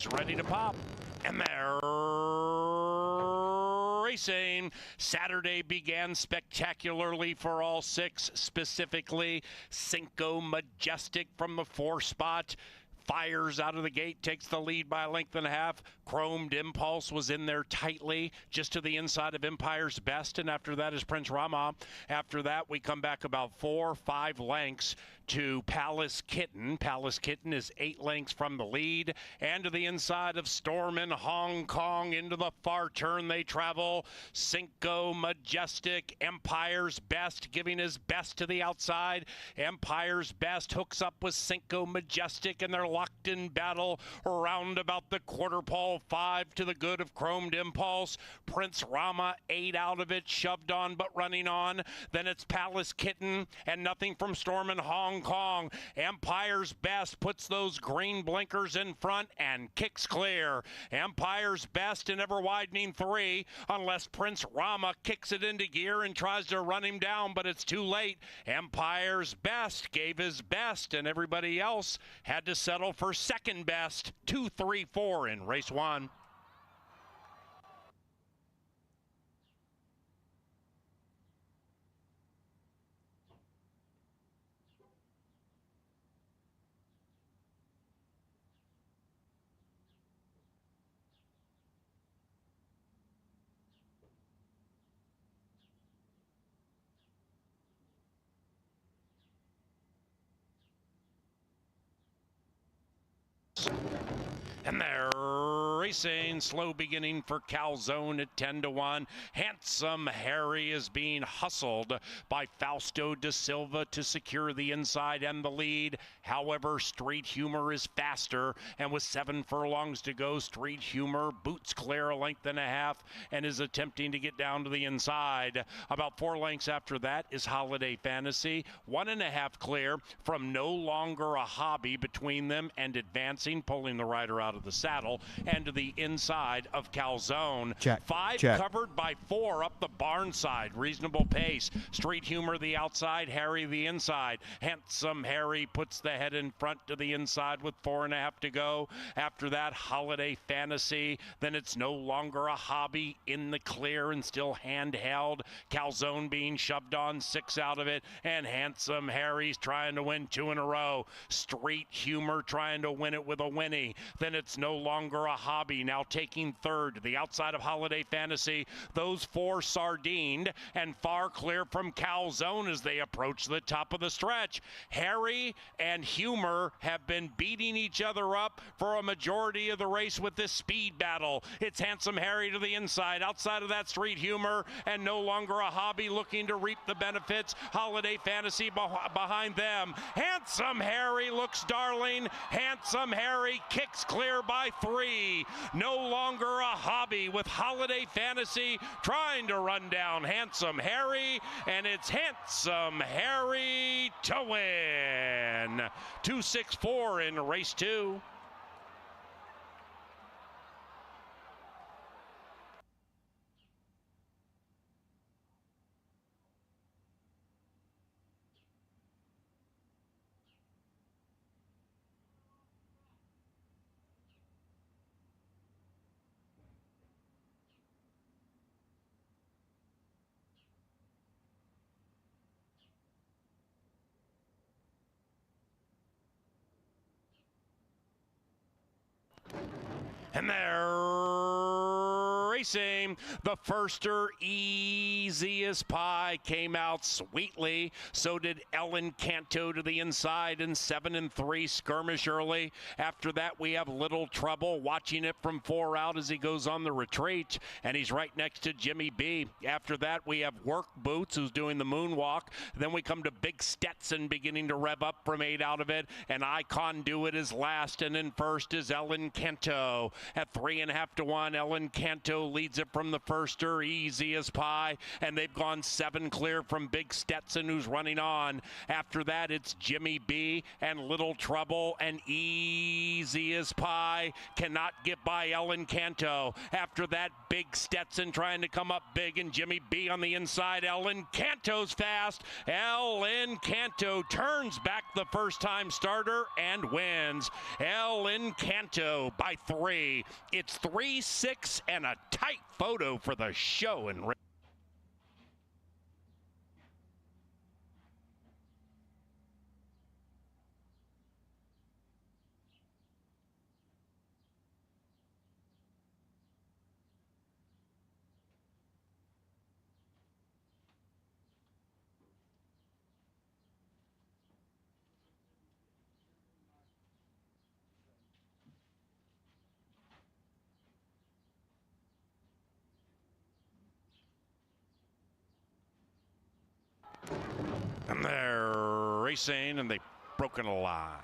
ready to pop, and they're racing. Saturday began spectacularly for all six, specifically Cinco Majestic from the 4 spot. Fires out of the gate, takes the lead by a length and a half. Chromed Impulse was in there tightly, just to the inside of Empire's Best, and after that is Prince Rama. After that, we come back about 4 or 5 lengths to Palace Kitten. Palace Kitten is 8 lengths from the lead, and to the inside of Storm in Hong Kong. Into the far turn they travel. Cinco Majestic, Empire's Best, giving his best to the outside. Empire's Best hooks up with Cinco Majestic, and they're locked in battle around about the quarter pole. 5 to the good of Chromed Impulse. Prince Rama 8 out of it, shoved on but running on. Then it's Palace Kitten and nothing from Storm in Hong Kong. Empire's Best puts those green blinkers in front and kicks clear. Empire's Best in ever widening 3, unless Prince Rama kicks it into gear and tries to run him down, but it's too late. Empire's Best gave his best, and everybody else had to settle for second best. 2, 3, 4 in race 1. And they're racing. Slow beginning for Calzone at 10 to 1. Handsome Harry is being hustled by Fausto da Silva to secure the inside and the lead. However, Street Humor is faster, and with 7 furlongs to go, Street Humor boots clear a length and a half and is attempting to get down to the inside. About 4 lengths after that is Holiday Fantasy. 1.5 clear from No Longer a Hobby between them and Advancing, pulling the rider out of the saddle and to the inside of Calzone. Check. 5 Check. covered by 4 up the barn side. Reasonable pace. Street Humor the outside, Harry the inside. Handsome Harry puts the head in front to the inside with 4.5 to go. After that, Holiday Fantasy. Then it's No Longer a Hobby in the clear and still handheld. Calzone being shoved on, 6 out of it, and Handsome Harry's trying to win 2 in a row. Street Humor trying to win it with a Winnie. Then it's No Longer a Hobby, now taking third to the outside of Holiday Fantasy. Those 4 sardined and far clear from Calzone as they approach the top of the stretch. Harry and Humor have been beating each other up for a majority of the race with this speed battle. It's Handsome Harry to the inside. Outside of that, Street Humor and No Longer a Hobby looking to reap the benefits. Holiday Fantasy behind them. Handsome Harry looks darling. Handsome Harry kicks clear by 3. No Longer a Hobby with Holiday Fantasy trying to run down Handsome Harry, and it's Handsome Harry to win. 2-6-4 in race 2. And they're racing. The firster, Easiest Pie, came out sweetly. So did Ellen Canto to the inside in 7 and 3, skirmish early. After that, we have Little Trouble watching it from 4 out as he goes on the retreat, and he's right next to Jimmy B. After that, we have Work Boots, who's doing the moonwalk. Then we come to Big Stetson beginning to rev up from 8 out of it, and Icon Do It is last, and in first is Ellen Canto. At 3.5 to 1, Ellen Canto leads it from the firster, easy as pie, and they've gone 7 clear from Big Stetson, who's running on. After that, it's Jimmy B and Little Trouble, and easy as pie cannot get by Ellen Canto. After that, Big Stetson trying to come up big, and Jimmy B on the inside. Ellen Canto's fast. Ellen Canto turns back the first-time starter and wins. Ellen Canto by 3. It's 3-6 and a tight photo for the show and and they're racing, and they've broken a line.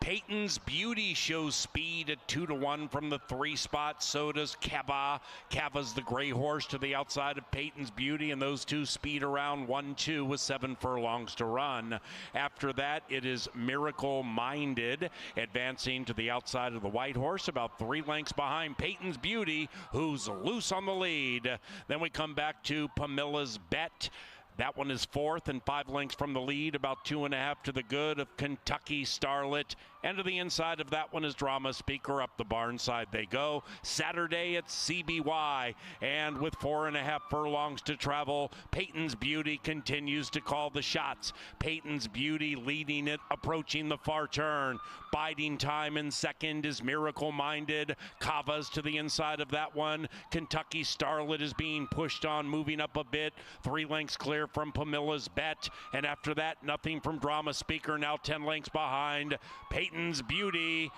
Peyton's Beauty shows speed at 2-1 from the 3 spot. So does Kava. Kava's the gray horse to the outside of Peyton's Beauty, and those two speed around 1-2 with 7 furlongs to run. After that, it is Miracle Minded advancing to the outside of the white horse, about 3 lengths behind Peyton's Beauty, who's loose on the lead. Then we come back to Pamila's Bet. That one is 4th and 5 lengths from the lead, about 2.5 to the good of Kentucky Starlet. And to the inside of that one is Drama Speaker. Up the barn side they go. Saturday at CBY, and with 4.5 furlongs to travel, Peyton's Beauty continues to call the shots. Peyton's Beauty leading it, approaching the far turn. Biding time in second is Miracle Minded. Kava's to the inside of that one. Kentucky Starlet is being pushed on, moving up a bit. 3 lengths clear from Pamila's Bet, and after that, nothing from Drama Speaker, now 10 lengths behind. Peyton's Beauty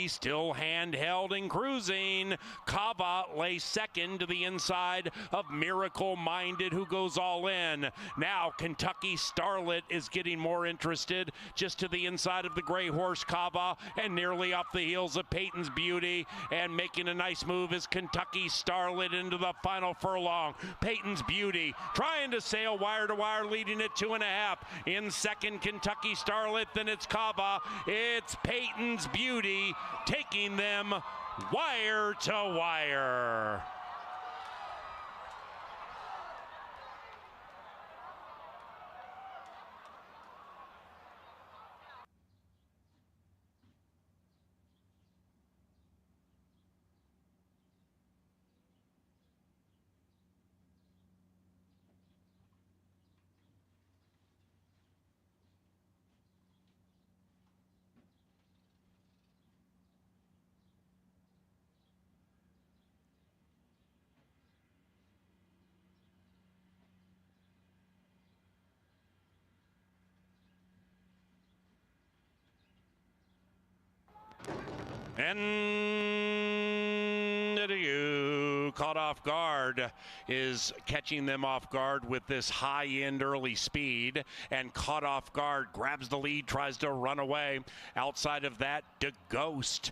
still handheld and cruising. Kava lays second to the inside of Miracle Minded, who goes all in. Now Kentucky Starlet is getting more interested, just to the inside of the gray horse Kava, and nearly off the heels of Peyton's Beauty, and making a nice move is Kentucky Starlet into the final furlong. Peyton's Beauty trying to sail wire to wire, leading at 2.5. In second, Kentucky Starlet, then it's Kava. It's Peyton's Beauty taking them wire to wire. And you caught off guard is catching them off guard with this high end early speed, and caught off guard grabs the lead, tries to run away. Outside of that, DeGhost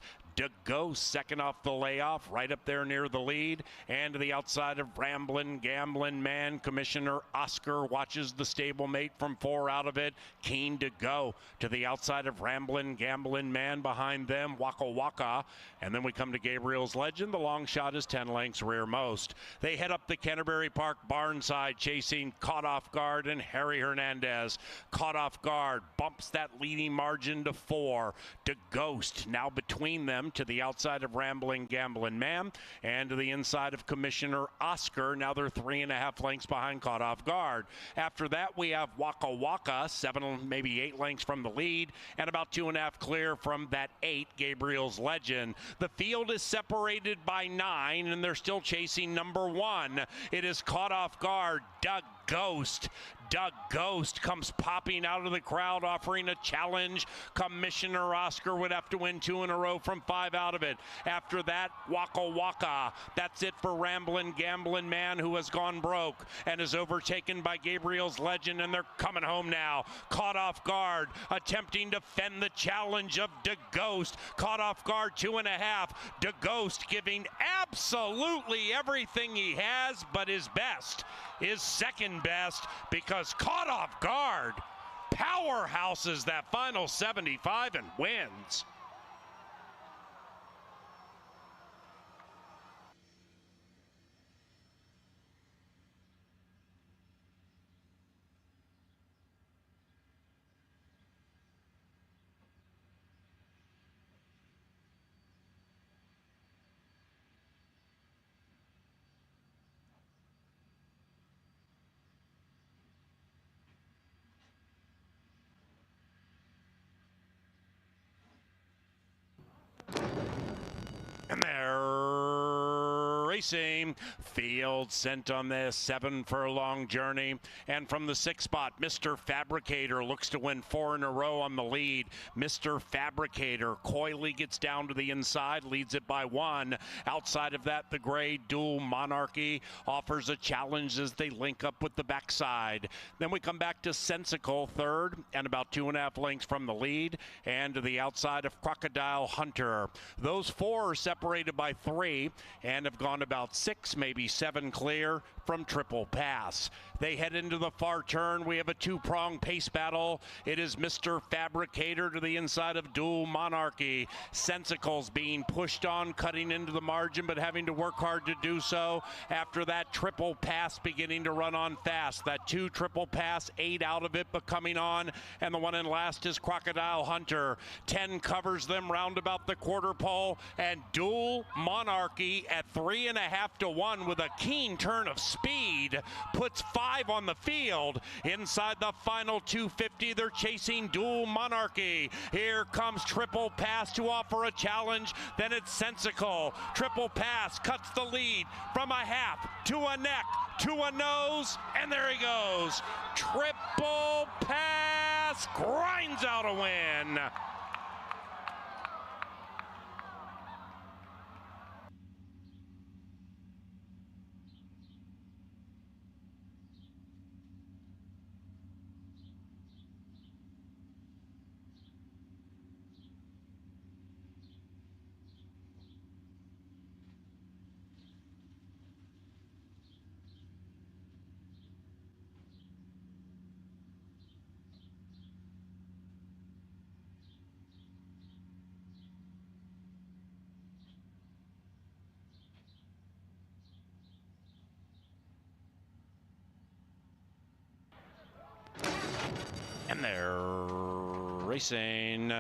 second off the layoff, right up there near the lead. And to the outside of Ramblin' Gamblin' Man, Commissioner Oscar watches the stablemate from 4 out of it. Keen to go to the outside of Ramblin' Gamblin' Man. Behind them, Waka Waka. And then we come to Gabriel's Legend. The long shot is 10 lengths rearmost. They head up the Canterbury Park barn side, chasing Caught Off Guard and Harry Hernandez. Caught Off Guard bumps that leading margin to 4. DeGhost now between them to the outside of Rambling Gamblin' Man, and to the inside of Commissioner Oscar. Now they're 3.5 lengths behind Caught Off Guard. After that, we have Waka Waka, 7, maybe 8 lengths from the lead, and about 2.5 clear from that 8, Gabriel's Legend. The field is separated by 9, and they're still chasing number 1. It is Caught Off Guard, DeGhost Doug Ghost comes popping out of the crowd, offering a challenge. Commissioner Oscar would have to win 2 in a row from 5 out of it. After that, Waka Waka. That's it for Ramblin' Gamblin' Man, who has gone broke and is overtaken by Gabriel's Legend, and they're coming home now. Caught off guard, attempting to fend the challenge of De Ghost. Caught off guard, 2.5. De Ghost giving absolutely everything he has, but his best is second best, because Caught Off Guard powerhouses that final 75 and wins. And they're racing. Field sent on this 7 furlong journey. And from the 6th spot, Mr. Fabricator looks to win 4 in a row on the lead. Mr. Fabricator coyly gets down to the inside, leads it by 1. Outside of that, the gray Dual Monarchy offers a challenge as they link up with the backside. Then we come back to Sensical, 3rd, and about 2.5 lengths from the lead, and to the outside of Crocodile Hunter. Those 4 are separated by 3 and have gone about 6, maybe 7 clear from Triple Pass. They head into the far turn. We have a 2-prong pace battle. It is Mr. Fabricator to the inside of Dual Monarchy. Sensicles being pushed on, cutting into the margin, but having to work hard to do so. After that, Triple Pass beginning to run on fast. That 2 Triple Pass, 8 out of it, but coming on. And the one in last is Crocodile Hunter. 10 covers them round about the quarter pole, and Dual Monarchy at 3.5 to 1 with a keen turn of speed puts 5 on the field. Inside the final 250, they're chasing Dual Monarchy. Here comes Triple Pass to offer a challenge. Then it's Sensical. Triple Pass cuts the lead from a half to a neck to a nose, and there he goes. Triple Pass grinds out a win. And they're racing.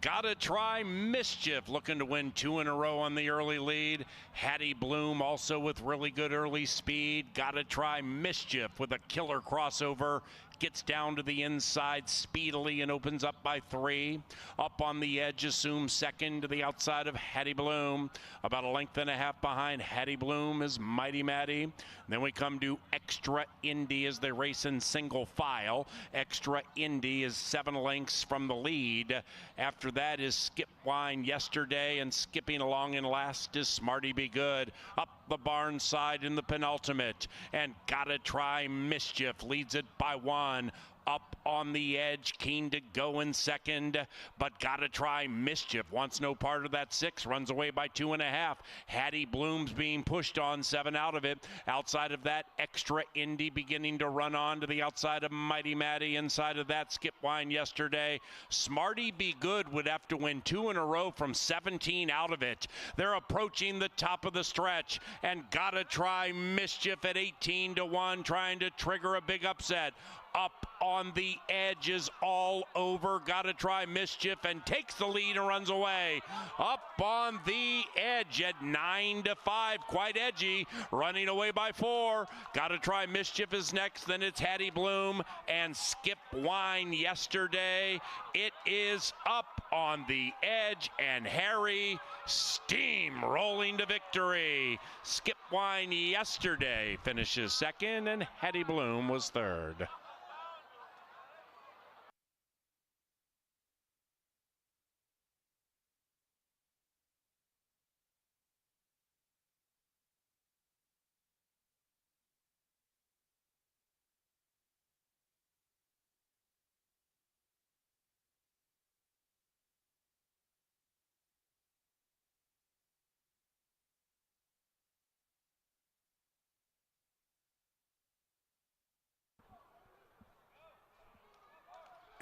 Gotta Try Mischief looking to win 2 in a row on the early lead. Hattie Bloom also with really good early speed. Gotta Try Mischief with a killer crossover. Gets down to the inside speedily and opens up by 3. Up on the edge, assumes second to the outside of Hattie Bloom. About 1.5 lengths behind Hattie Bloom is Mighty Maddie. Then we come to Extra Indy as they race in single file. Extra Indy is 7 lengths from the lead. After that is Skip Wine Yesterday, and skipping along in last is Smarty Be Good. Up the barn side in the penultimate, and Gotta Try Mischief leads it by 1. Up on the edge, keen to go in second, but Gotta Try Mischief wants no part of that 6, runs away by 2.5. Hattie Bloom's being pushed on, 7 out of it. Outside of that, Extra Indy beginning to run on to the outside of Mighty Maddie. Inside of that, Skip Wine Yesterday. Smarty Be Good would have to win 2 in a row from 17 out of it. They're approaching the top of the stretch, and Gotta Try Mischief at 18 to 1, trying to trigger a big upset. up on the edge is all over. Gotta try Mischief and takes the lead and runs away. Up on the edge at 9-5, quite edgy, running away by 4. Gotta try Mischief is next, then it's Hattie Bloom and Skip Wine Yesterday. It is up on the edge and Harry steamrolling to victory. Skip Wine Yesterday finishes second and Hattie Bloom was third.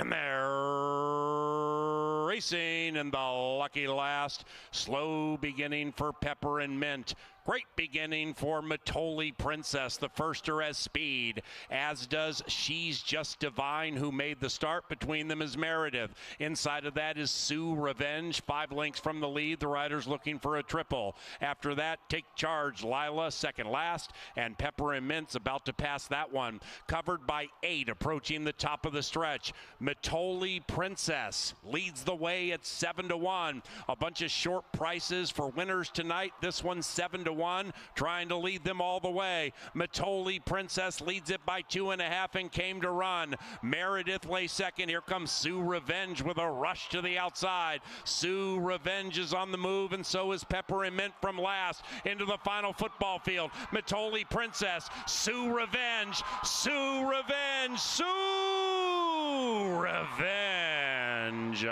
And they're racing in the lucky last. Slow beginning for Pepper and Mint. Great beginning for Matoli Princess. The firster has speed, as does She's Just Divine, who made the start. Between them is Meredith. Inside of that is Sue Revenge, 5 lengths from the lead. The rider's looking for a triple. After that, Take Charge, Lila, second last, and Pepper and Mint's about to pass that one. Covered by 8, approaching the top of the stretch. Matoli Princess leads the way at 7-1. A bunch of short prices for winners tonight. This one's 7-1, trying to lead them all the way. Matoli Princess leads it by 2.5 and came to run. Meredith lay second. Here comes Sue Revenge with a rush to the outside. Sue Revenge is on the move, and so is Pepper and Mint from last into the final football field. Matoli Princess, Sue Revenge, Sue Revenge, Sue Revenge.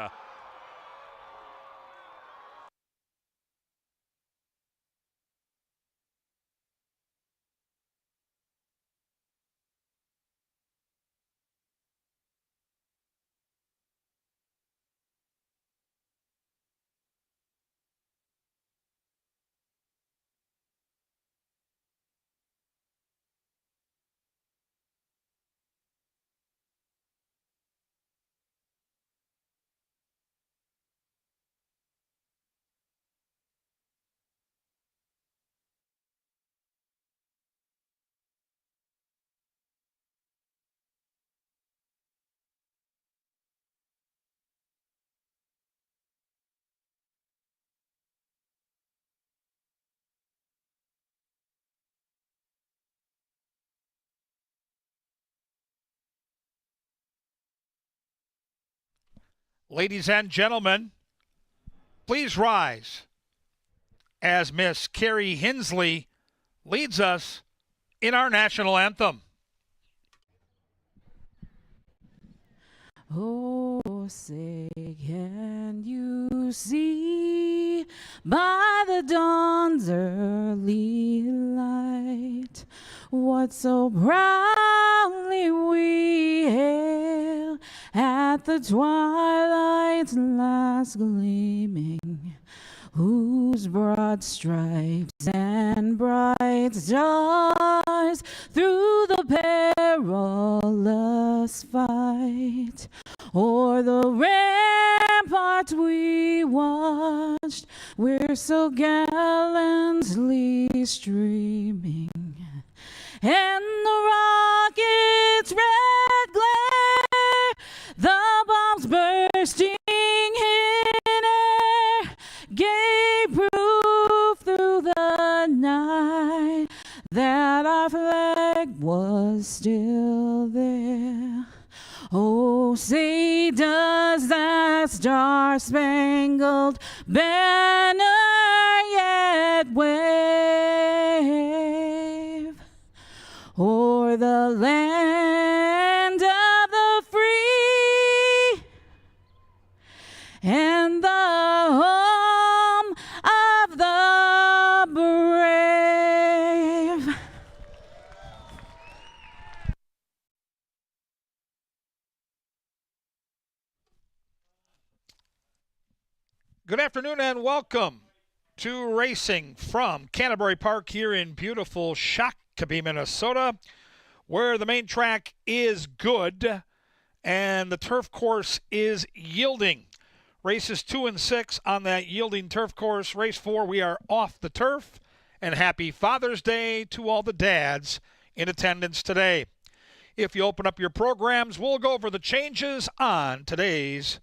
Ladies and gentlemen, please rise as Miss Carrie Hensley leads us in our national anthem. Oh, say, can you see by the dawn's early light what so proudly we hail at the twilight's last gleaming, whose broad stripes and bright stars through the perilous fight o'er the ramparts we watched, we're so gallantly streaming, and the rocket's red glare, the bombs bursting in air, gave proof through the night that our flag was still there. Oh, say does that star-spangled banner yet wave o'er the land of the free and the home of the brave? Good afternoon and welcome to racing from Canterbury Park here in beautiful Shakopee, Minnesota. where the main track is good and the turf course is yielding. Races 2 and 6 on that yielding turf course. Race 4, we are off the turf. And happy Father's Day to all the dads in attendance today. If you open up your programs, we'll go over the changes on today's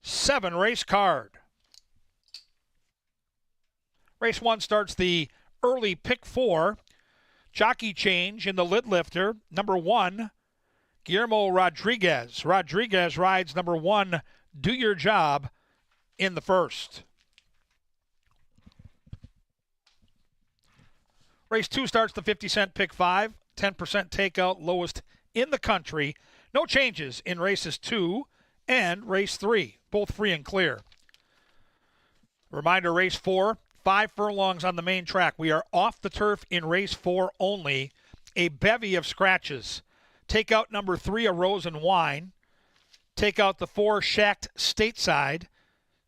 7-race card. Race 1 starts the early pick 4. Jockey change in the lid lifter. Number 1, Guillermo Rodriguez. Rodriguez rides number 1, Do Your Job, in the first. Race 2 starts the 50-cent pick 5. 10% takeout, lowest in the country. No changes in races 2 and race 3, both free and clear. Reminder, race 4, 5 furlongs on the main track. We are off the turf in race 4 only. A bevy of scratches. Take out number 3, A Rose and Wine. Take out the 4, Shacked Stateside.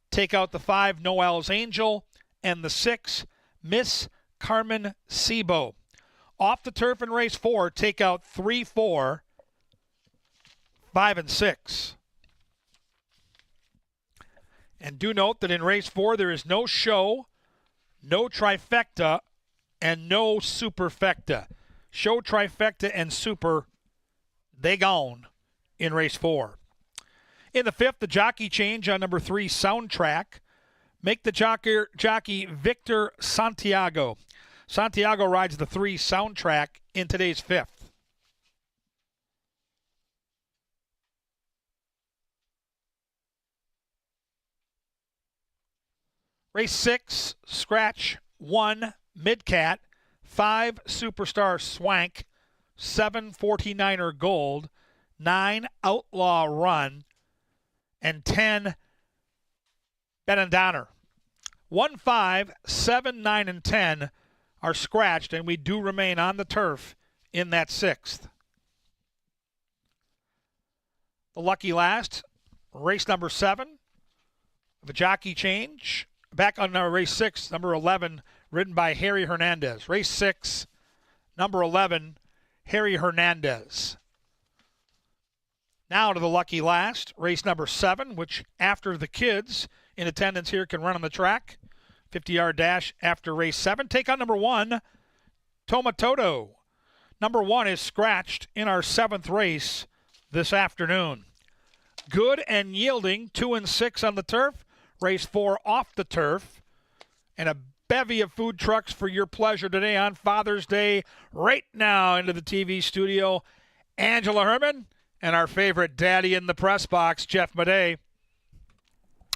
Take out the 5, Noel's Angel. And the 6, Miss Carmen Sibo. Off the turf in race 4, take out 3, 4, 5, and 6. And do note that in race 4, there is no show, no trifecta, and no superfecta. Show, trifecta, and super, they gone in race 4. In the 5th, the jockey change on number 3, Soundtrack. Make the jockey Victor Santiago. Santiago rides the 3, Soundtrack, in today's 5th. Race 6, Scratch 1, Midcat, 5, Superstar Swank, 7, 49er Gold, 9, Outlaw Run, and 10, Ben and Donner. 1, 5, 7, 9, and 10 are scratched, and we do remain on the turf in that 6th. The lucky last, race number 7, the jockey change. Back on race 6, number 11, ridden by Harry Hernandez. Race 6, number 11, Harry Hernandez. Now to the lucky last, race number 7, which after the kids in attendance here can run on the track. 50-yard dash after race 7. Take on number 1, Tomatodo. Number 1 is scratched in our 7th race this afternoon. Good and yielding, 2 and 6 on the turf. Race 4 off the turf. And a bevy of food trucks for your pleasure today on Father's Day. Right now into the TV studio, Angela Herman and our favorite daddy in the press box, Jeff Madej.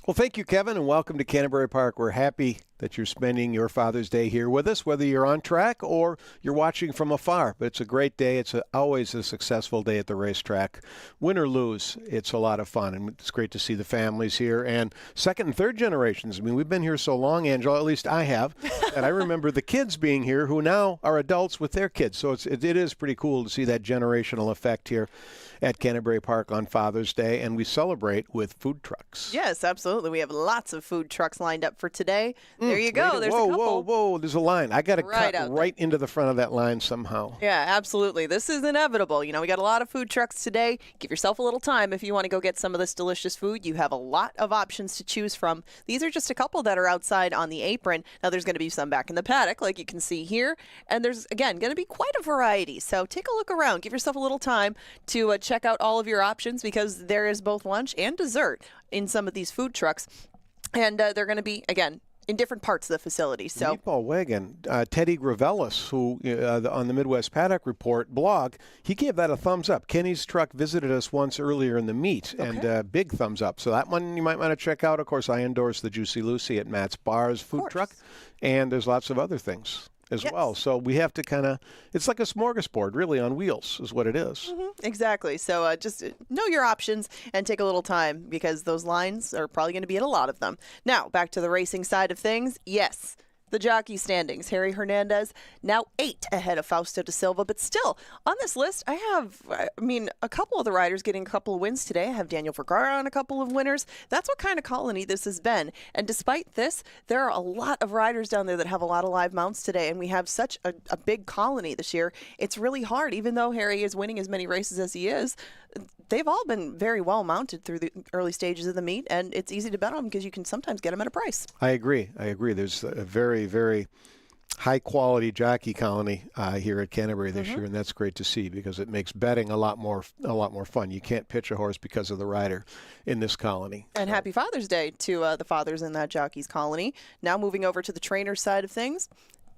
Well, thank you, Kevin, and welcome to Canterbury Park. We're happy that you're spending your Father's Day here with us, whether you're on track or you're watching from afar. But it's a great day. It's always a successful day at the racetrack. Win or lose, it's a lot of fun, and it's great to see the families here. And second and third generations. I mean, we've been here so long, Angela, at least I have, and I remember the kids being here who now are adults with their kids. So it is pretty cool to see that generational effect here at Canterbury Park on Father's Day, and we celebrate with food trucks. Yes, absolutely. We have lots of food trucks lined up for today. There you go. There's a couple. Whoa. There's a line. I got to Right cut out right into the front of that line somehow. Yeah, absolutely. This is inevitable. You know, we got a lot of food trucks today. Give yourself a little time if you want to go get some of this delicious food. You have a lot of options to choose from. These are just a couple that are outside on the apron. Now, there's going to be some back in the paddock, like you can see here. And there's, again, going to be quite a variety. So take a look around. Give yourself a little time to check out all of your options, because there is both lunch and dessert in some of these food trucks. And they're going to be, again, in different parts of the facility. So Meatball Wagon, Teddy Gravelis, who on the Midwest Paddock Report blog, he gave that a thumbs up. Kenny's truck visited us once earlier in the meet, and big thumbs up. So that one you might want to check out. Of course, I endorse the Juicy Lucy at Matt's Bars food truck, and there's lots of other things as well. So we have to kind of, it's like a smorgasbord really on wheels is what it is. Exactly. So just know your options and take a little time, because those lines are probably going to be at a lot of them. Now, back to the racing side of things. Yes, The jockey standings. Harry Hernandez now 8 ahead of Fausto da Silva, but still on this list, I have, a couple of the riders getting a couple of wins today. I have Daniel Vergara on a couple of winners. That's what kind of colony this has been. And despite this, there are a lot of riders down there that have a lot of live mounts today, and we have such a big colony this year. It's really hard, even though Harry is winning as many races as he is. They've all been very well mounted through the early stages of the meet, and it's easy to bet on them because you can sometimes get them at a price. I agree. There's a very, very high-quality jockey colony here at Canterbury this year, and that's great to see because it makes betting a lot more fun. You can't pitch a horse because of the rider in this colony. And happy Father's Day to the fathers in that jockey's colony. Now moving over to the trainer side of things.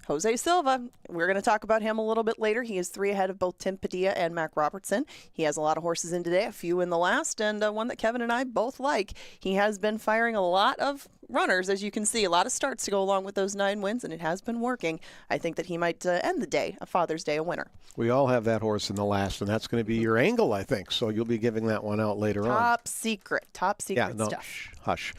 Jose Silva, we're going to talk about him a little bit later. He is 3 ahead of both Tim Padilla and Mac Robertson. He has a lot of horses in today, a few in the last, and one that Kevin and I both like. He has been firing a lot of runners, as you can see, a lot of starts to go along with those 9 wins, and it has been working. I think that he might end the day, a Father's Day, a winner. We all have that horse in the last, and that's going to be your angle, I think. So you'll be giving that one out later on. Top secret stuff. Hush.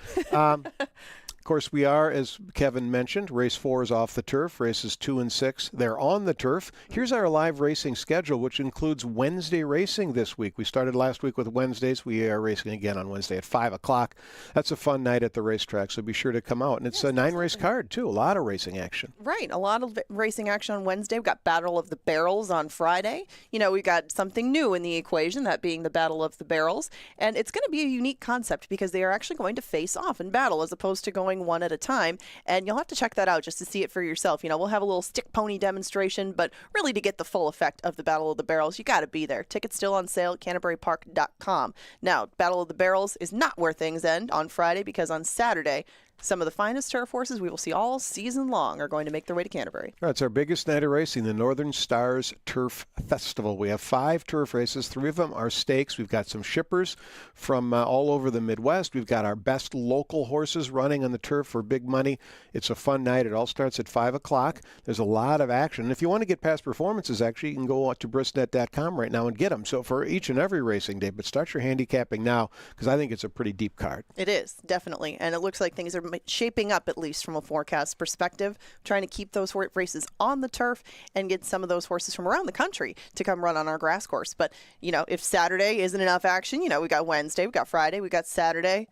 Of course, we are, as Kevin mentioned, race 4 is off the turf. Races 2 and 6, they're on the turf. Here's our live racing schedule, which includes Wednesday racing this week. We started last week with Wednesdays. We are racing again on Wednesday at 5 o'clock. That's a fun night at the racetrack, so be sure to come out. And it's a 9-race card, too. A lot of racing action. Right. A lot of racing action on Wednesday. We've got Battle of the Barrels on Friday. We've got something new in the equation, that being the Battle of the Barrels. And it's going to be a unique concept because they are actually going to face off in battle as opposed to going one at a time, and you'll have to check that out just to see it for yourself. We'll have a little stick pony demonstration, but really to get the full effect of the Battle of the Barrels, you got to be there. Tickets still on sale at CanterburyPark.com. Now, Battle of the Barrels is not where things end on Friday because on Saturday, some of the finest turf horses we will see all season long are going to make their way to Canterbury. It's our biggest night of racing, the Northern Stars Turf Festival. We have 5 turf races. 3 of them are stakes. We've got some shippers from all over the Midwest. We've got our best local horses running on the turf for big money. It's a fun night. It all starts at 5 o'clock. There's a lot of action. And if you want to get past performances, actually, you can go to bristnet.com right now and get them. So for each and every racing day, but start your handicapping now because I think it's a pretty deep card. It is, definitely. And it looks like things are shaping up, at least from a forecast perspective, trying to keep those races on the turf and get some of those horses from around the country to come run on our grass course. But, if Saturday isn't enough action, we got Wednesday, we got Friday, we got Saturday,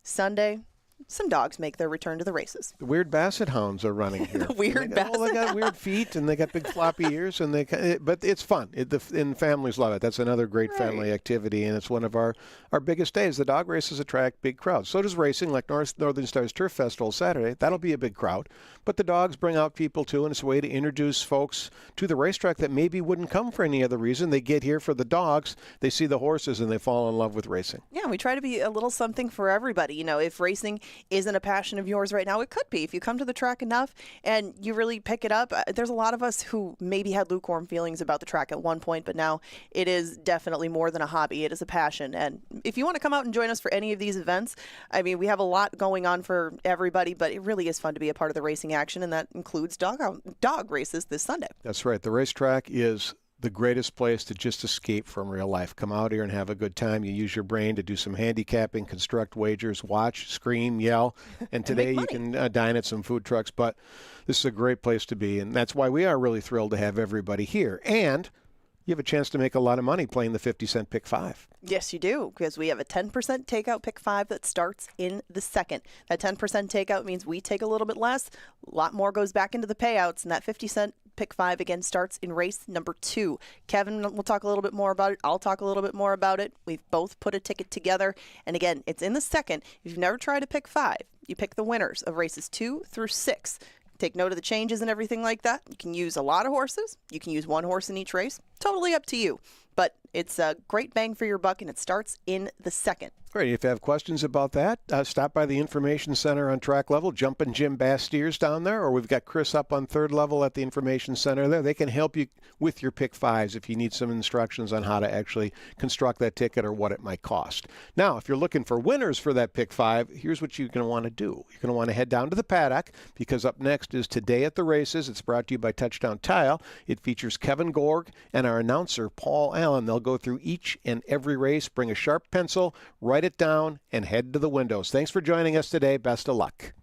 Sunday. Some dogs make their return to the races. The weird basset hounds are running here. They got weird feet and they got big floppy ears, and but it's fun. And families love it. That's another great family activity, and it's one of our biggest days. The dog races attract big crowds. So does racing, like Northern Stars Turf Festival Saturday. That'll be a big crowd. But the dogs bring out people too, and it's a way to introduce folks to the racetrack that maybe wouldn't come for any other reason. They get here for the dogs, they see the horses, and they fall in love with racing. Yeah, we try to be a little something for everybody. If racing isn't a passion of yours right now, it could be. If you come to the track enough and you really pick it up, there's a lot of us who maybe had lukewarm feelings about the track at one point, but now it is definitely more than a hobby. It is a passion. And if you want to come out and join us for any of these events, we have a lot going on for everybody, but it really is fun to be a part of the racing action, and that includes dog races this Sunday. That's right. The racetrack is the greatest place to just escape from real life. Come out here and have a good time. You use your brain to do some handicapping, construct wagers, watch, scream, yell. And today you can dine at some food trucks. But this is a great place to be, and that's why we are really thrilled to have everybody here. And you have a chance to make a lot of money playing the 50-cent Pick 5. Yes, you do, because we have a 10% takeout Pick 5 that starts in the second. That 10% takeout means we take a little bit less. A lot more goes back into the payouts, and that 50-cent Pick 5 again starts in race number 2. Kevin will talk a little bit more about it. I'll talk a little bit more about it. We've both put a ticket together. And again, it's in the second. If you've never tried a Pick 5, you pick the winners of races 2 through 6. Take note of the changes and everything like that. You can use a lot of horses. You can use one horse in each race. Totally up to you. But it's a great bang for your buck, and it starts in the second. Great. If you have questions about that, stop by the Information Center on track level. Jumpin' Jim Bastier's down there, or we've got Chris up on third level at the Information Center there. They can help you with your Pick 5s if you need some instructions on how to actually construct that ticket or what it might cost. Now, if you're looking for winners for that Pick 5, here's what you're going to want to do. You're going to want to head down to the paddock, because up next is Today at the Races. It's brought to you by Touchdown Tile. It features Kevin Gorg and our announcer, Paul Allen. They'll go through each and every race, bring a sharp pencil, write it down, and head to the windows. Thanks for joining us today. Best of luck.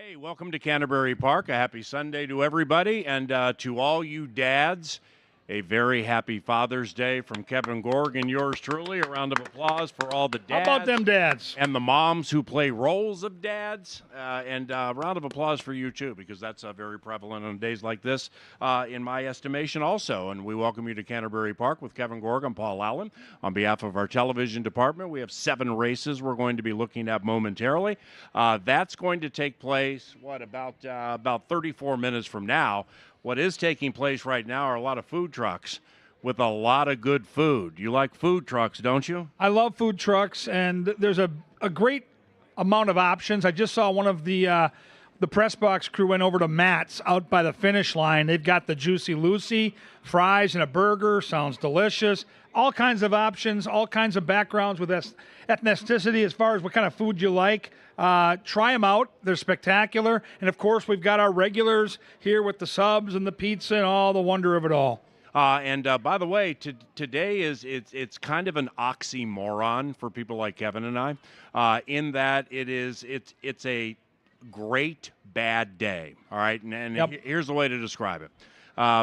Hey, welcome to Canterbury Park. A happy Sunday to everybody, and to all you dads, a very happy Father's Day from Kevin Gorg and yours truly. A round of applause for all the dads. How about them dads? And the moms who play roles of dads. And a round of applause for you, too, because that's very prevalent on days like this, in my estimation, also. And we welcome you to Canterbury Park with Kevin Gorg. I'm Paul Allen. On behalf of our television department, we have 7 races we're going to be looking at momentarily. That's going to take place, about 34 minutes from now. What is taking place right now are a lot of food trucks with a lot of good food. You like food trucks, don't you? I love food trucks, and there's a great amount of options. I just saw one of the press box crew went over to Matt's out by the finish line. They've got the Juicy Lucy, fries and a burger. Sounds delicious. All kinds of options, all kinds of backgrounds with ethnicity as far as what kind of food you like. Try them out. They're spectacular. And, of course, we've got our regulars here with the subs and the pizza and all the wonder of it all. And by the way, today it's kind of an oxymoron for people like Kevin and I, in that it's a great bad day. All right, and Yep. Here's the way to describe it.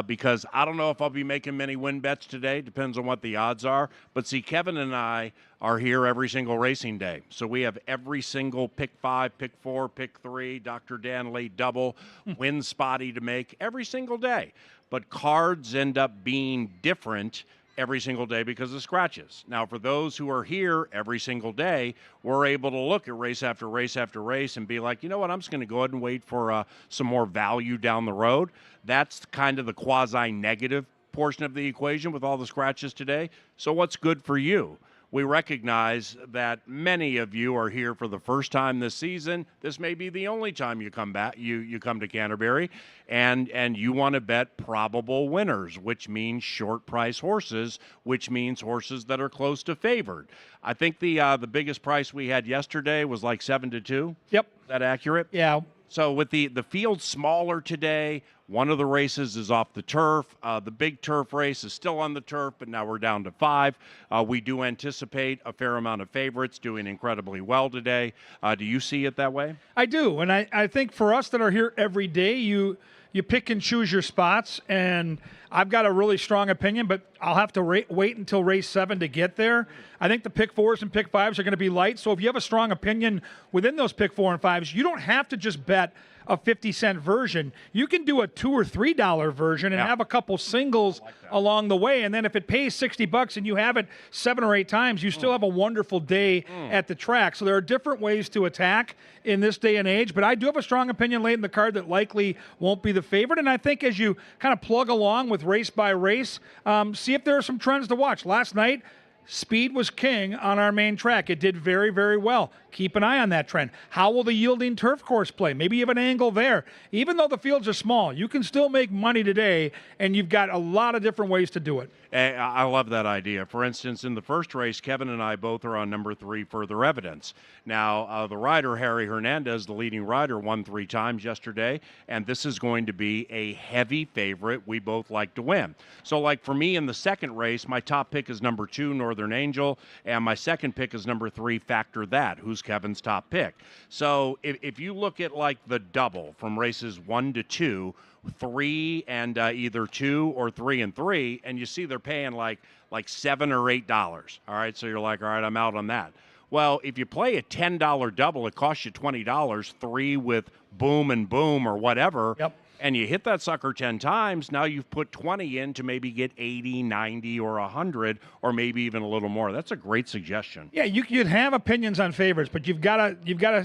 Because I don't know if I'll be making many win bets today. Depends on what the odds are. But see, Kevin and I are here every single racing day. So we have every single pick 5, pick 4, pick 3, Dr. Dan late double, win spotty to make every single day. But cards end up being different every single day because of scratches. Now, for those who are here every single day, we're able to look at race after race after race and be like, you know what, I'm just going to go ahead and wait for some more value down the road. That's kind of the quasi-negative portion of the equation with all the scratches today. So what's good for you? We recognize that many of you are here for the first time this season. This may be the only time you come back. You come to Canterbury, and you want to bet probable winners, which means short price horses, which means horses that are close to favored. I think the biggest price we had yesterday was like 7-2. Yep. Is that accurate? Yeah. So with the field smaller today, one of the races is off the turf. The big turf race is still on the turf, but now we're down to 5. We do anticipate a fair amount of favorites doing incredibly well today. Do you see it that way? I do, and I think for us that are here every day, you pick and choose your spots, and I've got a really strong opinion, but I'll have to wait until race 7 to get there. I think the pick 4s and pick 5s are going to be light, so if you have a strong opinion within those pick 4 and 5s, you don't have to just bet a 50-cent version. You can do a $2 or $3 version and have a couple singles along the way, and then if it pays $60 and you have it 7 or 8 times, you still have a wonderful day at the track. So there are different ways to attack in this day and age, but I do have a strong opinion late in the card that likely won't be the favorite, and I think as you kind of plug along with race by race, see if there are some trends to watch. Last night, speed was king on our main track. It did very, very well. Keep an eye on that trend. How will the yielding turf course play? Maybe you have an angle there. Even though the fields are small, you can still make money today, and you've got a lot of different ways to do it. I love that idea. For instance, in the first race, Kevin and I both are on number 3, Further Evidence. Now, the rider, Harry Hernandez, the leading rider, won 3 times yesterday, and this is going to be a heavy favorite we both like to win. So, like for me in the second race, my top pick is number 2, Northern Angel, and my second pick is number 3, Factor That, who's Kevin's top pick. So, if you look at like the double from races 1 to 2, 3 and either 2 or 3 and 3, and you see they're paying like $7 or $8. All right, so you're like, all right, I'm out on that. Well, if you play a $10 double, it costs you $20. 3 with boom and boom or whatever. Yep. And you hit that sucker 10 times, now you've put 20 in to maybe get 80, 90, or 100, or maybe even a little more. That's a great suggestion. Yeah, you'd have opinions on favorites, but you've got to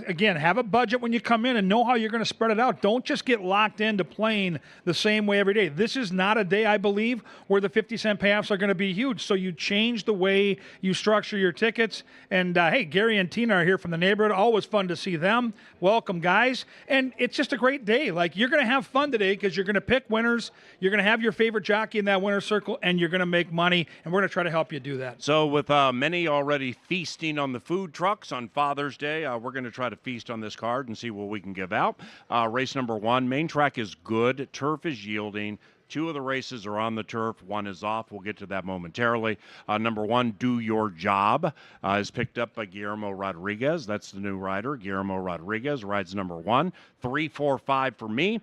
again have a budget when you come in and know how you're going to spread it out. Don't just get locked into playing the same way every day. This is not a day, I believe, where the 50-cent payoffs are going to be huge. So you change the way you structure your tickets. And hey, Gary and Tina are here from the neighborhood. Always fun to see them. Welcome, guys. And it's just a great day. Like, you're going to have fun today because you're going to pick winners. You're going to have your favorite jockey in that winner's circle, and you're going to make money. And we're going to try to help you do that. So with many already feasting on the food trucks on Father's Day, we're going to try to feast on this card and see what we can give out. Race number 1, main track is good. Turf is yielding. 2 of the races are on the turf. 1 is off. We'll get to that momentarily. Number 1, Do Your Job, is picked up by Guillermo Rodriguez. That's the new rider. Guillermo Rodriguez rides number 1. 3, 4, 5 for me.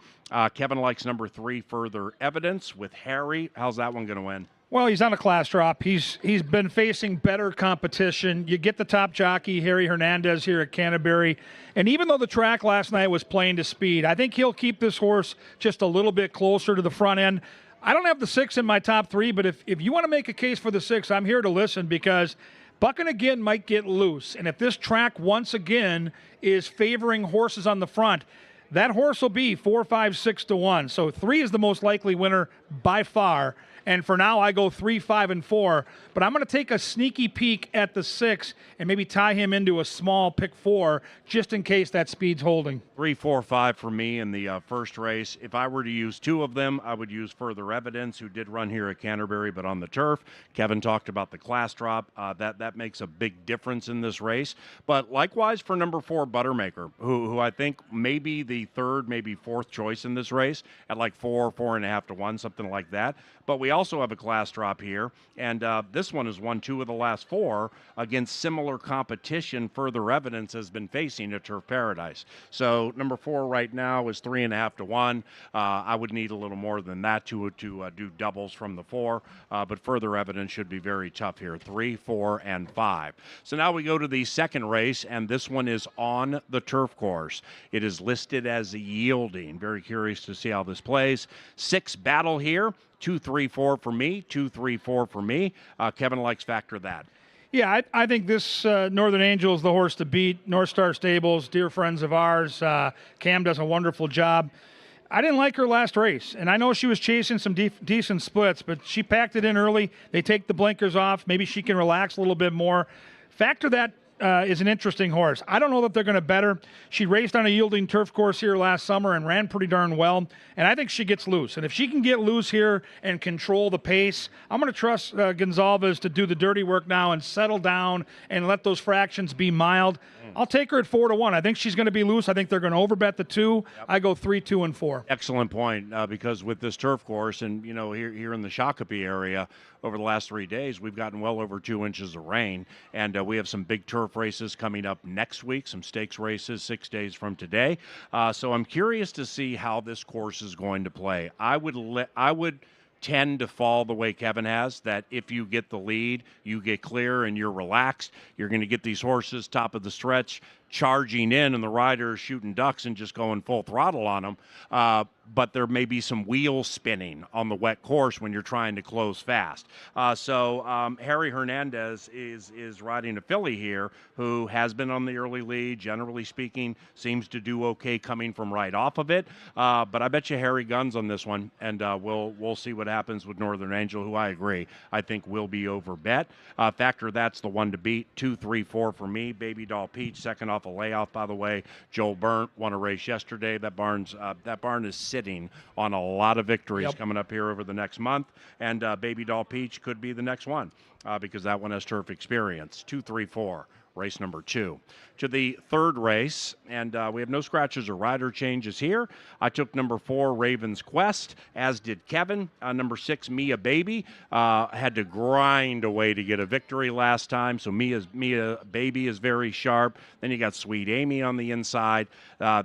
Kevin likes number 3, Further Evidence with Harry. How's that one going to win? Well, he's on a class drop. He's been facing better competition. You get the top jockey, Harry Hernandez, here at Canterbury. And even though the track last night was playing to speed, I think he'll keep this horse just a little bit closer to the front end. I don't have the 6 in my top 3, but if you want to make a case for the 6, I'm here to listen, because Bucking Again might get loose. And if this track once again is favoring horses on the front, that horse will be 4, 5, 6 to 1. So 3 is the most likely winner by far. And for now, I go 3, 5, and 4. But I'm going to take a sneaky peek at the 6 and maybe tie him into a small pick 4 just in case that speed's holding. 3, 4, 5 for me in the first race. If I were to use 2 of them, I would use Further Evidence, who did run here at Canterbury, but on the turf. Kevin talked about the class drop. That makes a big difference in this race. But likewise for number 4, Buttermaker, who I think may be the 3rd, maybe 4th choice in this race at like 4, 4.5 to 1, something like that. But we also have a class drop here, and this one has won 2 of the last 4 against similar competition. Further Evidence has been facing at Turf Paradise. So number 4 right now is 3.5 to 1. I would need a little more than that to do doubles from the 4, but Further Evidence should be very tough here. 3, 4, and 5. So now we go to the second race, and this one is on the turf course. It is listed as a yielding. Very curious to see how this plays. 6 Battle here. 2, 3, 4 for me. 2, 3, 4 for me. Kevin likes Factor That. Yeah, I think this Northern Angel is the horse to beat. North Star Stables, dear friends of ours. Cam does a wonderful job. I didn't like her last race, and I know she was chasing some decent splits, but she packed it in early. They take the blinkers off. Maybe she can relax a little bit more. Factor That is an interesting horse. I don't know that they're going to bet her. She raced on a yielding turf course here last summer and ran pretty darn well, and I think she gets loose. And if she can get loose here and control the pace, I'm going to trust Gonzalez to do the dirty work now and settle down and let those fractions be mild. I'll take her at 4 to 1. I think she's going to be loose. I think they're going to overbet the 2. Yep. I go 3, 2, and 4. Excellent point, because with this turf course, and here in the Shakopee area, over the last 3 days, we've gotten well over 2 inches of rain, and we have some big turf races coming up next week, some stakes races 6 days from today. So I'm curious to see how this course is going to play. I would tend to fall the way Kevin has, that if you get the lead, you get clear and you're relaxed. You're going to get these horses top of the stretch charging in, and the riders shooting ducks and just going full throttle on them. But there may be some wheel spinning on the wet course when you're trying to close fast. So Harry Hernandez is riding a filly here who has been on the early lead, generally speaking, seems to do okay coming from right off of it. But I bet you Harry guns on this one, and we'll see what happens with Northern Angel, who I agree, I think will be over bet. Factor That's the one to beat. 2, 3, 4 for me. Baby Doll Peach, second off a layoff, by the way. Joel Burnt won a race yesterday. That barn is sitting on a lot of victories coming up here over the next month, and Baby Doll Peach could be the next one because that one has turf experience. 2, 3, 4. Race number 2. To the third race, and we have no scratches or rider changes here. I took number 4, Raven's Quest, as did Kevin. Number 6, Mia Baby, had to grind away to get a victory last time, so Mia Baby is very sharp. Then you got Sweet Amy on the inside.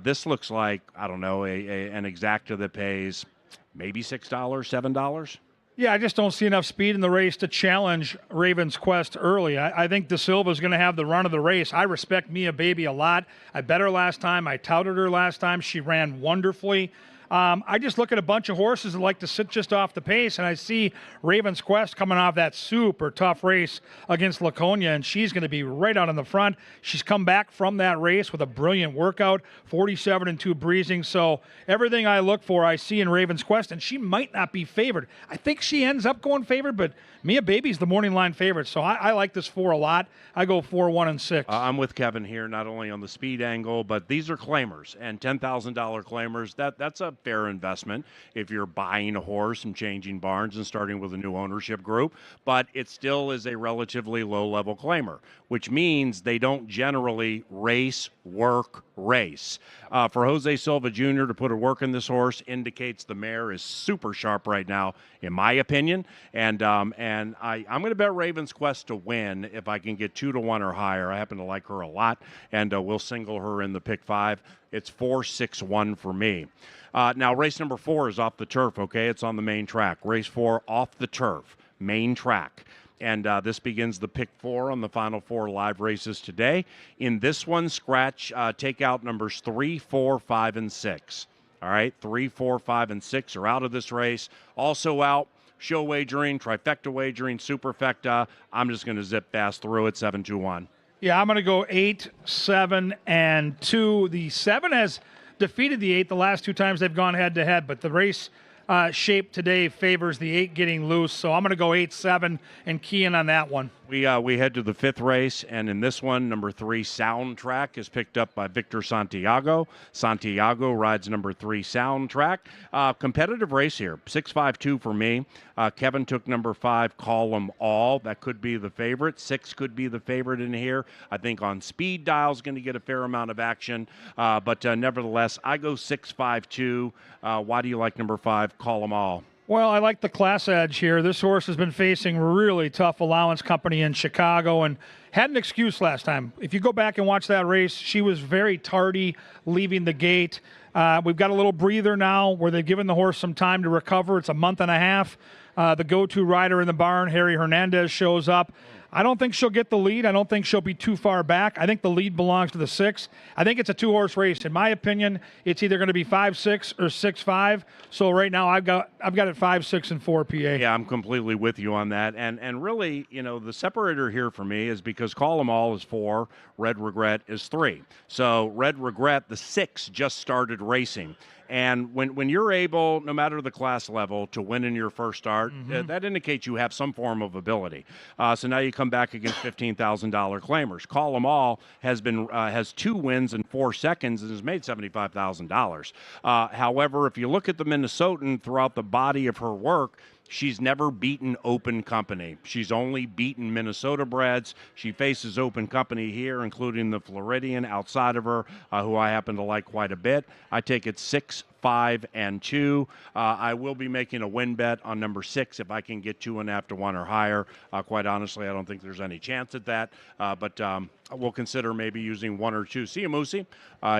This looks like, I don't know, an exacta that pays maybe $6, $7. Yeah, I just don't see enough speed in the race to challenge Raven's Quest early. I think De Silva is going to have the run of the race. I respect Mia Baby a lot. I bet her last time. I touted her last time. She ran wonderfully. I just look at a bunch of horses that like to sit just off the pace, and I see Raven's Quest coming off that super tough race against Laconia, and she's going to be right out in the front. She's come back from that race with a brilliant workout, 47 and 2 breezing. So everything I look for, I see in Raven's Quest, and she might not be favored. I think she ends up going favored, but Mia Baby's the morning line favorite, so I like this 4 a lot. I go 4, 1, and 6. I'm with Kevin here, not only on the speed angle, but these are claimers, and $10,000 claimers, that's a fair investment if you're buying a horse and changing barns and starting with a new ownership group, but it still is a relatively low-level claimer, which means they don't generally race, work, race. For Jose Silva Jr. to put a work in this horse indicates the mare is super sharp right now, in my opinion. And I'm going to bet Raven's Quest to win if I can get 2-1 or higher. I happen to like her a lot, and we'll single her in the pick 5. It's 4-6-1 for me. Now, race number 4 is off the turf, okay? It's on the main track. Race 4 off the turf, main track. And this begins the pick 4 on the final 4 live races today. In this one, take out numbers 3, 4, 5, and 6. All right, 3, 4, 5, and 6 are out of this race. Also out, show wagering, trifecta wagering, superfecta. I'm just going to zip fast through it, 7-2-1. Yeah, I'm going to go 8, 7, and 2. The 7 has defeated the 8 the last 2 times they've gone head-to-head, but the race shape today favors the 8 getting loose, so I'm going to go 8-7 and key in on that one. We head to the 5th race, and in this one, number 3, Soundtrack, is picked up by Victor Santiago. Santiago rides number 3, Soundtrack. Competitive race here, 6-5-2 for me. Kevin took number 5, Call 'Em All. That could be the favorite. 6 could be the favorite in here. I think on speed dial's going to get a fair amount of action, but nevertheless, I go 6-5-2. Why do you like number 5, Call 'Em All? Well, I like the class edge here. This horse has been facing really tough allowance company in Chicago and had an excuse last time. If you go back and watch that race, she was very tardy leaving the gate. We've got a little breather now where they've given the horse some time to recover. It's a month and a half. The go-to rider in the barn, Harry Hernandez, shows up. I don't think she'll get the lead. I don't think she'll be too far back. I think the lead belongs to the 6. I think it's a 2-horse race. In my opinion, it's either going to be 5-6 or 6-5. So right now I've got it 5, 6, and 4 PA. Yeah, I'm completely with you on that. And really, the separator here for me is because Call 'Em All is 4, Red Regret is 3. So Red Regret, the 6, just started racing. And when you're able, no matter the class level, to win in your first start, that indicates you have some form of ability. So now you come back against $15,000 claimers. Call 'Em All has 2 wins in 4 seconds and has made $75,000. However, if you look at the Minnesotan throughout the body of her work, she's never beaten open company. She's only beaten Minnesota breds. She faces open company here, including the Floridian outside of her, who I happen to like quite a bit. I take it 6, 5, and 2. I will be making a win bet on number 6 if I can get 2.5-1 or higher. Quite honestly, I don't think there's any chance at that, but we'll consider maybe using 1 or 2 Siamusi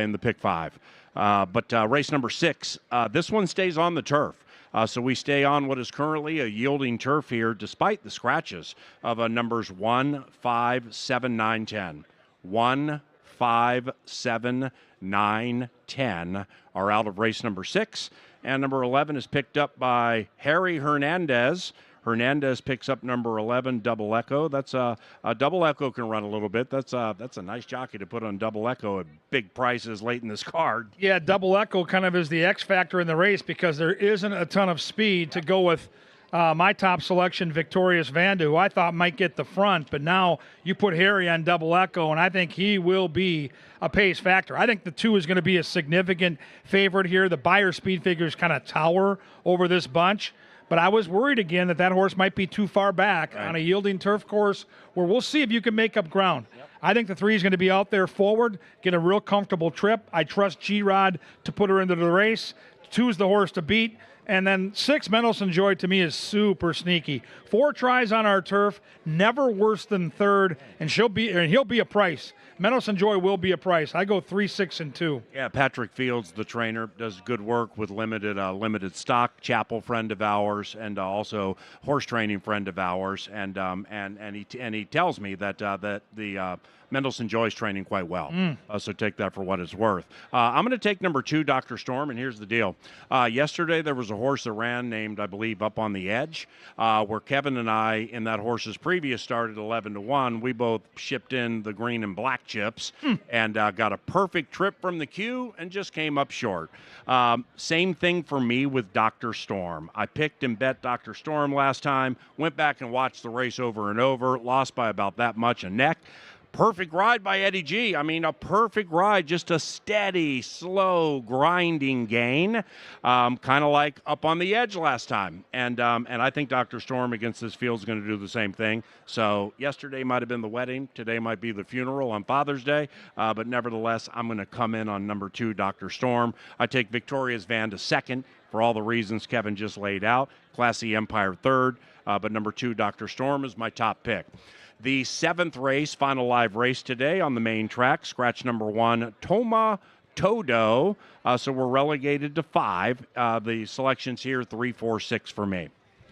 in the pick 5. But race number 6, this one stays on the turf. So we stay on what is currently a yielding turf here, despite the scratches of numbers 1, 5, 7, 9, 10. 1, 5, 7, 9, 10 are out of race number 6. And number 11 is picked up by Harry Hernandez. Hernandez picks up number 11, Double Echo. That's a Double Echo can run a little bit. That's a nice jockey to put on Double Echo at big prices late in this card. Yeah, Double Echo kind of is the X factor in the race because there isn't a ton of speed to go with my top selection, Victorious Vanda, who I thought might get the front, but now you put Harry on Double Echo, and I think he will be a pace factor. I think the 2 is going to be a significant favorite here. The buyer speed figures kind of tower over this bunch. But I was worried again that horse might be too far back on a yielding turf course where we'll see if you can make up ground. Yep. I think the 3 is going to be out there forward, get a real comfortable trip. I trust G-Rod to put her into the race. 2 is the horse to beat. And then 6, Mendelssohn Joy, to me, is super sneaky. 4 tries on our turf, never worse than 3rd, and he'll be a price. Mendelssohn Joy will be a price. I go 3, 6, and 2. Yeah, Patrick Fields, the trainer, does good work with limited stock. Chapel friend of ours, and also horse training friend of ours, and he tells me that the Mendelssohn Joy's training quite well. So take that for what it's worth. I'm going to take number 2, Dr. Storm, and here's the deal. Yesterday there was a horse that ran named, I believe, Up on the Edge, where Kevin and I, in that horse's previous start at 11-1, we both shipped in the green and black chips and got a perfect trip from the queue and just came up short. Same thing for me with Dr. Storm. I picked and bet Dr. Storm last time, went back and watched the race over and over, lost by about that much a neck. Perfect ride by Eddie G. I mean, a perfect ride, just a steady, slow, grinding gain, kind of like Up on the Edge last time. And I think Dr. Storm against this field is going to do the same thing. So yesterday might have been the wedding. Today might be the funeral on Father's Day. But nevertheless, I'm going to come in on number 2, Dr. Storm. I take Victoria's Van to second for all the reasons Kevin just laid out. Classy Empire third. But number 2, Dr. Storm is my top pick. The 7th race, final live race today on the main track, scratch number 1, Toma Todo. So we're relegated to 5. The selections here, 3, 4, 6 for me.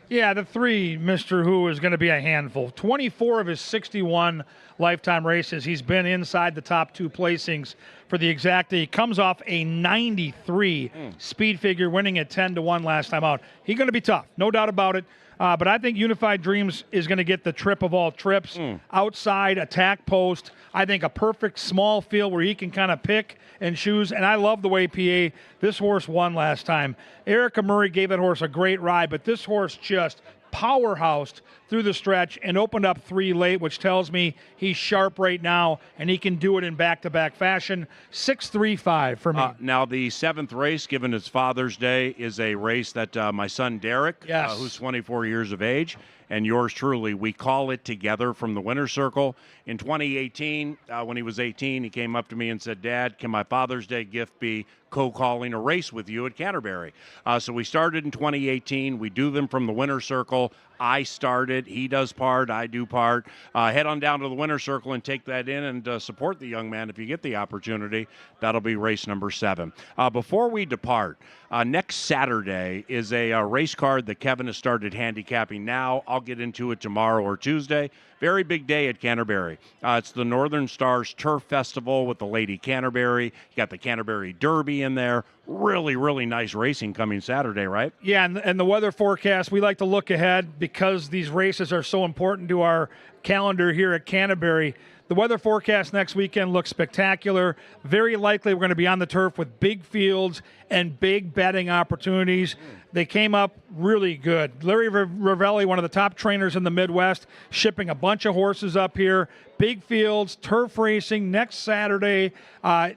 Yeah, the 3, Mr. Who, is going to be a handful. 24 of his 61 lifetime races, he's been inside the top 2 placings for the exacta. He comes off a 93 speed figure, winning at 10-1 last time out. He's going to be tough, no doubt about it. But I think Unified Dreams is going to get the trip of all trips. Outside, attack post. I think a perfect small field where he can kind of pick and choose. And I love the way, PA, this horse won last time. Erica Murray gave that horse a great ride, but this horse just powerhoused through the stretch and opened up 3 late, which tells me he's sharp right now and he can do it in back-to-back fashion. 6-3-5 for me. Now the 7th race, given it's Father's Day, is a race that my son Derek, Yes. who's 24 years of age, and yours truly, we call it together from the winner's circle. In 2018, when he was 18, he came up to me and said, Dad, can my Father's Day gift be co-calling a race with you at Canterbury? So we started in 2018. We do them from the winner's circle. I started. He does part. I do part. Head on down to the winner's circle and take that in and support the young man if you get the opportunity. That'll be race number 7. Before we depart, next Saturday is a race card that Kevin has started handicapping now. I'll get into it tomorrow or Tuesday. Very big day at Canterbury. It's the Northern Stars Turf Festival with the Lady Canterbury. You got the Canterbury Derby in there. Really, really nice racing coming Saturday, right? Yeah, and the weather forecast, we like to look ahead because these races are so important to our calendar here at Canterbury. The weather forecast next weekend looks spectacular. Very likely we're going to be on the turf with big fields and big betting opportunities. They came up really good. Larry Ravelli, one of the top trainers in the Midwest, shipping a bunch of horses up here. Big fields, turf racing next Saturday.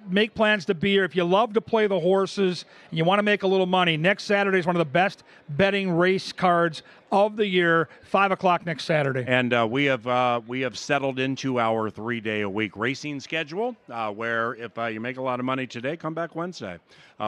Make plans to be here. If you love to play the horses and you want to make a little money, next Saturday is one of the best betting race cards of the year, 5 o'clock next Saturday. And we have settled into our 3-day-a-week racing schedule, where if you make a lot of money today, come back Wednesday.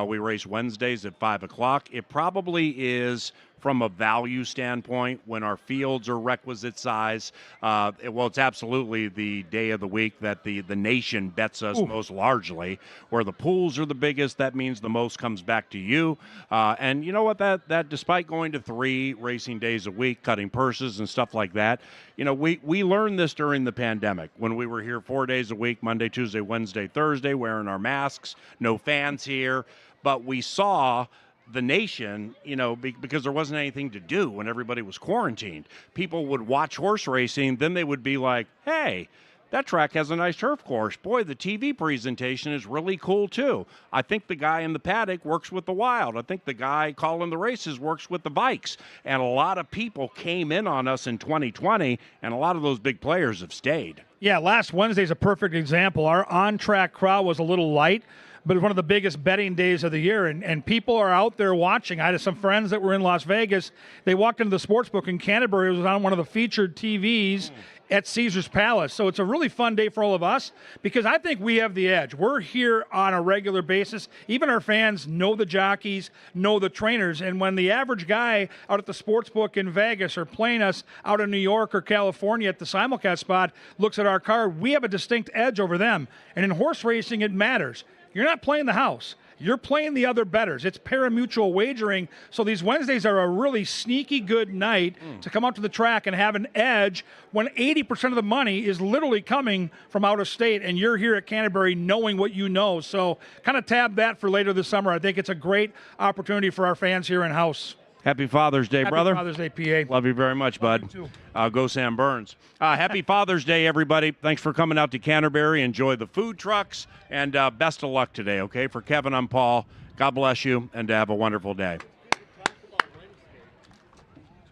We race Wednesdays at 5 o'clock. It probably is, from a value standpoint, when our fields are requisite size. It's absolutely the day of the week that the nation bets us most largely. Where the pools are the biggest, that means the most comes back to you. And you know what? That despite going to 3 racing days a week, cutting purses and stuff like that, you know, we learned this during the pandemic when we were here 4 days a week, Monday, Tuesday, Wednesday, Thursday, wearing our masks, no fans here. But we saw the nation, you know, because there wasn't anything to do when everybody was quarantined. People would watch horse racing, then they would be like, hey, that track has a nice turf course. Boy, the TV presentation is really cool, too. I think the guy in the paddock works with the Wild. I think the guy calling the races works with the Vikes. And a lot of people came in on us in 2020, and a lot of those big players have stayed. Yeah, last Wednesday's a perfect example. Our on-track crowd was a little light, but it's one of the biggest betting days of the year, and people are out there watching. I had some friends that were in Las Vegas. They walked into the sports book in Canterbury. It was on one of the featured TVs at Caesar's Palace. So it's a really fun day for all of us because I think we have the edge. We're here on a regular basis. Even our fans know the jockeys, know the trainers, and when the average guy out at the sports book in Vegas or playing us out in New York or California at the simulcast spot looks at our card, we have a distinct edge over them. And in horse racing, it matters. You're not playing the house. You're playing the other bettors. It's pari-mutuel wagering. So these Wednesdays are a really sneaky good night to come out to the track and have an edge when 80% of the money is literally coming from out of state, and you're here at Canterbury knowing what you know. So kind of tab that for later this summer. I think it's a great opportunity for our fans here in-house. Happy Father's Day, brother. Happy Father's Day, PA. Love you very much, bud. You too. Go Sam Burns. Happy Father's Day, everybody. Thanks for coming out to Canterbury. Enjoy the food trucks, and best of luck today, okay? For Kevin, I'm Paul. God bless you, and have a wonderful day.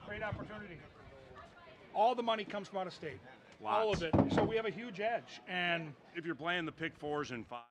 Great opportunity. All the money comes from out of state. all Lots. of it. So we have a huge edge. And If you're playing the pick fours and five.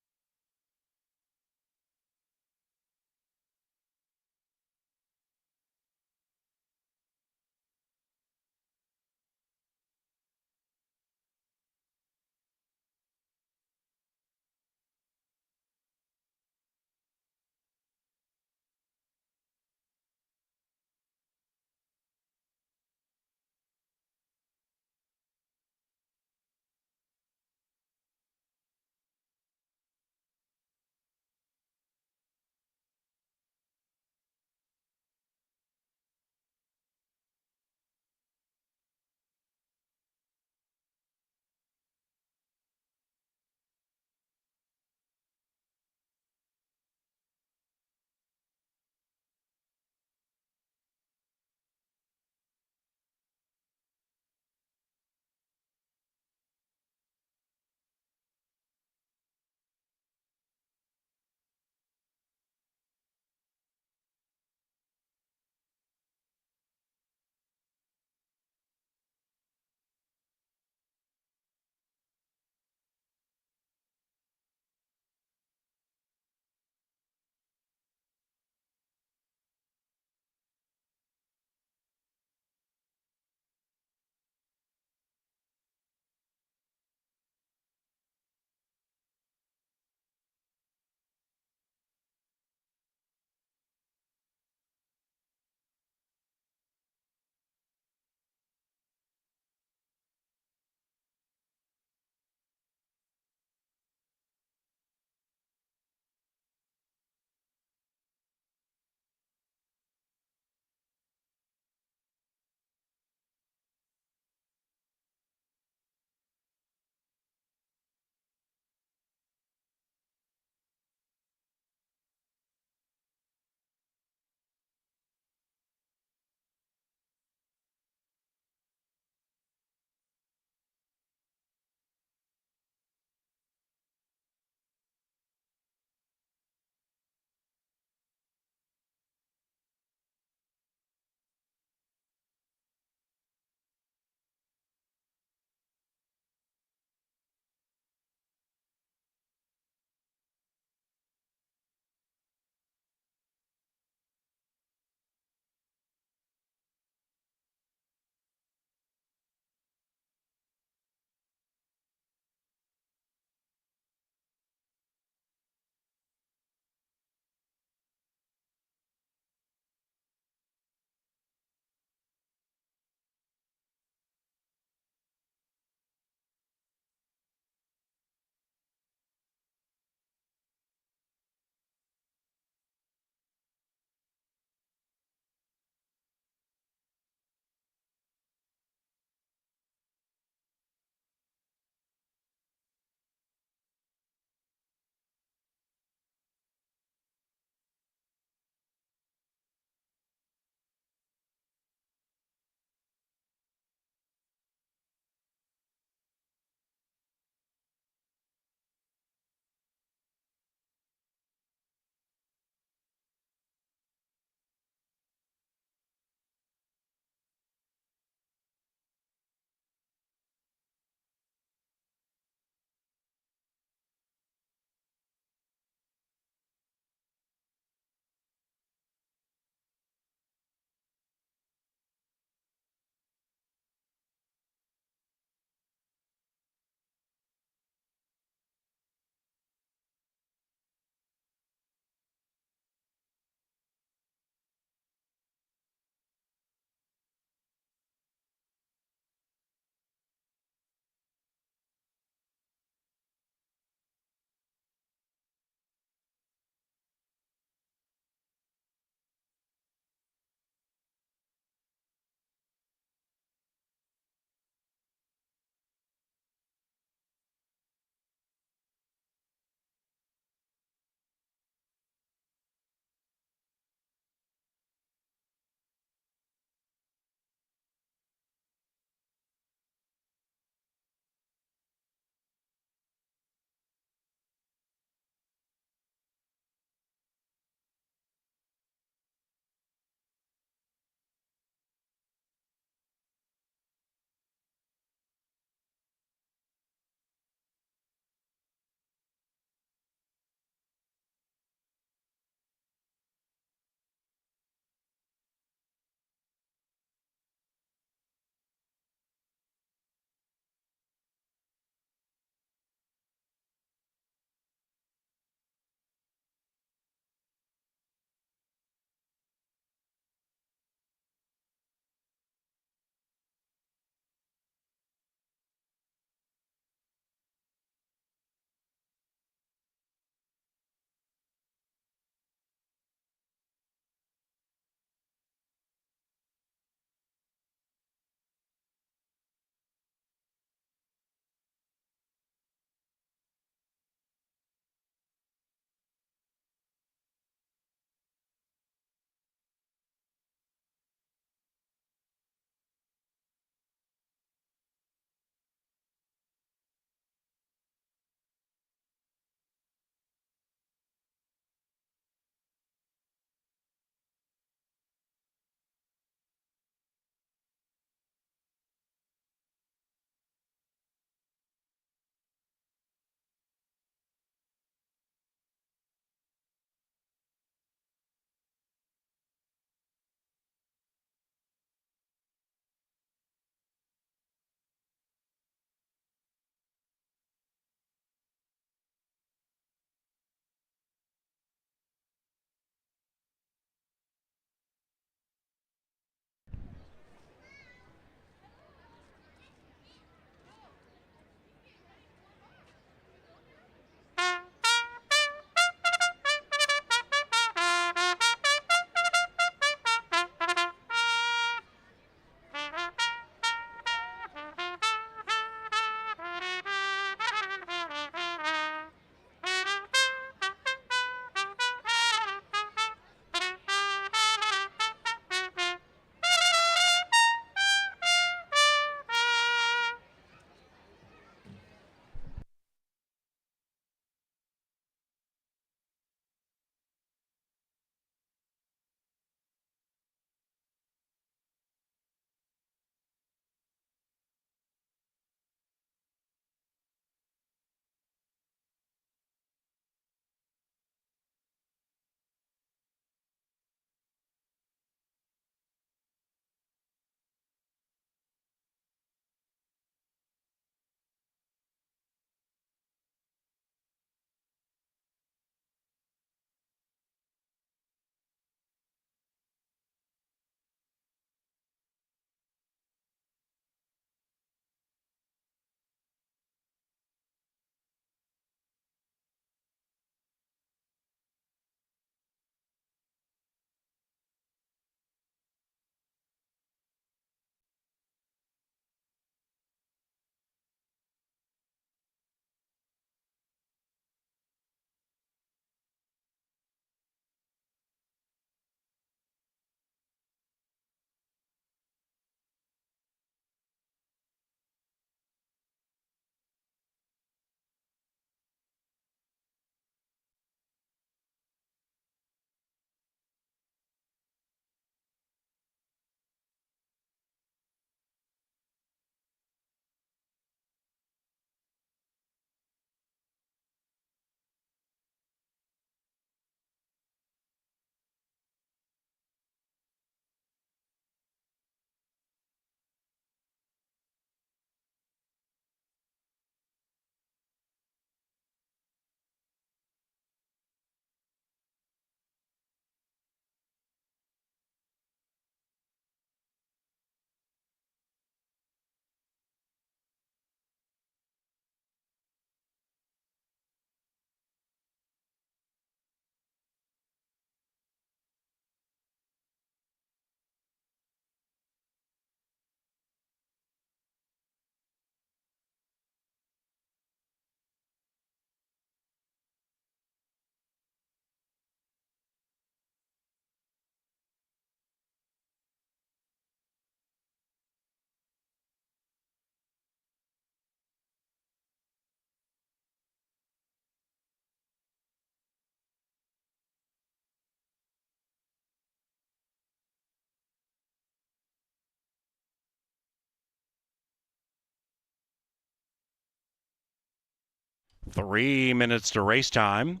3 minutes to race time.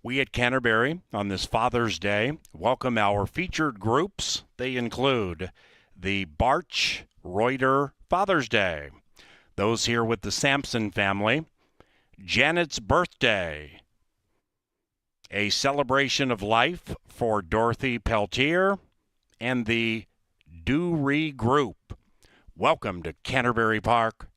We at Canterbury on this Father's Day welcome our featured groups. They include the Barch Reuter Father's Day, those here with the Sampson family, Janet's birthday, a celebration of life for Dorothy Peltier, and the Dewey Group. Welcome to Canterbury Park.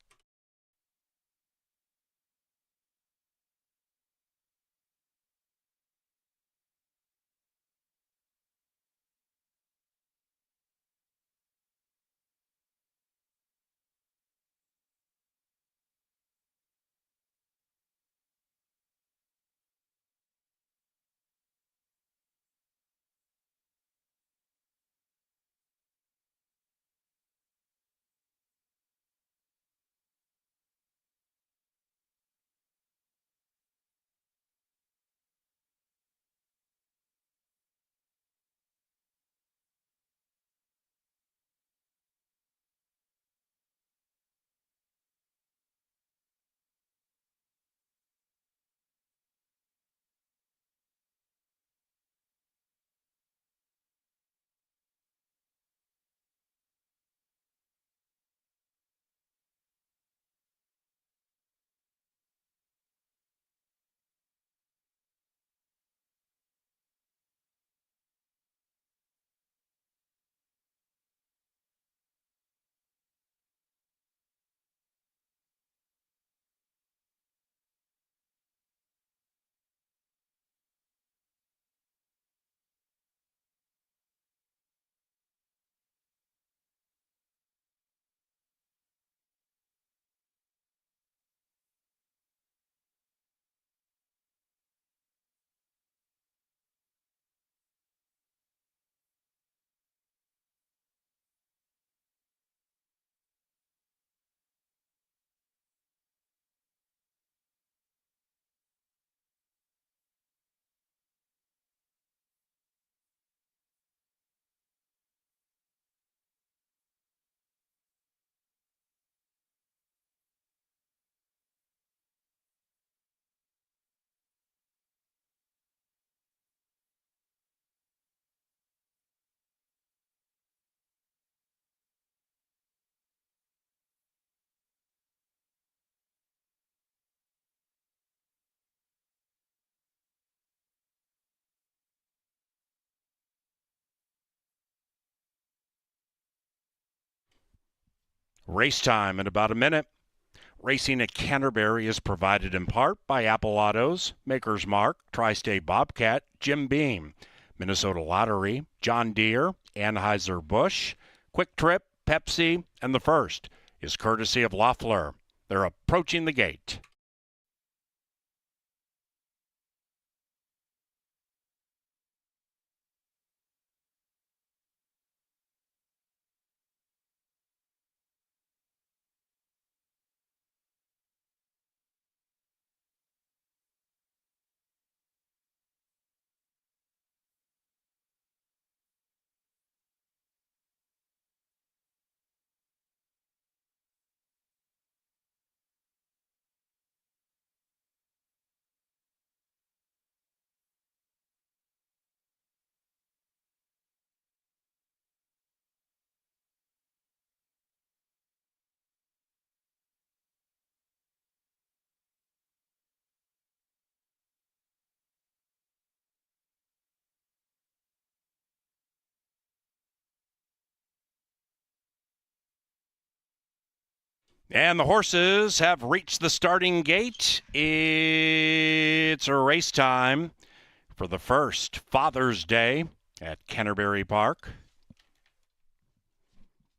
Race time in about a minute. Racing at Canterbury is provided in part by Apple Autos, Maker's Mark, Tri-State Bobcat, Jim Beam, Minnesota Lottery, John Deere, Anheuser-Busch, Quick Trip, Pepsi, and the first is courtesy of Loeffler. They're approaching the gate. And the horses have reached the starting gate. It's a race time for the first Father's Day at Canterbury Park.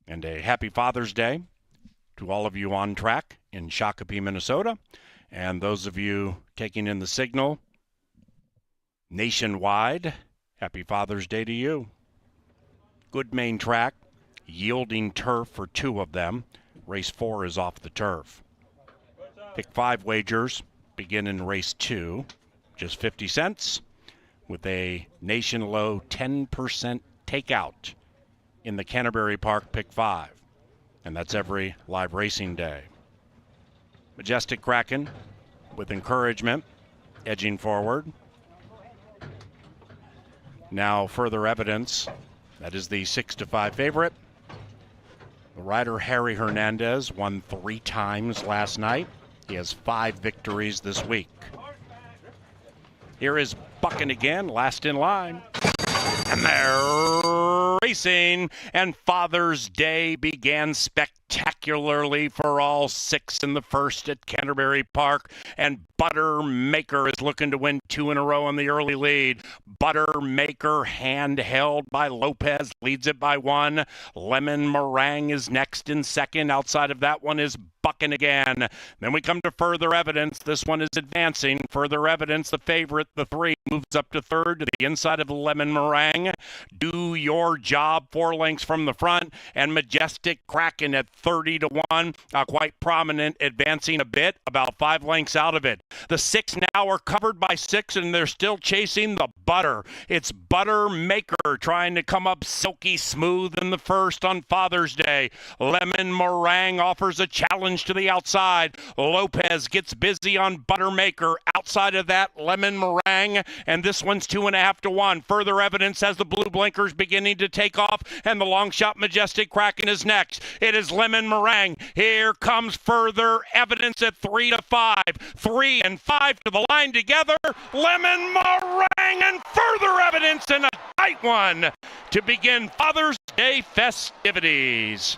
And a happy Father's Day to all of you on track in Shakopee, Minnesota, and those of you taking in the signal nationwide. Happy Father's Day to you. Good main track, yielding turf for two of them. Race 4 is off the turf. Pick 5 wagers begin in race 2, just 50 cents, with a nation low 10% takeout in the Canterbury Park Pick 5. And that's every live racing day. Majestic Kraken, with encouragement, edging forward. Now further evidence. That is the 6-5 favorite. The rider Harry Hernandez won 3 times last night. He has 5 victories this week. Here is Bucking again, last in line. And they're racing, and Father's Day began spectacularly for all 6 in the first at Canterbury Park, and Buttermaker is looking to win 2 in a row on the early lead. Buttermaker, handheld by Lopez, leads it by 1. Lemon Meringue is next in second. Outside of that one is Bucking again. Then we come to further evidence. This one is advancing. Further evidence, the favorite, the 3, moves up to third to the inside of the Lemon Meringue. Do Your Job, 4 lengths from the front, and Majestic Kraken at 30-1, quite prominent, advancing a bit, about 5 lengths out of it. The 6 now are covered by 6, and they're still chasing the Butter. It's Buttermaker trying to come up silky smooth in the first on Father's Day. Lemon Meringue offers a challenge to the outside. Lopez gets busy on Buttermaker. Outside of that, Lemon Meringue, and this one's 2.5-1. Further evidence as the blue blinkers beginning to take off, and the long shot Majestic Kraken is next. It is Lemon Meringue. Here comes further evidence at 3-5. 3 and 5 to the line together. Lemon Meringue and further evidence in a tight one to begin Father's Day festivities.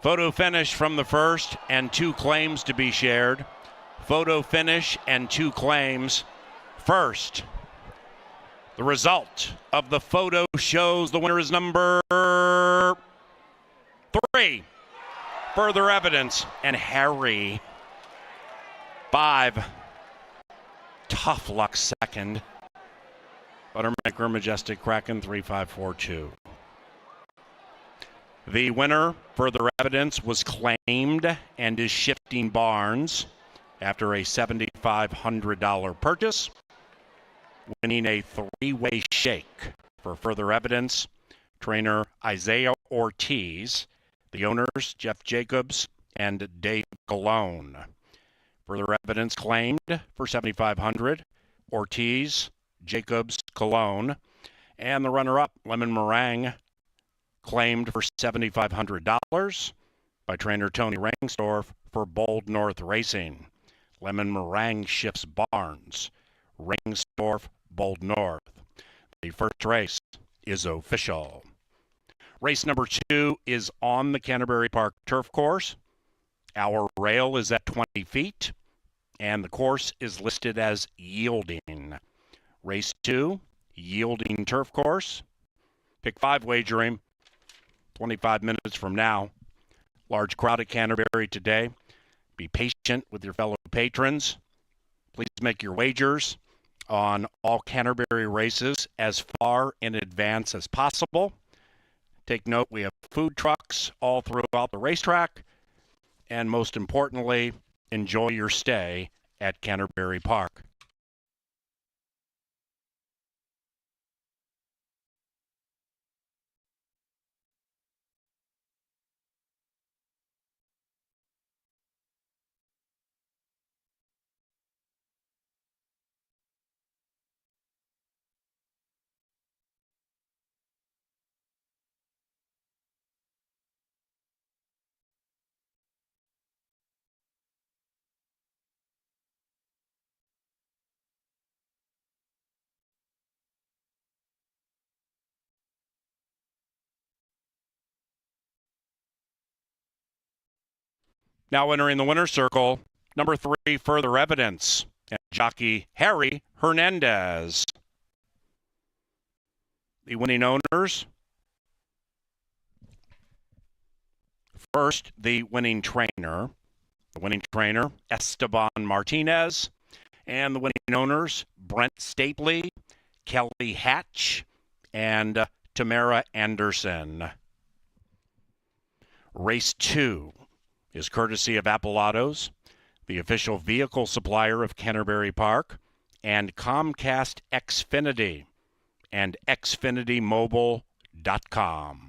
Photo finish from the first, and 2 claims to be shared. Photo finish and 2 claims. First, the result of the photo shows the winner is number 3. Further evidence, and Harry. 5. Tough luck second. Buttermaker, Majestic Kraken, 3-5-4-2. The winner, further evidence, was claimed and is Shifting Barnes after a $7,500 purchase, winning a 3-way shake. For further evidence, trainer Isaiah Ortiz, the owners Jeff Jacobs and Dave Colon. Further evidence claimed for $7,500, Ortiz, Jacobs, Colon, and the runner-up, Lemon Meringue, claimed for $7,500 by trainer Tony Rangsdorf for Bold North Racing. Lemon Meringue shifts Barnes. Rangsdorf, Bold North. The first race is official. Race number 2 is on the Canterbury Park turf course. Our rail is at 20 feet, and the course is listed as yielding. Race 2, yielding turf course. Pick 5 wagering. 25 minutes from now. Large crowd at Canterbury today. Be patient with your fellow patrons. Please make your wagers on all Canterbury races as far in advance as possible. Take note, we have food trucks all throughout the racetrack. And most importantly, enjoy your stay at Canterbury Park. Now entering the winner's circle, number 3, Further Evidence, and jockey Harry Hernandez. The winning owners. First, the winning trainer. The winning trainer, Esteban Martinez. And the winning owners, Brent Stapley, Kelly Hatch, and Tamara Anderson. Race 2 is courtesy of Appellados, the official vehicle supplier of Canterbury Park, and Comcast Xfinity and xfinitymobile.com.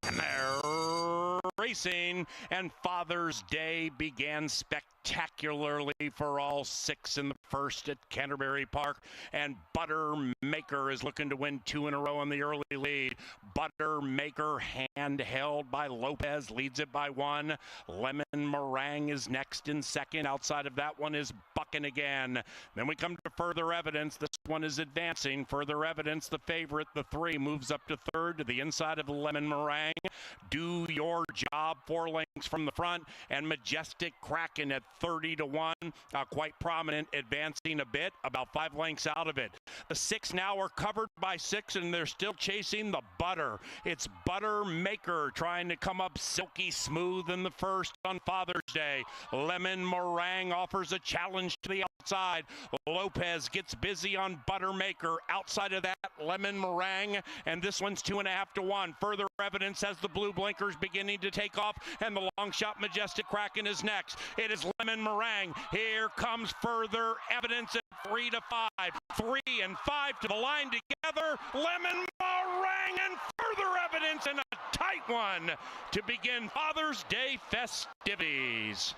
And they're racing, and Father's Day began spectacularly for all 6 in the first at Canterbury Park, and Buttermaker is looking to win 2 in a row in the early lead. Buttermaker, handheld by Lopez, leads it by 1. Lemon Meringue is next in second. Outside of that one is Bucking again. Then we come to Further Evidence. This one is advancing. Further Evidence, the favorite, the 3, moves up to third to the inside of Lemon Meringue. Do Your Job, 4 lengths from the front, and Majestic Kraken at 30 to 1, quite prominent, advancing a bit, about 5 lengths out of it. The 6 now are covered by 6, and they're still chasing the Butter. It's Buttermaker trying to come up silky smooth in the first on Father's Day. Lemon Meringue offers a challenge to the outside. Lopez gets busy on Buttermaker. Outside of that, Lemon Meringue, and this one's 2.5 to 1. Further Evidence has the blue blinkers beginning to take off, and the long shot Majestic Kraken is next. It is Lemon Meringue. Here comes Further Evidence at 3 to 5. 3 and 5 to the line together. Lemon Meringue and Further Evidence in a tight one to begin Father's Day festivities.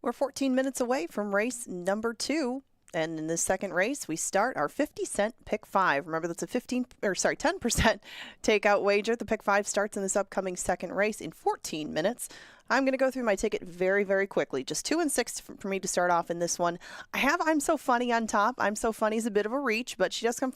We're 14 minutes away from race number 2. And in this second race, we start our 50-cent pick 5. Remember, that's a 10% takeout wager. The pick 5 starts in this upcoming second race in 14 minutes. I'm going to go through my ticket very, very quickly. Just 2 and 6 for me to start off in this one. I have I'm So Funny on top. I'm So Funny is a bit of a reach, but she does come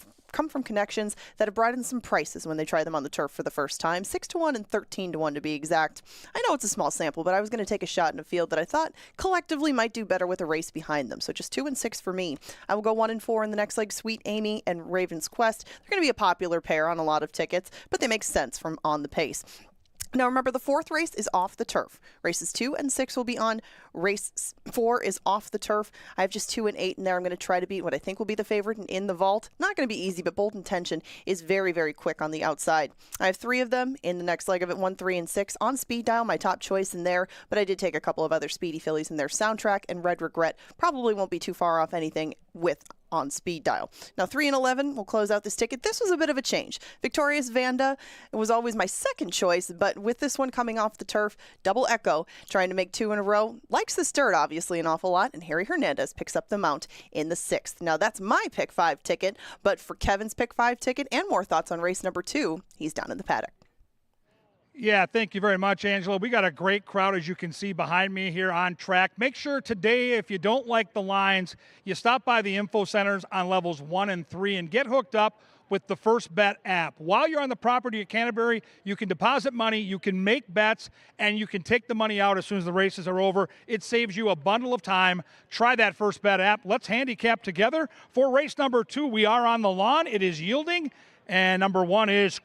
from connections that have brought in some prices when they try them on the turf for the first time. 6-1 and 13-1 to be exact. I know it's a small sample, but I was going to take a shot in a field that I thought collectively might do better with a race behind them. So just 2 and 6 for me. I will go 1 and 4 in the next leg. Sweet Amy and Raven's Quest. They're going to be a popular pair on a lot of tickets, but they make sense from on the pace. Now, remember, the fourth race is off the turf. Races 2 and 6 will be on. Race 4 is off the turf. I have just 2 and 8 in there. I'm going to try to beat what I think will be the favorite and In the Vault. Not going to be easy, but Bold Intention is very, very quick on the outside. I have 3 of them in the next leg of it, 1, 3, and 6. On Speed Dial, my top choice in there, but I did take a couple of other Speedy Fillies in there. Soundtrack and Red Regret probably won't be too far off anything with on Speed Dial. Now, 3 and 11 will close out this ticket. This was a bit of a change. Victorious Vanda was always my second choice, but with this one coming off the turf, Double Echo, trying to make 2 in a row, likes this dirt, obviously, an awful lot, and Harry Hernandez picks up the mount in the 6th. Now, that's my pick 5 ticket, but for Kevin's pick 5 ticket and more thoughts on race number 2, he's down in the paddock. Yeah, thank you very much, Angela. We got a great crowd, as you can see behind me here on track. Make sure today, if you don't like the lines, you stop by the info centers on levels 1 and 3 and get hooked up with the First Bet app. While you're on the property of Canterbury, you can deposit money, you can make bets, and you can take the money out as soon as the races are over. It saves you a bundle of time. Try that First Bet app. Let's handicap together. For race number 2, we are on the lawn. It is yielding, and number 1 is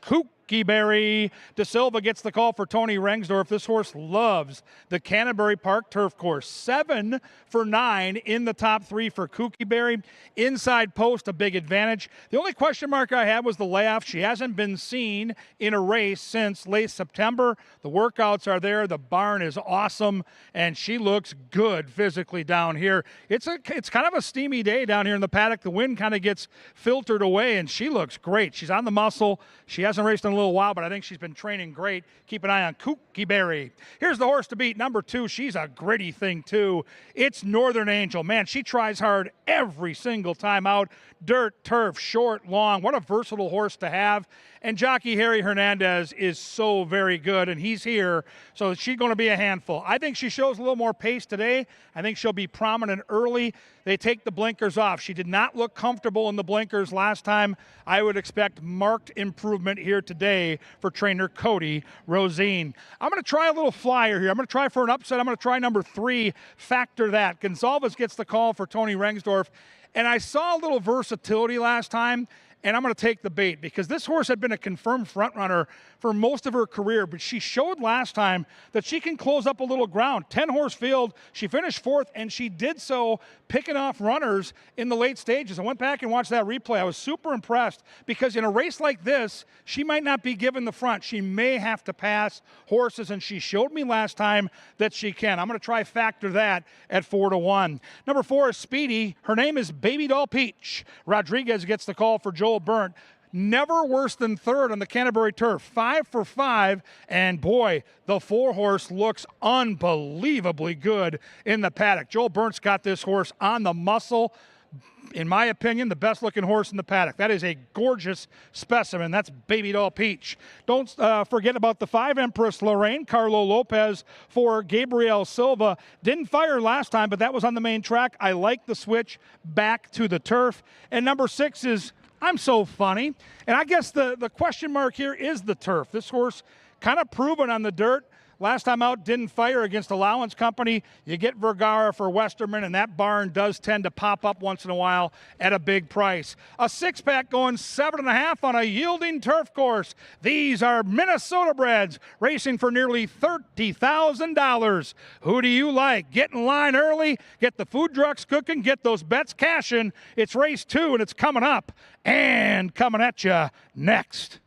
Berry. De Silva gets the call for Tony Rengsdorf. This horse loves the Canterbury Park turf course. 7 for 9 in the top 3 for Berry. Inside post, a big advantage. The only question mark I had was the layoff. She hasn't been seen in a race since late September. The workouts are there. The barn is awesome, and she looks good physically down here. It's kind of a steamy day down here in the paddock. The wind kind of gets filtered away, and she looks great. She's on the muscle. She hasn't raced in a little while, but I think she's been training great. Keep an eye on Berry. Here's the horse to beat, number 2. She's a gritty thing, too. It's Northern Angel. Man, she tries hard every single time out. Dirt, turf, short, long. What a versatile horse to have. And jockey Harry Hernandez is so very good, and he's here, so she's going to be a handful. I think she shows a little more pace today. I think she'll be prominent early. They take the blinkers off. She did not look comfortable in the blinkers last time. I would expect marked improvement here today for trainer Cody Rosine. I'm going to try a little flyer here. I'm going to try for an upset. I'm going to try number 3, Factor That. Gonzalez gets the call for Tony Rengsdorf, and I saw a little versatility last time. And I'm going to take the bait because this horse had been a confirmed front runner for most of her career, but she showed last time that she can close up a little ground. 10-horse field, she finished 4th, and she did so picking off runners in the late stages. I went back and watched that replay. I was super impressed because in a race like this, she might not be given the front. She may have to pass horses, and she showed me last time that she can. I'm going to try Factor That at 4-1. Number 4 is Speedy. Her name is Baby Doll Peach. Rodriguez gets the call for Joel Burnt. Never worse than 3rd on the Canterbury turf. 5 for 5, and boy, the 4-horse looks unbelievably good in the paddock. Joel Burnt's got this horse on the muscle. In my opinion, the best looking horse in the paddock. That is a gorgeous specimen. That's Baby Doll Peach. Don't forget about the 5 Empress Lorraine. Carlo Lopez for Gabriel Silva. Didn't fire last time, but that was on the main track. I like the switch back to the turf. And number 6 is I'm So Funny. And I guess the question mark here is the turf. This horse kind of proven on the dirt. Last time out, didn't fire against Allowance Company. You get Vergara for Westerman, and that barn does tend to pop up once in a while at a big price. A 6-pack going 7.5 on a yielding turf course. These are Minnesota breds racing for nearly $30,000. Who do you like? Get in line early, get the food trucks cooking, get those bets cashing. It's race 2, and it's coming up and coming at you next.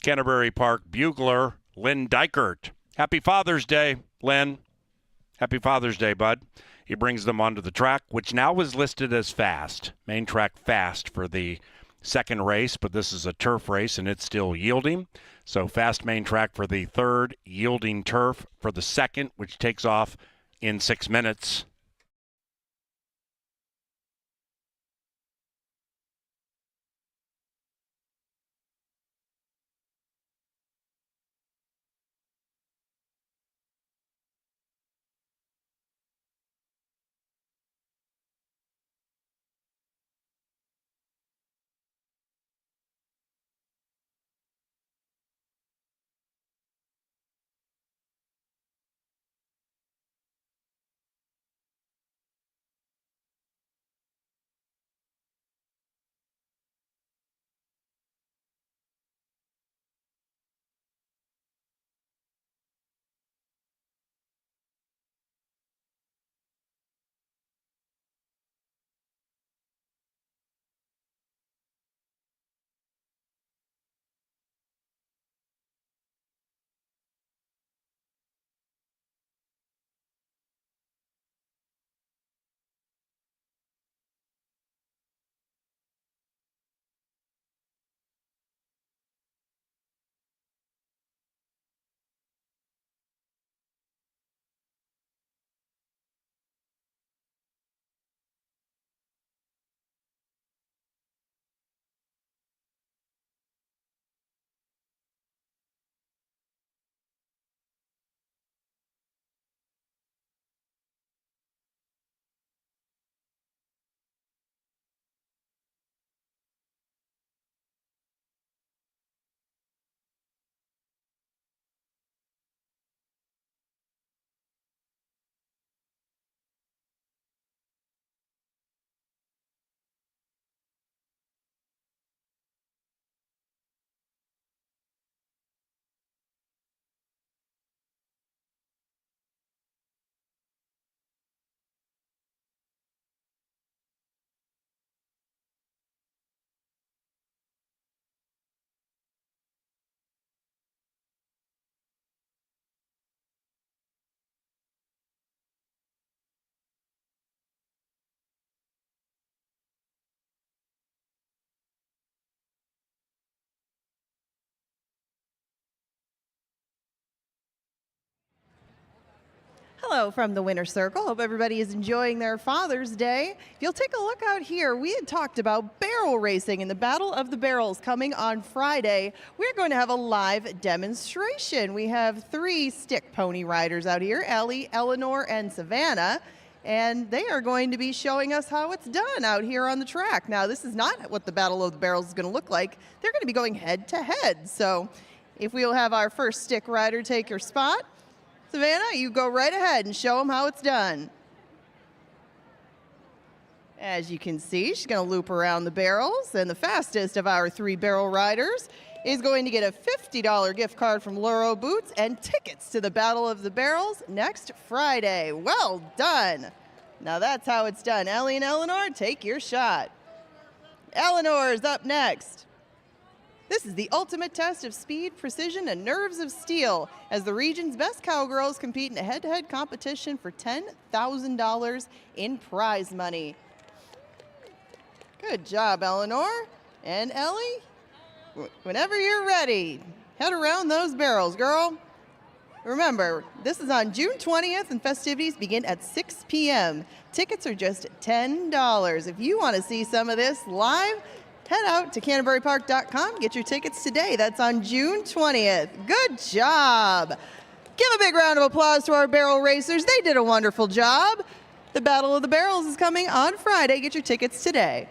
Canterbury Park bugler Lynn Dykert. Happy Father's Day, Lynn. Happy Father's Day, bud. He brings them onto the track, which now is listed as fast. Main track fast for the second race, but this is a turf race and it's still yielding. So fast main track for the third, yielding turf for the second, which takes off in 6 minutes. Hello from the Winter Circle. Hope everybody is enjoying their Father's Day. If you'll take a look out here, we had talked about barrel racing and the Battle of the Barrels coming on Friday. We're going to have a live demonstration. We have 3 stick pony riders out here, Ellie, Eleanor, and Savannah. And they are going to be showing us how it's done out here on the track. Now, this is not what the Battle of the Barrels is going to look like. They're going to be going head to head. So if we'll have our first stick rider take your spot, Savannah, you go right ahead and show them how it's done. As you can see, she's going to loop around the barrels, and the fastest of our 3 barrel riders is going to get a $50 gift card from Luro Boots and tickets to the Battle of the Barrels next Friday. Well done. Now that's how it's done. Ellie and Eleanor, take your shot. Eleanor is up next. This is the ultimate test of speed, precision, and nerves of steel as the region's best cowgirls compete in a head-to-head competition for $10,000 in prize money. Good job, Eleanor. And Ellie, whenever you're ready, head around those barrels, girl. Remember, this is on June 20th, and festivities begin at 6 p.m. Tickets are just $10. If you want to see some of this live, head out to CanterburyPark.com. Get your tickets today. That's on June 20th. Good job. Give a big round of applause to our barrel racers. They did a wonderful job. The Battle of the Barrels is coming on Friday. Get your tickets today.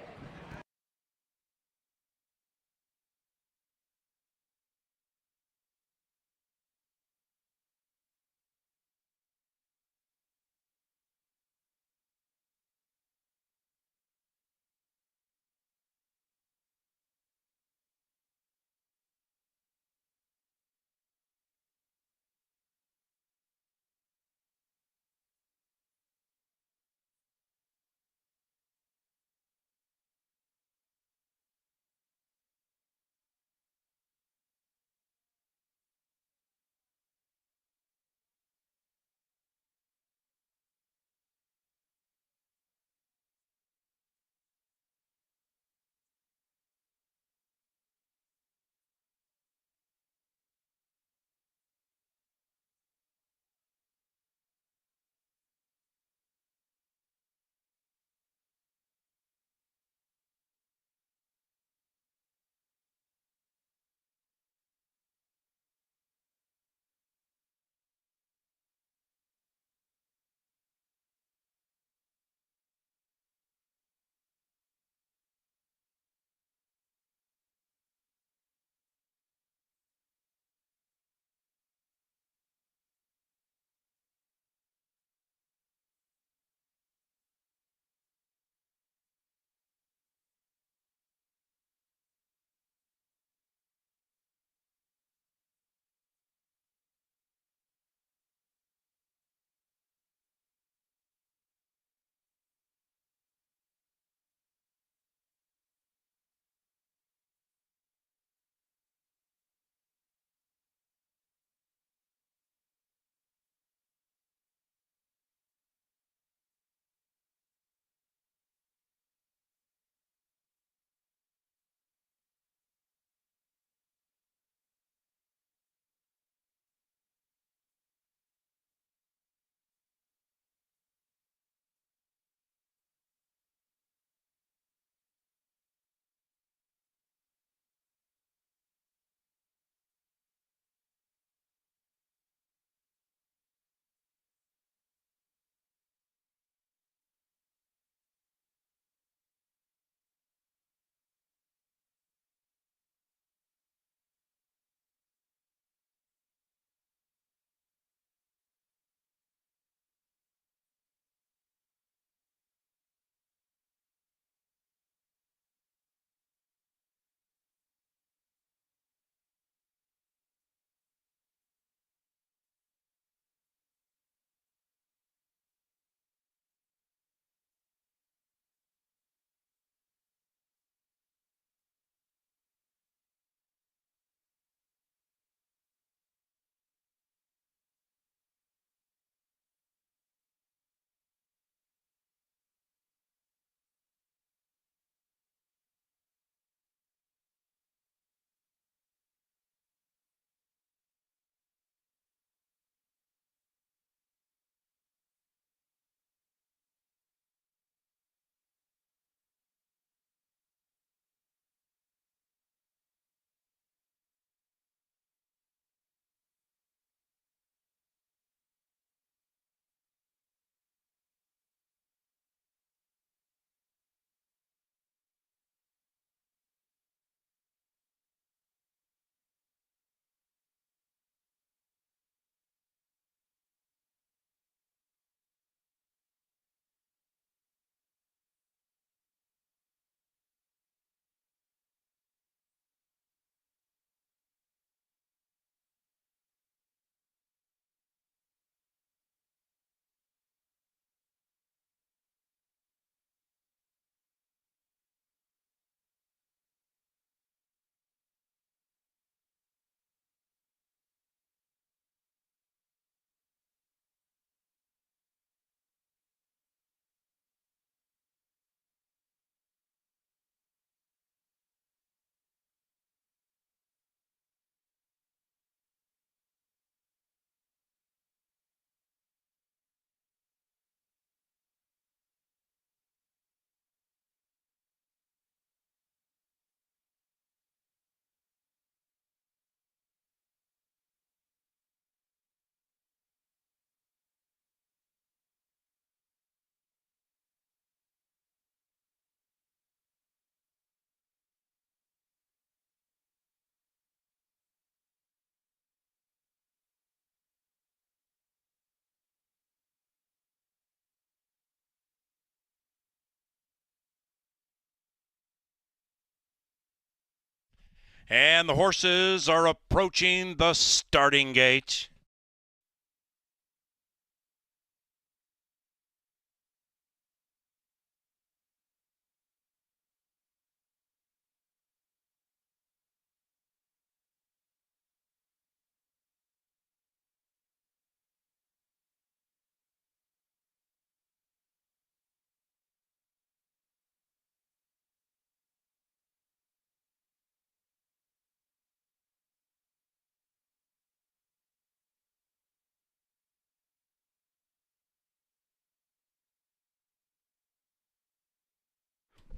And the horses are approaching the starting gate.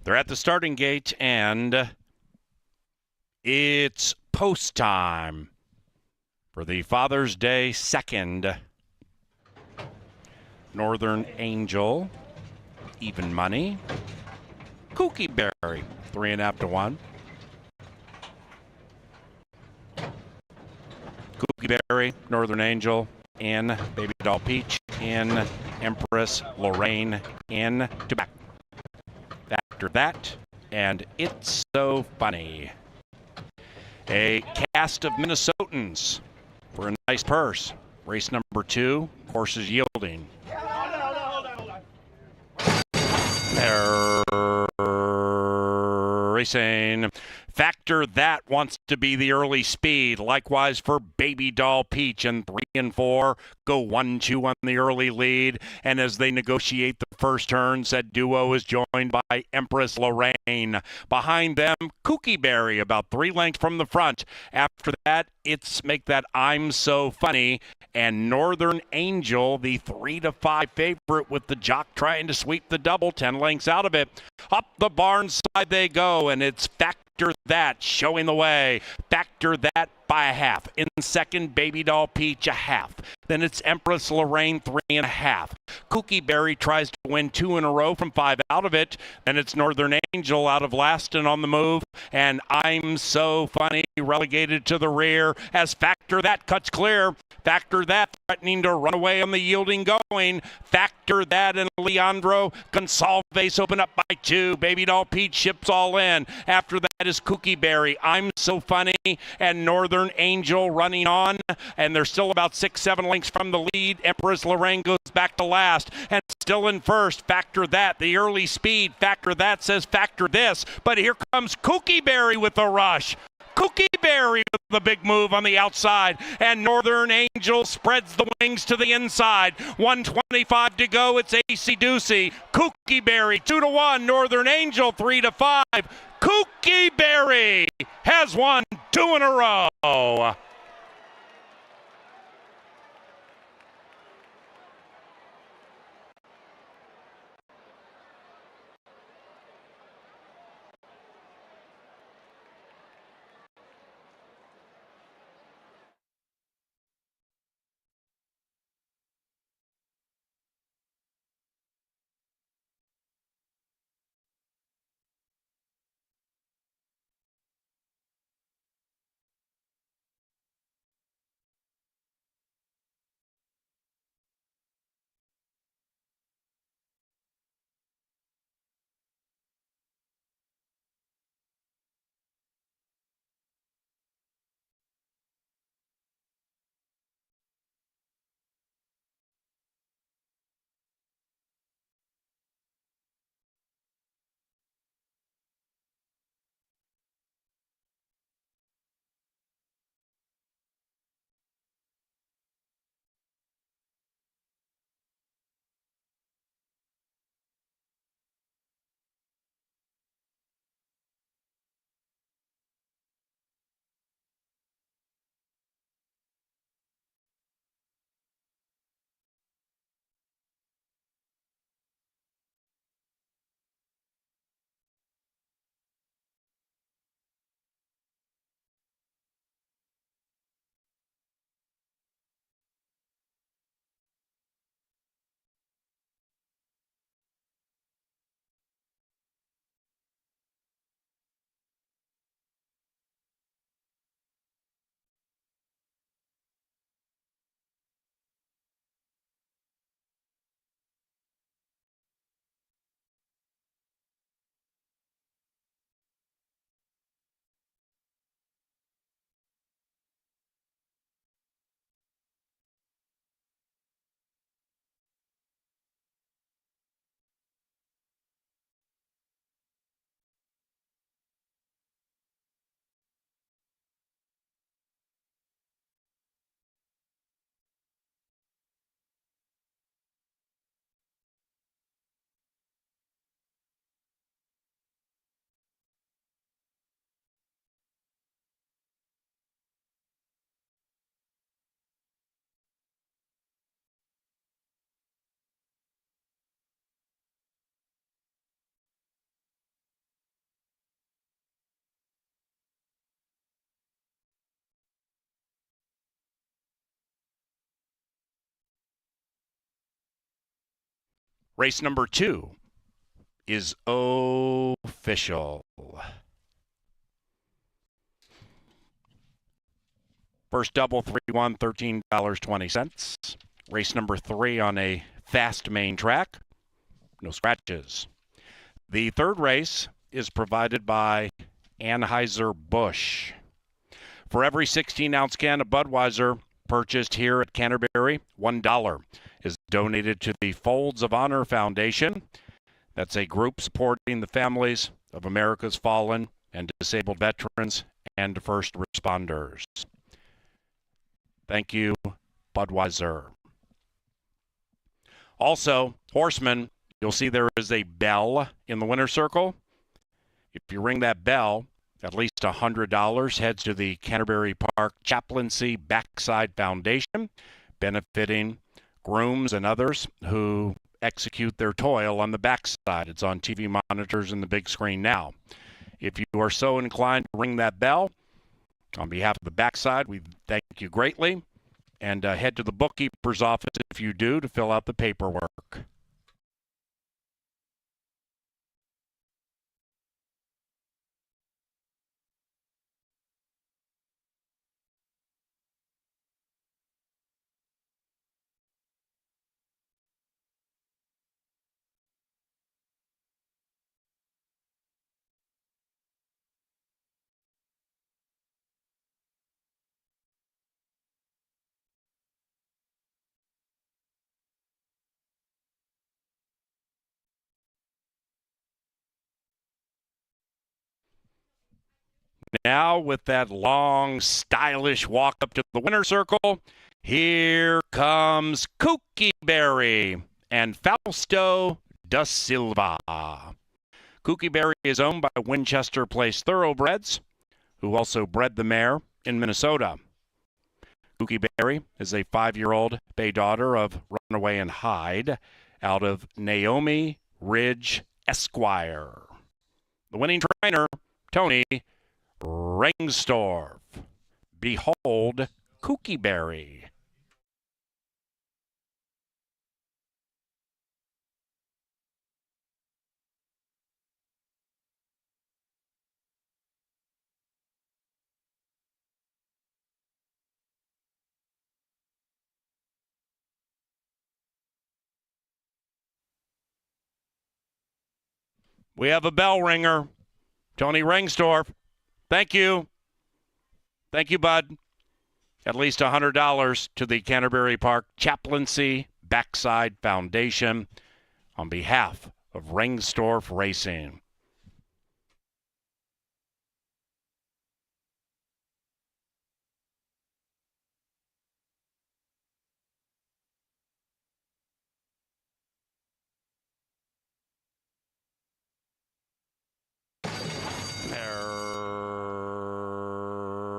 They're at the starting gate, and it's post time for the Father's Day second. Northern Angel, even money. Kooky Berry, 3.5 to 1. Kooky Berry, Northern Angel, in. Baby Doll Peach, in. Empress Lorraine, in. To back. After that, and it's so funny. A cast of Minnesotans for a nice purse. Race number 2, horses yielding. Racing. Factor That wants to be the early speed. Likewise for Baby Doll Peach, and 3 and 4 go 1-2 on the early lead. And as they negotiate the first turn, said duo is joined by Empress Lorraine. Behind them, Kooky Berry, about 3 lengths from the front. After that, it's Make That I'm So Funny. And Northern Angel, the 3 to 5 favorite, with the jock trying to sweep the double, 10 lengths out of it. Up the barn side they go, and it's Factor That showing the way. Factor That by a half. In second, Baby Doll Peach, a half. Then it's Empress Lorraine, 3.5. Kooky Berry tries to win 2 in a row from 5 out of it. Then it's Northern Angel out of last and on the move. And I'm So Funny relegated to the rear as Factor That cuts clear. Factor That threatening to run away on the yielding going. Factor That and Leandro Gonsalves open up by 2. Baby Doll Peach ships all in. After that is Kooky Berry, I'm So Funny, and Northern Angel running on. And they're still about 6-7 lengths from the lead. Empress Lorraine goes back to last. And still in first, Factor That, the early speed. Factor That says Factor This. But here comes Kooky Berry with the rush. Kooky Berry with the big move on the outside, and Northern Angel spreads the wings to the inside. 125 to go. It's AC Doocy. Kooky Berry 2 to 1. Northern Angel 3 to 5. Kooky Berry has won 2 in a row. Race number 2 is official. First double, 3-1, $13.20. Race number 3 on a fast main track. No scratches. The third race is provided by Anheuser-Busch. For every 16-ounce can of Budweiser purchased here at Canterbury, $1 is donated to the Folds of Honor Foundation. That's a group supporting the families of America's fallen and disabled veterans and first responders. Thank you, Budweiser. Also, horsemen, you'll see there is a bell in the winner's circle. If you ring that bell, at least $100 heads to the Canterbury Park Chaplaincy Backside Foundation, benefiting grooms and others who execute their toil on the backside. It's on TV monitors and the big screen now. If you are so inclined to ring that bell, on behalf of the backside, we thank you greatly. And head to the bookkeeper's office if you do to fill out the paperwork. Now, with that long, stylish walk up to the winner's circle, here comes Kooky Berry and Fausto da Silva. Kooky Berry is owned by Winchester Place Thoroughbreds, who also bred the mare in Minnesota. Kooky Berry is a 5-year-old bay daughter of Runaway and Hyde out of Naomi Ridge Esquire. The winning trainer, Tony Rengstorff. Behold, Kooky Berry. We have a bell ringer, Tony Rengstorff. Thank you. Thank you, bud. At least $100 to the Canterbury Park Chaplaincy Backside Foundation on behalf of Rengstorff Racing.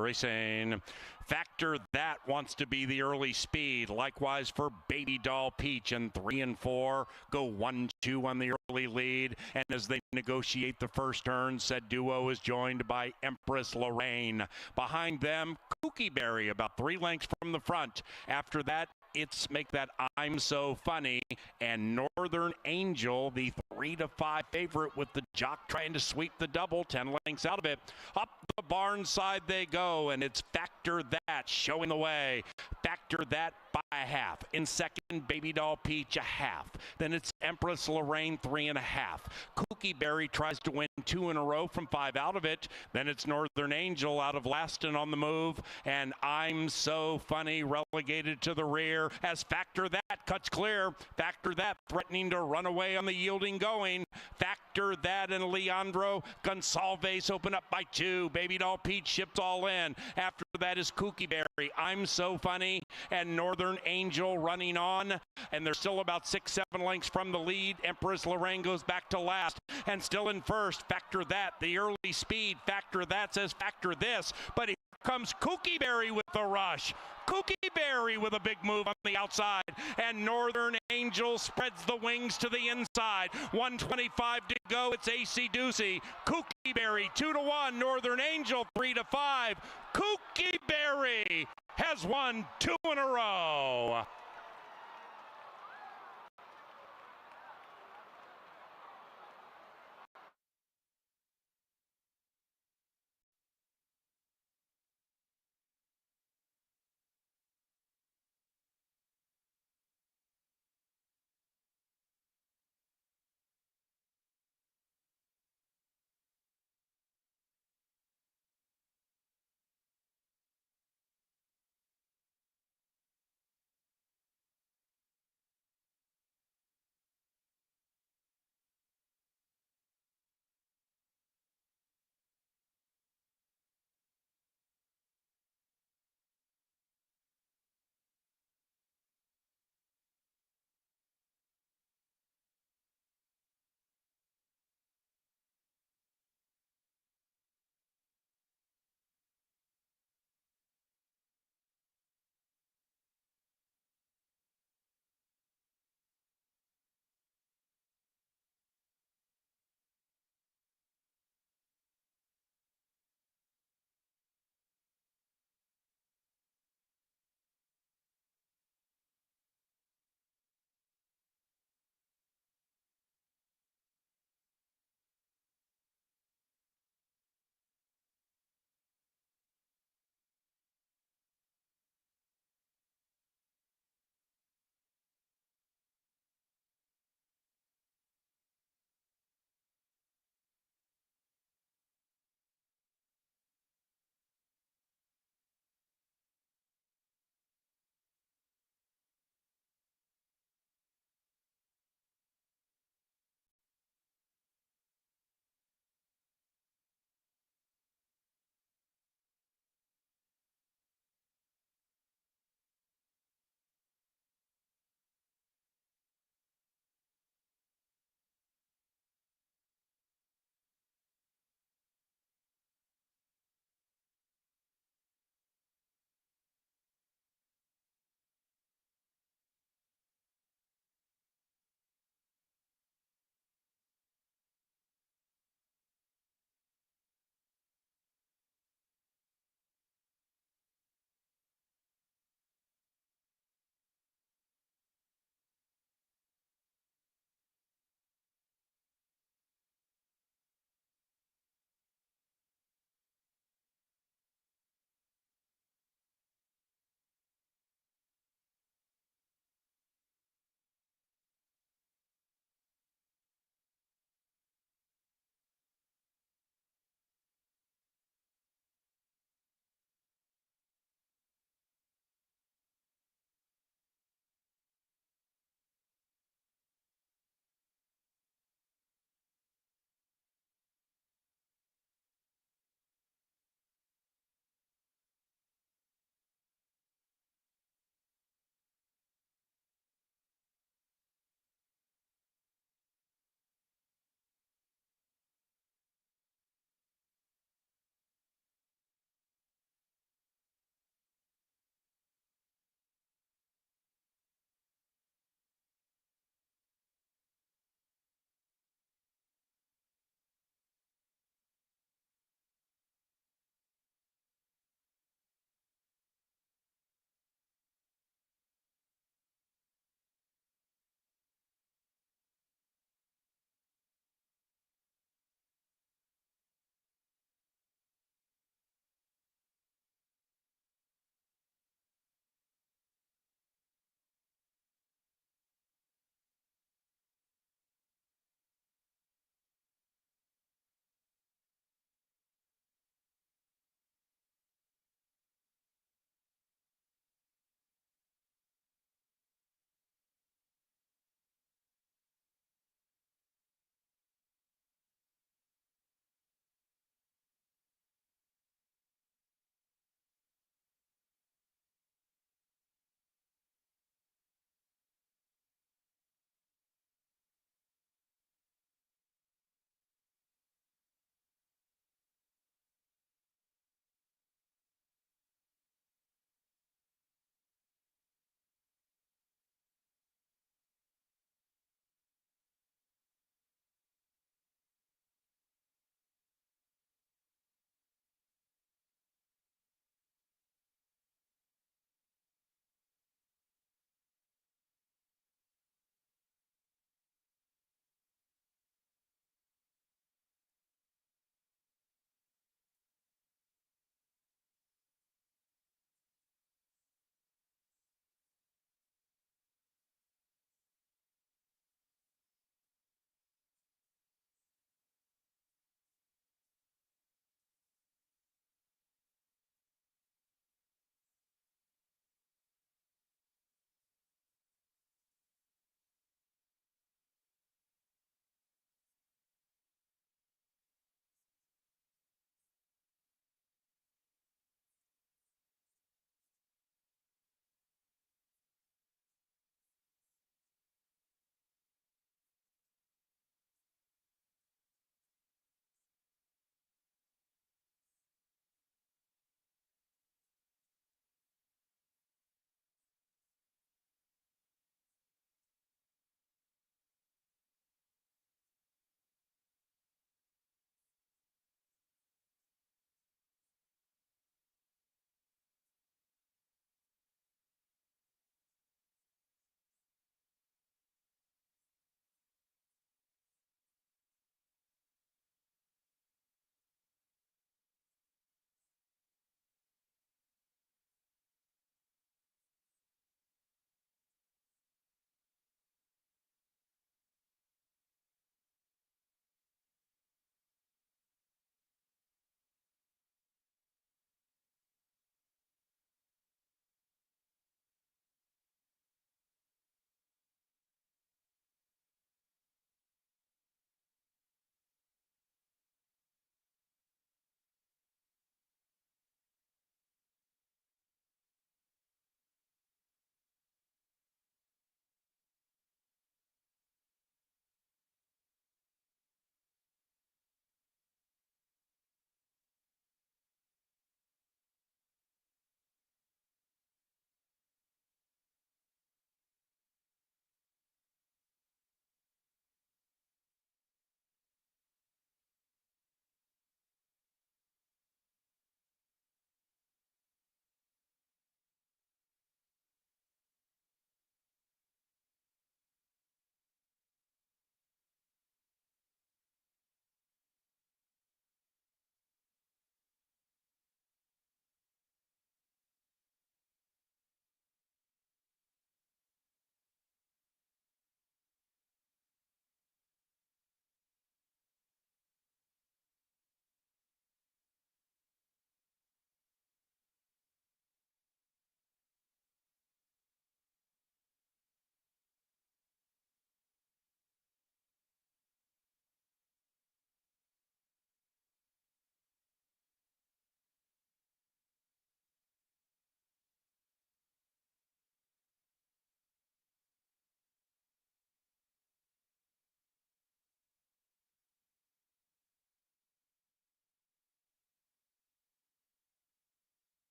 Racing. Factor That wants to be the early speed. Likewise for Baby Doll Peach, and 3 and 4 go 1-2 on the early lead. And as they negotiate the first turn, said duo is joined by Empress Lorraine. Behind them, Kooky Berry about 3 lengths from the front. After that, it's Make That I'm So Funny and Northern Angel, the 3-5 favorite, with the jock trying to sweep the double, 10 lengths out of it. Up the barn side they go, and it's Factor That showing the way. Factor That by a half. In second, Baby Doll Peach, a half. Then it's Empress Lorraine, 3.5. Kooky Berry tries to win 2 in a row from 5 out of it. Then it's Northern Angel out of last and on the move. And I'm So Funny relegated to the rear as Factor That cuts clear. Factor That threatening to run away on the yielding going. Factor That and Leandro Gonsalves open up by 2. Baby Doll Peach ships all in. After that is Kooky Berry, I'm So Funny, and Northern Angel running on. And they're still about 6-7 lengths from the lead. Empress Lorraine goes back to last. And still in first, Factor That, the early speed. Factor That says Factor This. But here comes Kooky Berry with the rush. Kooky Berry with a big move on the outside, and Northern Angel spreads the wings to the inside. 1:25 to go. It's AC Doocy. Kooky Berry 2-1. Northern Angel 3-5. Kooky Berry has won 2 in a row.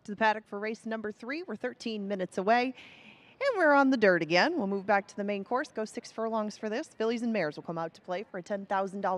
to the paddock for race number 3. We're 13 minutes away. And we're on the dirt again. We'll move back to the main course, go 6 furlongs for this. Fillies and mares will come out to play for a $10,000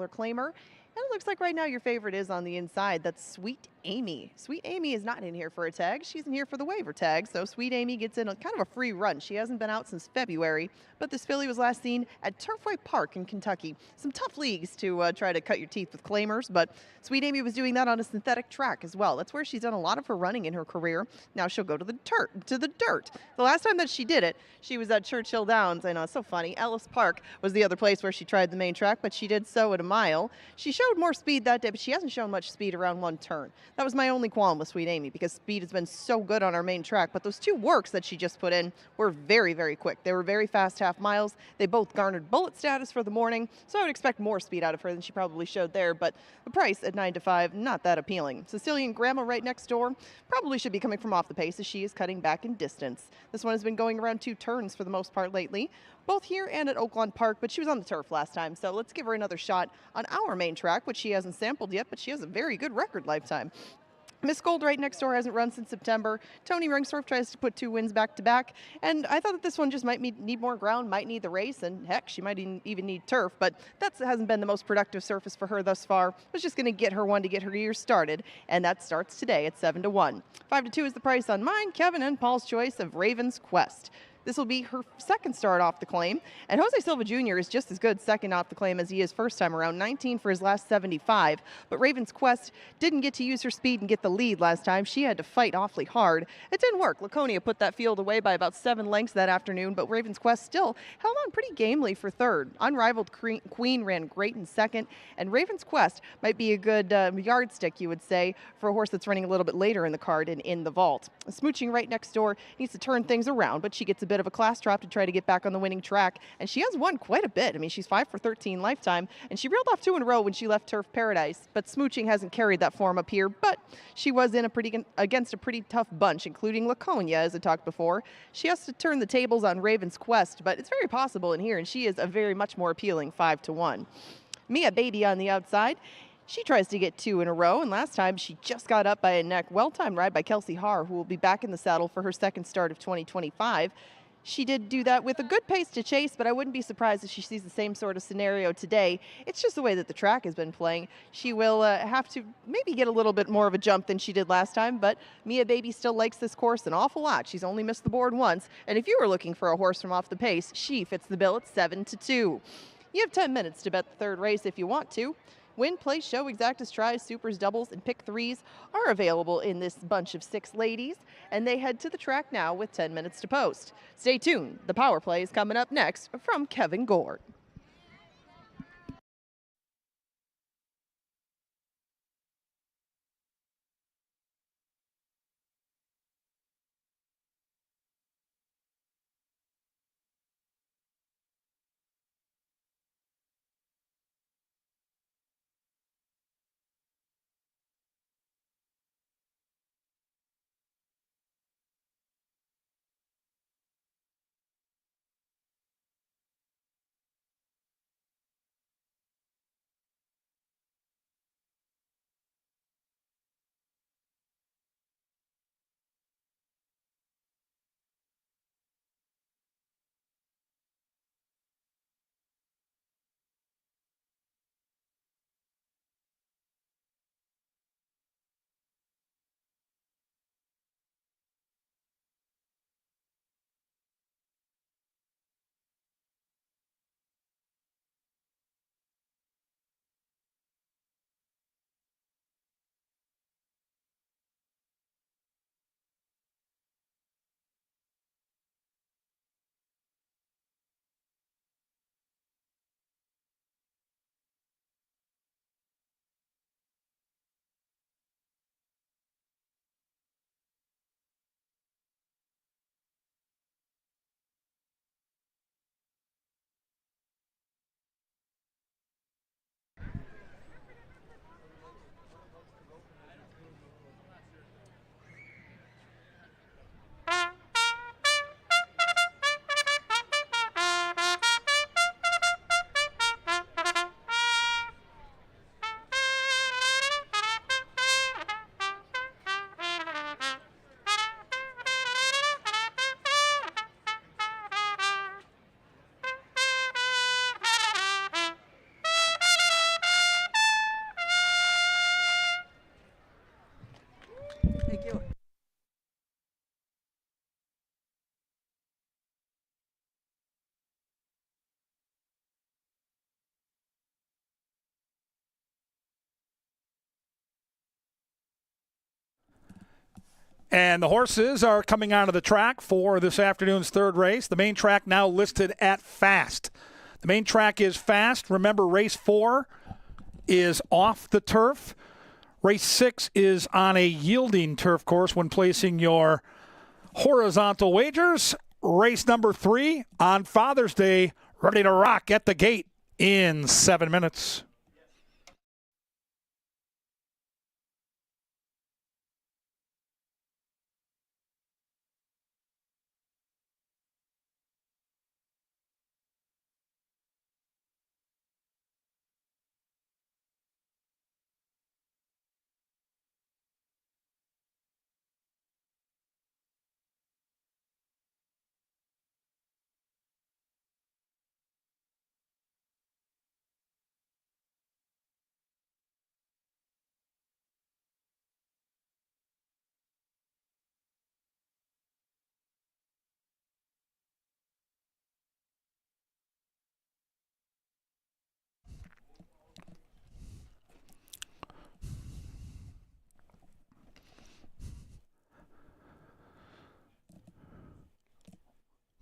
claimer. And it looks like right now your favorite is on the inside. That's Sweet Amy. Sweet Amy is not in here for a tag. She's in here for the waiver tag. So Sweet Amy gets in a kind of a free run. She hasn't been out since February, but this filly was last seen at Turfway Park in Kentucky. Some tough leagues to try to cut your teeth with claimers, but Sweet Amy was doing that on a synthetic track as well. That's where she's done a lot of her running in her career. Now she'll go to the dirt. The last time that she did it, she was at Churchill Downs. I know, it's so funny. Ellis Park was the other place where she tried the main track, but she did so at a mile. She showed more speed that day, but she hasn't shown much speed around one turn. That was my only qualm with Sweet Amy, because speed has been so good on our main track, but those 2 works that she just put in were very, very quick. They were very fast half miles. They both garnered bullet status for the morning, so I would expect more speed out of her than she probably showed there, but the price at 9 to 5, not that appealing. Sicilian Grandma right next door probably should be coming from off the pace as she is cutting back in distance. This one has been going around 2 turns for the most part lately, both here and at Oaklawn Park, but she was on the turf last time, so let's give her another shot on our main track, which she hasn't sampled yet, but she has a very good record lifetime. Miss Gold right next door hasn't run since September. Tony Ringstorff tries to put 2 wins back to back, and I thought that this one just might need more ground, might need the race, and heck, she might even need turf, but that hasn't been the most productive surface for her thus far. I was just going to get her one to get her year started, and that starts today at 7 to 1. 5 to 2 is the price on mine, Kevin and Paul's choice of Raven's Quest. This will be her second start off the claim, and Jose Silva Jr. is just as good second off the claim as he is first time around, 19 for his last 75. But Raven's Quest didn't get to use her speed and get the lead last time. She had to fight awfully hard. It didn't work. Laconia put that field away by about 7 lengths that afternoon, but Raven's Quest still held on pretty gamely for third. Unrivaled Queen ran great in second, and Raven's Quest might be a good yardstick, you would say, for a horse that's running a little bit later in the card and in the vault. Smooching right next door needs to turn things around, but she gets a bit of a class drop to try to get back on the winning track, and she has won quite a bit. I mean, she's 5 for 13 lifetime, and she reeled off 2 in a row when she left Turf Paradise, but Smooching hasn't carried that form up here, but she was in against a pretty tough bunch, including Laconia, as I talked before. She has to turn the tables on Raven's Quest, but it's very possible in here, and she is a very much more appealing 5 to 1. Mia Baby on the outside. She tries to get 2 in a row, and last time she just got up by a neck. Well-timed ride by Kelsey Haar, who will be back in the saddle for her second start of 2025. She did do that with a good pace to chase, but I wouldn't be surprised if she sees the same sort of scenario today. It's just the way that the track has been playing. She will have to maybe get a little bit more of a jump than she did last time, but Mia Baby still likes this course an awful lot. She's only missed the board once, and if you were looking for a horse from off the pace, she fits the bill at 7 to 2. You have 10 minutes to bet the third race if you want to. Win, play, show, exactas, tries, supers, doubles, and pick threes are available in this bunch of 6 ladies, and they head to the track now with 10 minutes to post. Stay tuned. The power play is coming up next from Kevin Gord. And the horses are coming onto the track for this afternoon's third race. The main track now listed at fast. The main track is fast. Remember, race 4 is off the turf. Race 6 is on a yielding turf course when placing your horizontal wagers. Race number 3 on Father's Day, ready to rock at the gate in 7 minutes.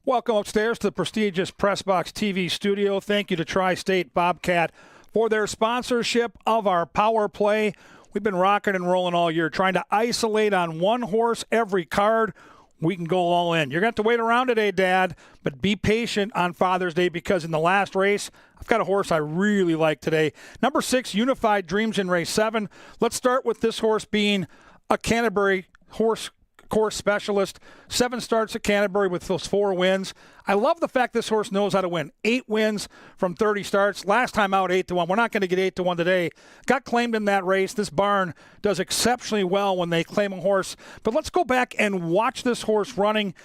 Welcome upstairs to the prestigious Pressbox TV studio. Thank you to Tri-State Bobcat for their sponsorship of our Power Play. We've been rocking and rolling all year, trying to isolate on one horse every card. We can go all in. You're going to have to wait around today, Dad, but be patient on Father's Day because in the last race, I've got a horse I really like today. Number 6, Unified Dreams in race 7. Let's start with this horse being a Canterbury horse course specialist. 7 starts at Canterbury with those 4 wins. I love the fact this horse knows how to win. 8 wins from 30 starts. Last time out 8-1. We're not going to get 8-1 today. Got claimed in that race. This barn does exceptionally well when they claim a horse. But let's go back and watch this horse running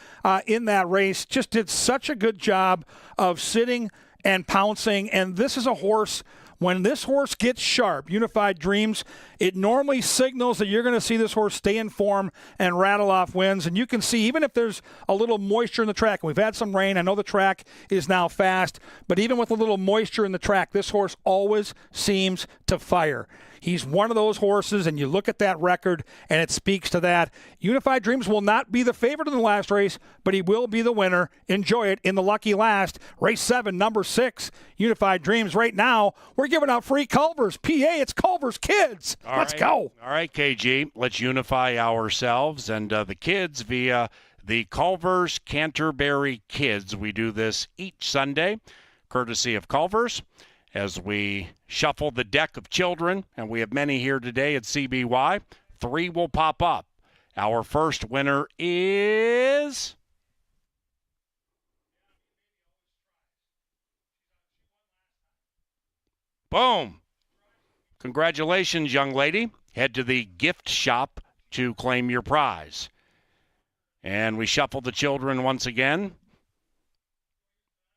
in that race. Just did such a good job of sitting and pouncing. And this is a horse, when this horse gets sharp, Unified Dreams, it normally signals that you're going to see this horse stay in form and rattle off wins. And you can see, even if there's a little moisture in the track, and we've had some rain, I know the track is now fast, but even with a little moisture in the track, this horse always seems to fire. He's one of those horses, and you look at that record, and it speaks to that. Unified Dreams will not be the favorite in the last race, but he will be the winner. Enjoy it in the lucky last. Race 7, number 6, Unified Dreams. Right now, we're giving out free Culver's. PA, it's Culver's Kids. Let's go. All right, KG, let's unify ourselves and the kids via the Culver's Canterbury Kids. We do this each Sunday, courtesy of Culver's, as we shuffle the deck of children, and we have many here today at CBY. 3 will pop up. Our first winner is... Boom. Congratulations, young lady. Head to the gift shop to claim your prize. And we shuffle the children once again.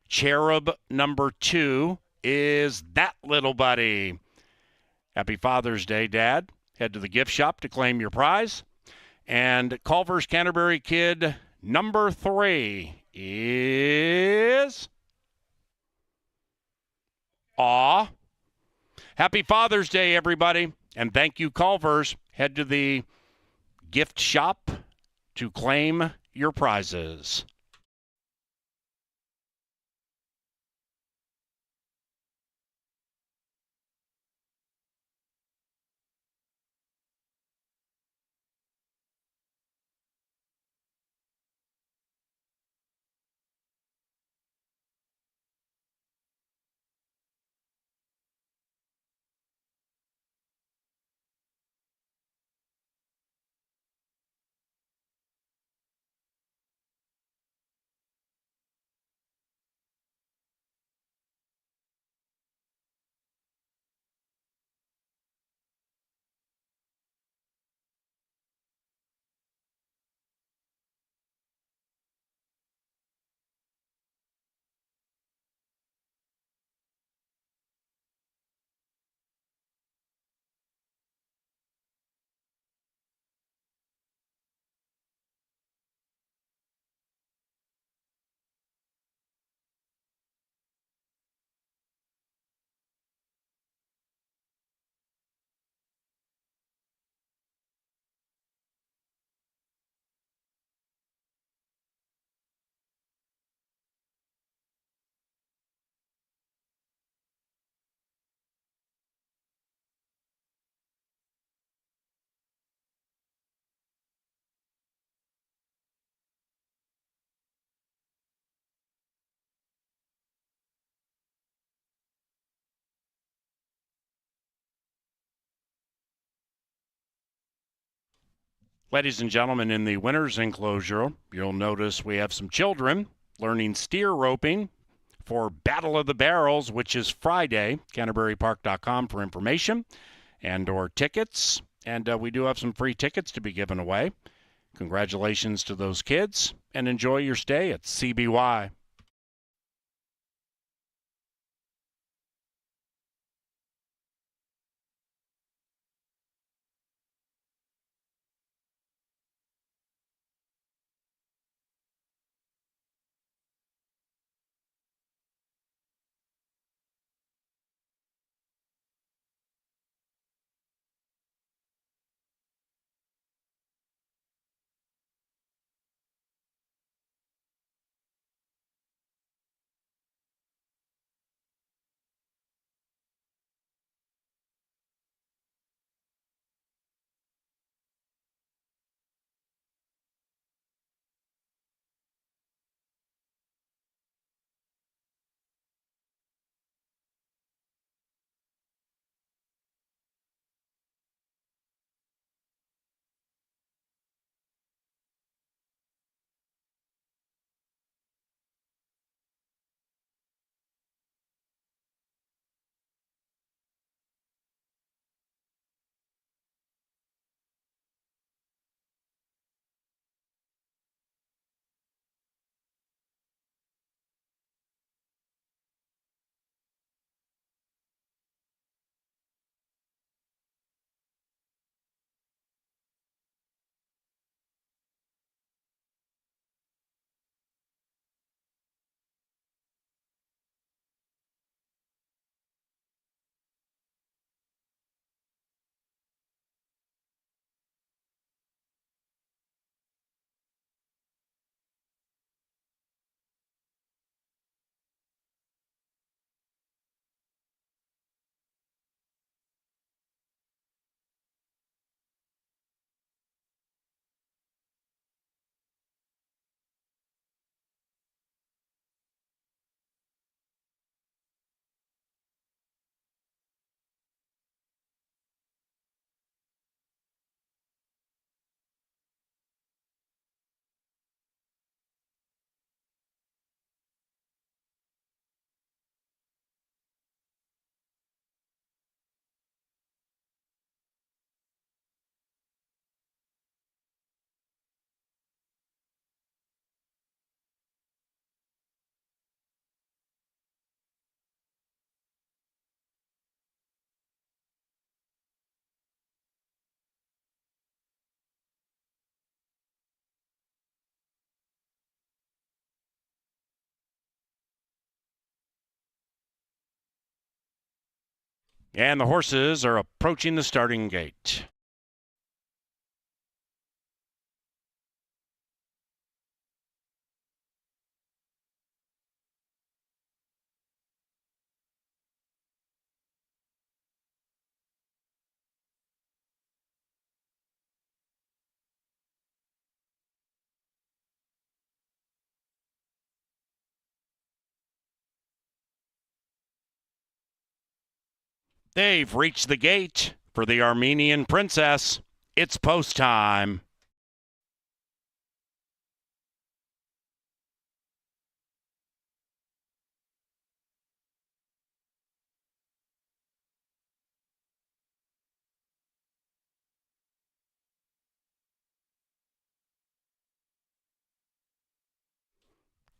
Cherub number 2 is that little buddy. Happy Father's Day, Dad. Head to the gift shop to claim your prize. And Culver's Canterbury Kid number 3 is... Aw. Happy Father's Day, everybody. And thank you, Culver's. Head to the gift shop to claim your prizes. Ladies and gentlemen, in the winner's enclosure, you'll notice we have some children learning steer roping for Battle of the Barrels, which is Friday. CanterburyPark.com for information and or tickets. And we do have some free tickets to be given away. Congratulations to those kids, and enjoy your stay at CBY. And the horses are approaching the starting gate. They've reached the gate for the Armenian Princess. It's post time.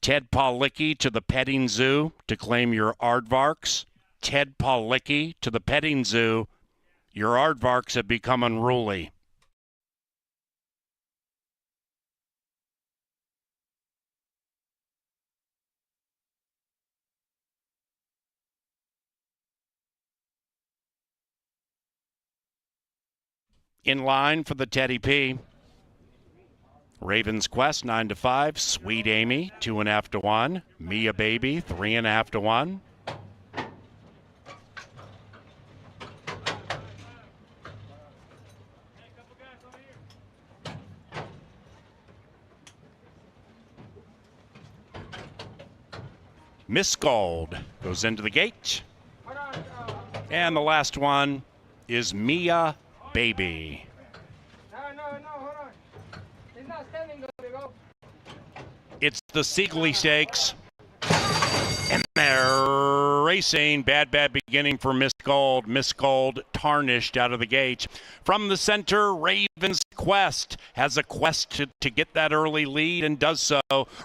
Ted Paulicki to the petting zoo to claim your aardvarks. Ted Paulicki to the petting zoo. Your aardvarks have become unruly. In line for the Teddy P. Ravens Quest 9 to 5. Sweet Amy 2.5 to 1. Mia Baby 3.5 to 1. Miss Gold goes into the gate. And the last one is Mia Baby. It's the Siegley Stakes. And they're racing. Bad beginning for Miss Gold. Miss Gold tarnished out of the gate. From the center, Raven's Quest has a quest to get that early lead and does so.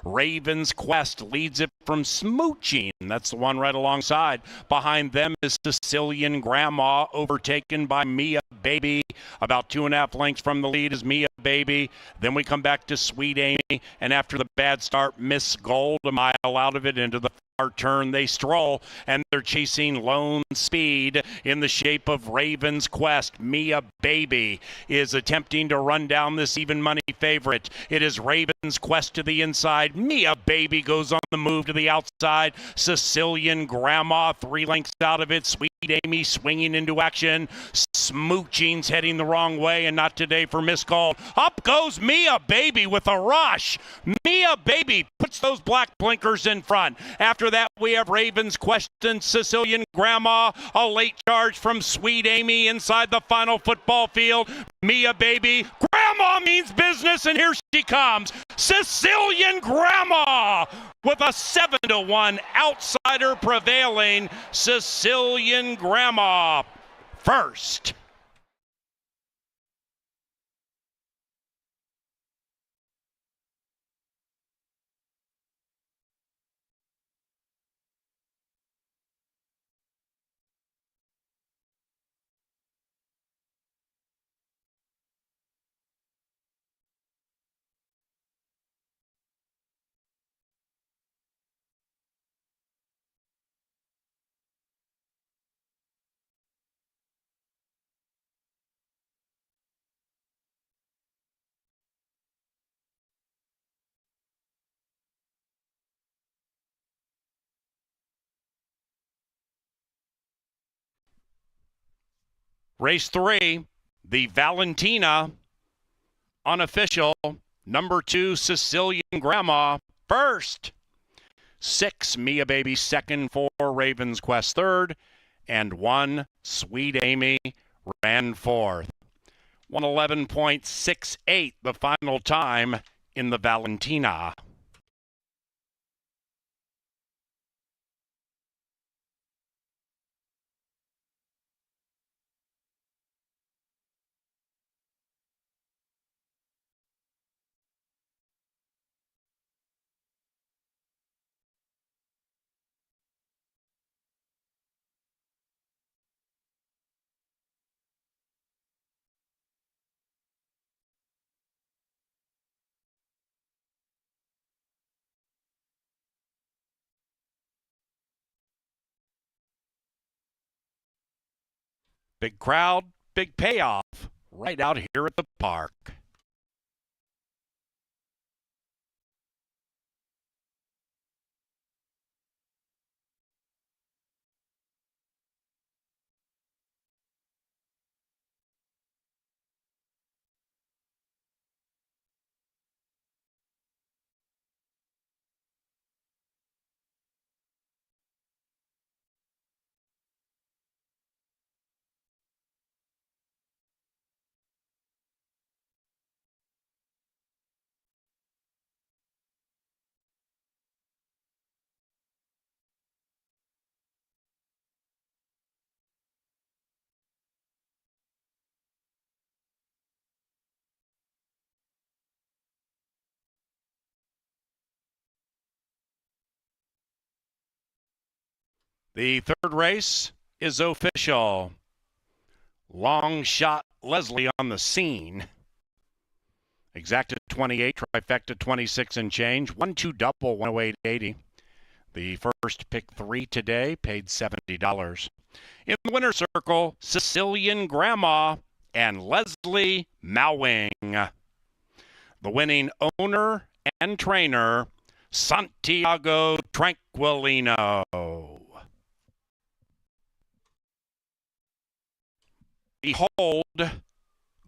Raven's Quest leads it from Smooching. That's the one right alongside. Behind them is Sicilian Grandma, overtaken by Mia Baby. About 2.5 lengths from the lead is Mia Baby. Then we come back to Sweet Amy. And after the bad start, Miss Gold, a mile out of it into the far turn, they stroll, and they're chasing Lone Speed in the shape of Raven's Quest. Mia Baby is attempting to run down this even money favorite. It is Raven's Quest to the inside. Mia Baby goes on the move to the outside. Sicilian Grandma 3 lengths out of it. Sweet Amy swinging into action. Smooching's heading the wrong way, and not today for Miss Gold. Up goes Mia Baby with a rush. Mia Baby puts those black blinkers in front. After that, we have Raven's Quest and Sicilian Grandma. A late charge from Sweet Amy inside the final football field. Mia Baby. Grandma means business, and here she comes. Sicilian Grandma with a 7-1 outsider prevailing. Sicilian Grandma first. Race 3, the Valentina unofficial. Number 2, Sicilian Grandma first. 6, Mia Baby second. 4, Raven's Quest third. And 1, Sweet Amy ran fourth. 111.68 the final time in the Valentina. Big crowd, big payoff, right out here at the park. The third race is official. Long shot Leslie on the scene. Exacta 28, trifecta 26 and change. 1-2 double 108.80. The first pick 3 today paid $70. In the winner's circle, Sicilian Grandma and Leslie Mowing. The winning owner and trainer, Santiago Tranquilino. Behold,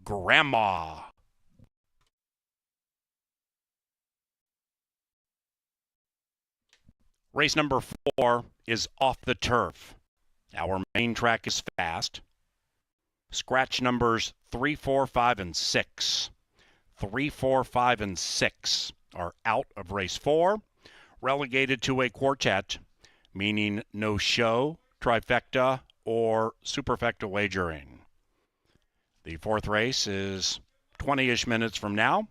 Grandma. Race number 4 is off the turf. Our main track is fast. Scratch numbers 3, 4, 5, and 6. 3, 4, 5, and 6. are out of race 4, relegated to a quartet, meaning no show, trifecta, or superfecta wagering. The 4th race is 20-ish minutes from now.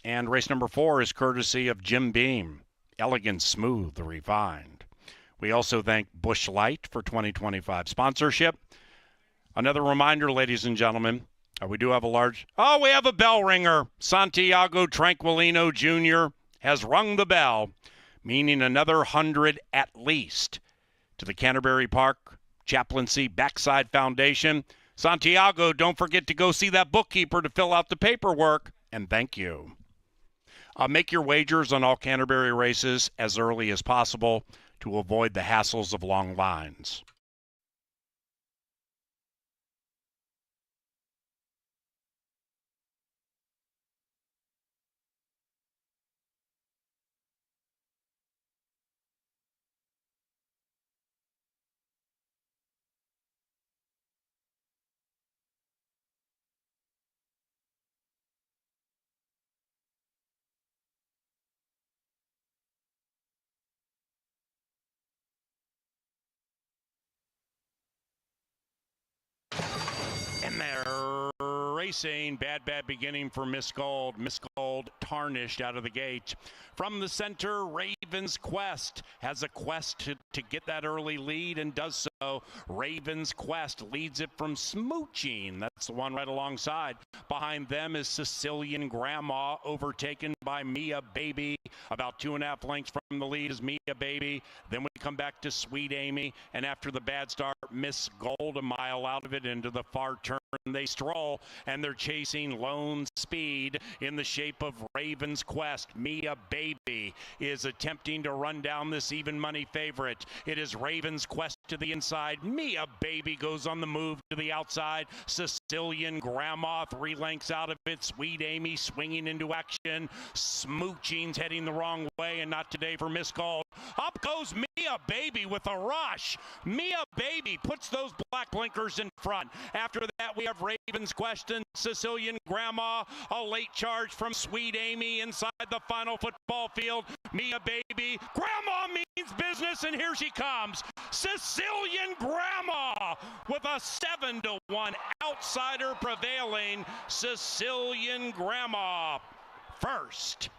And race number 4 is courtesy of Jim Beam, elegant, smooth, refined. We also thank Busch Light for 2025 sponsorship. Another reminder, ladies and gentlemen, we do have a large... Oh, we have a bell ringer. Santiago Tranquilino Jr. has rung the bell, meaning another 100 at least to the Canterbury Park Chaplaincy Backside Foundation. Santiago, don't forget to go see that bookkeeper to fill out the paperwork, and thank you. Make your wagers on all Canterbury races as early as possible to avoid the hassles of long lines. And they're racing. Bad beginning for Miss Gold. Miss Gold tarnished out of the gate. From the center, Raven's Quest has a quest to get that early lead and does so. Raven's Quest leads it from Smooching. That's the one right alongside. Behind them is Sicilian Grandma, overtaken by Mia Baby. About 2.5 lengths from the lead is Mia Baby. Then we come back to Sweet Amy. And after the bad start, Miss Gold a mile out of it into the far turn. They stroll, and they're chasing Lone Speed in the shape of Raven's Quest. Mia Baby is attempting to run down this even money favorite. It is Raven's Quest to the inside. Mia Baby goes on the move to the outside. Sicilian Grandma 3 lengths out of it. Sweet Amy swinging into action. Smooching's heading the wrong way, and not today for Miss Gold. Up goes Mia Baby with a rush. Mia Baby puts those black blinkers in front. After that, we have Raven's Quest and Sicilian Grandma. A late charge from Sweet Amy inside the final football field. Mia Baby. Grandma means business, and here she comes. Sicilian Grandma with a 7-1 outsider prevailing. Sicilian Grandma first.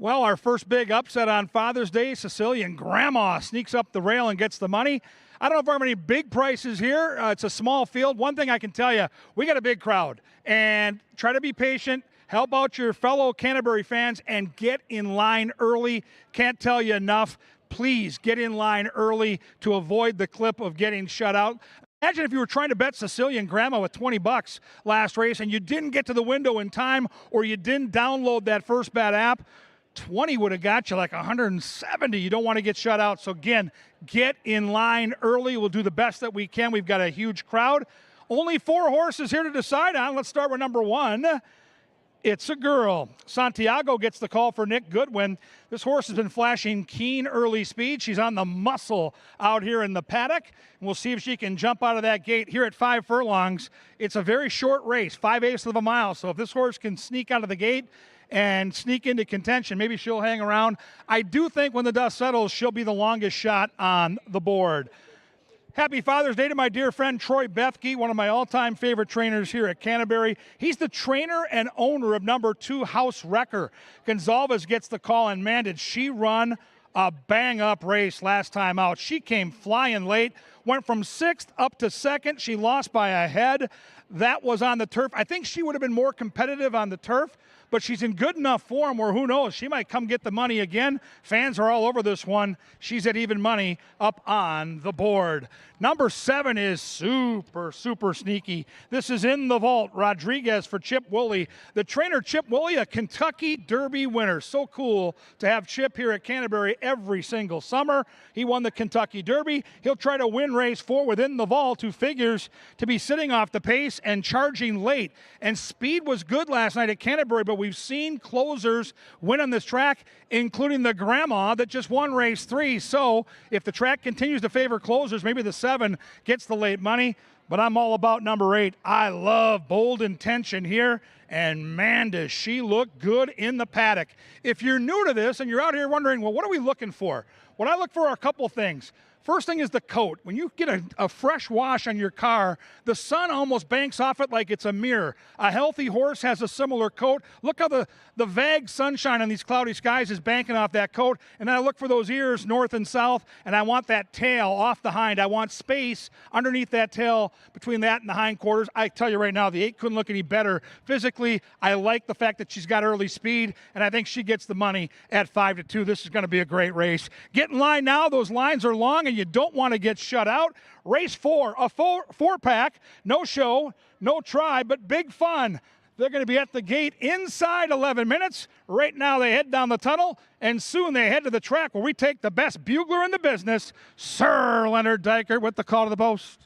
Well, our first big upset on Father's Day, Sicilian Grandma sneaks up the rail and gets the money. I don't know if there are any big prices here. It's a small field. One thing I can tell you, we got a big crowd. And try to be patient. Help out your fellow Canterbury fans and get in line early. Can't tell you enough. Please get in line early to avoid the clip of getting shut out. Imagine if you were trying to bet Sicilian Grandma with $20 last race and you didn't get to the window in time, or you didn't download that First Bet app. 20 would have got you like 170. You don't want to get shut out. So again, get in line early. We'll do the best that we can. We've got a huge crowd. Only 4 horses here to decide on. Let's start with number 1. It's a girl. Santiago gets the call for Nick Goodwin. This horse has been flashing keen early speed. She's on the muscle out here in the paddock. And we'll see if she can jump out of that gate here at 5 furlongs. It's a very short race, 5/8 of a mile. So if this horse can sneak out of the gate and sneak into contention, maybe she'll hang around. I do think when the dust settles, she'll be the longest shot on the board. Happy Father's Day to my dear friend Troy Bethke, one of my all-time favorite trainers here at Canterbury. He's the trainer and owner of number 2 House Wrecker. Gonzalez gets the call, and man, did she run a bang-up race last time out. She came flying late, went from 6th up to 2nd. She lost by a head. That was on the turf. I think she would have been more competitive on the turf, but she's in good enough form where who knows, she might come get the money again. Fans are all over this one. She's at even money up on the board. Number 7 is super sneaky. This is In the Vault. Rodriguez for Chip Woolley. The trainer Chip Woolley, a Kentucky Derby winner. So cool to have Chip here at Canterbury every single summer. He won the Kentucky Derby. He'll try to win race 4 with In the Vault, who figures to be sitting off the pace and charging late. And speed was good last night at Canterbury, but we've seen closers win on this track, including the Grandma that just won race 3. So if the track continues to favor closers, maybe the 7 gets the late money. But I'm all about number 8. I love Bold Intention here. And man, does she look good in the paddock. If you're new to this and you're out here wondering, well, what are we looking for? What I look for are a couple things. First thing is the coat. When you get a fresh wash on your car, the sun almost banks off it like it's a mirror. A healthy horse has a similar coat. Look how the vague sunshine on these cloudy skies is banking off that coat. And then I look for those ears north and south, and I want that tail off the hind. I want space underneath that tail between that and the hindquarters. I tell you right now, the 8 couldn't look any better. Physically, I like the fact that she's got early speed, and I think she gets the money at 5-2. This is going to be a great race. Get in line now. Those lines are long, and you don't want to get shut out. Race 4, a 4-pack, no show, no try, but big fun. They're going to be at the gate inside 11 minutes. Right now they head down the tunnel, and soon they head to the track where we take the best bugler in the business, Sir Leonard Dykert, with the call to the post.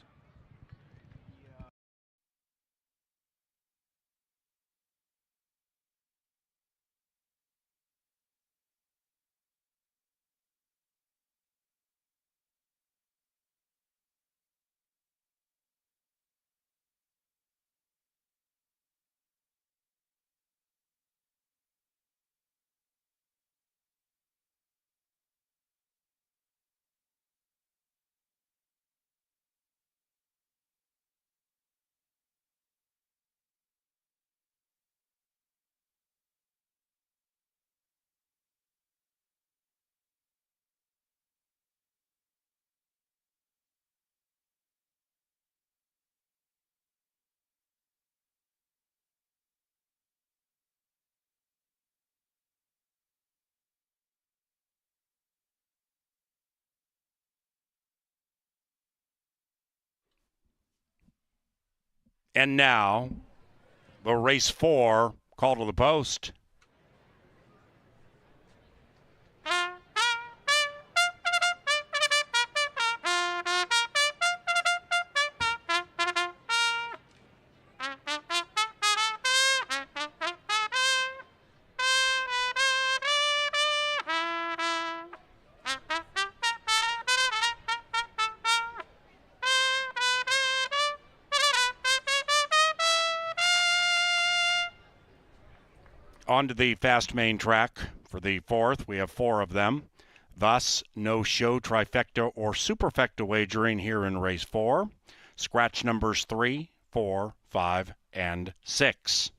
And now, the race 4 call to the post. On to the fast main track for the 4th. We have 4 of them. Thus, no show, trifecta, or superfecta wagering here in race 4. Scratch numbers 3, 4, 5, and 6.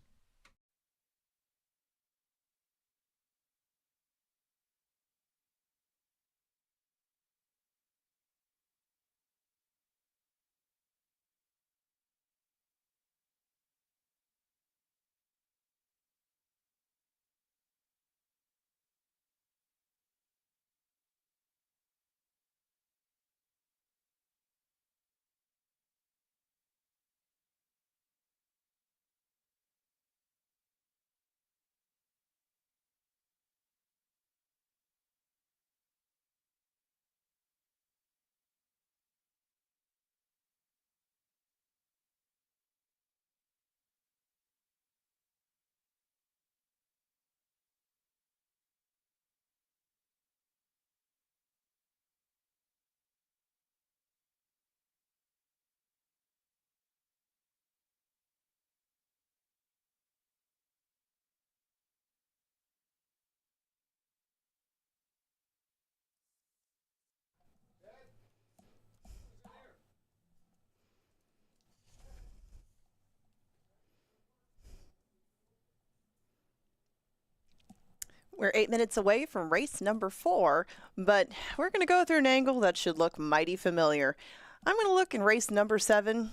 We're 8 minutes away from race number 4, but we're going to go through an angle that should look mighty familiar. I'm going to look in race number 7,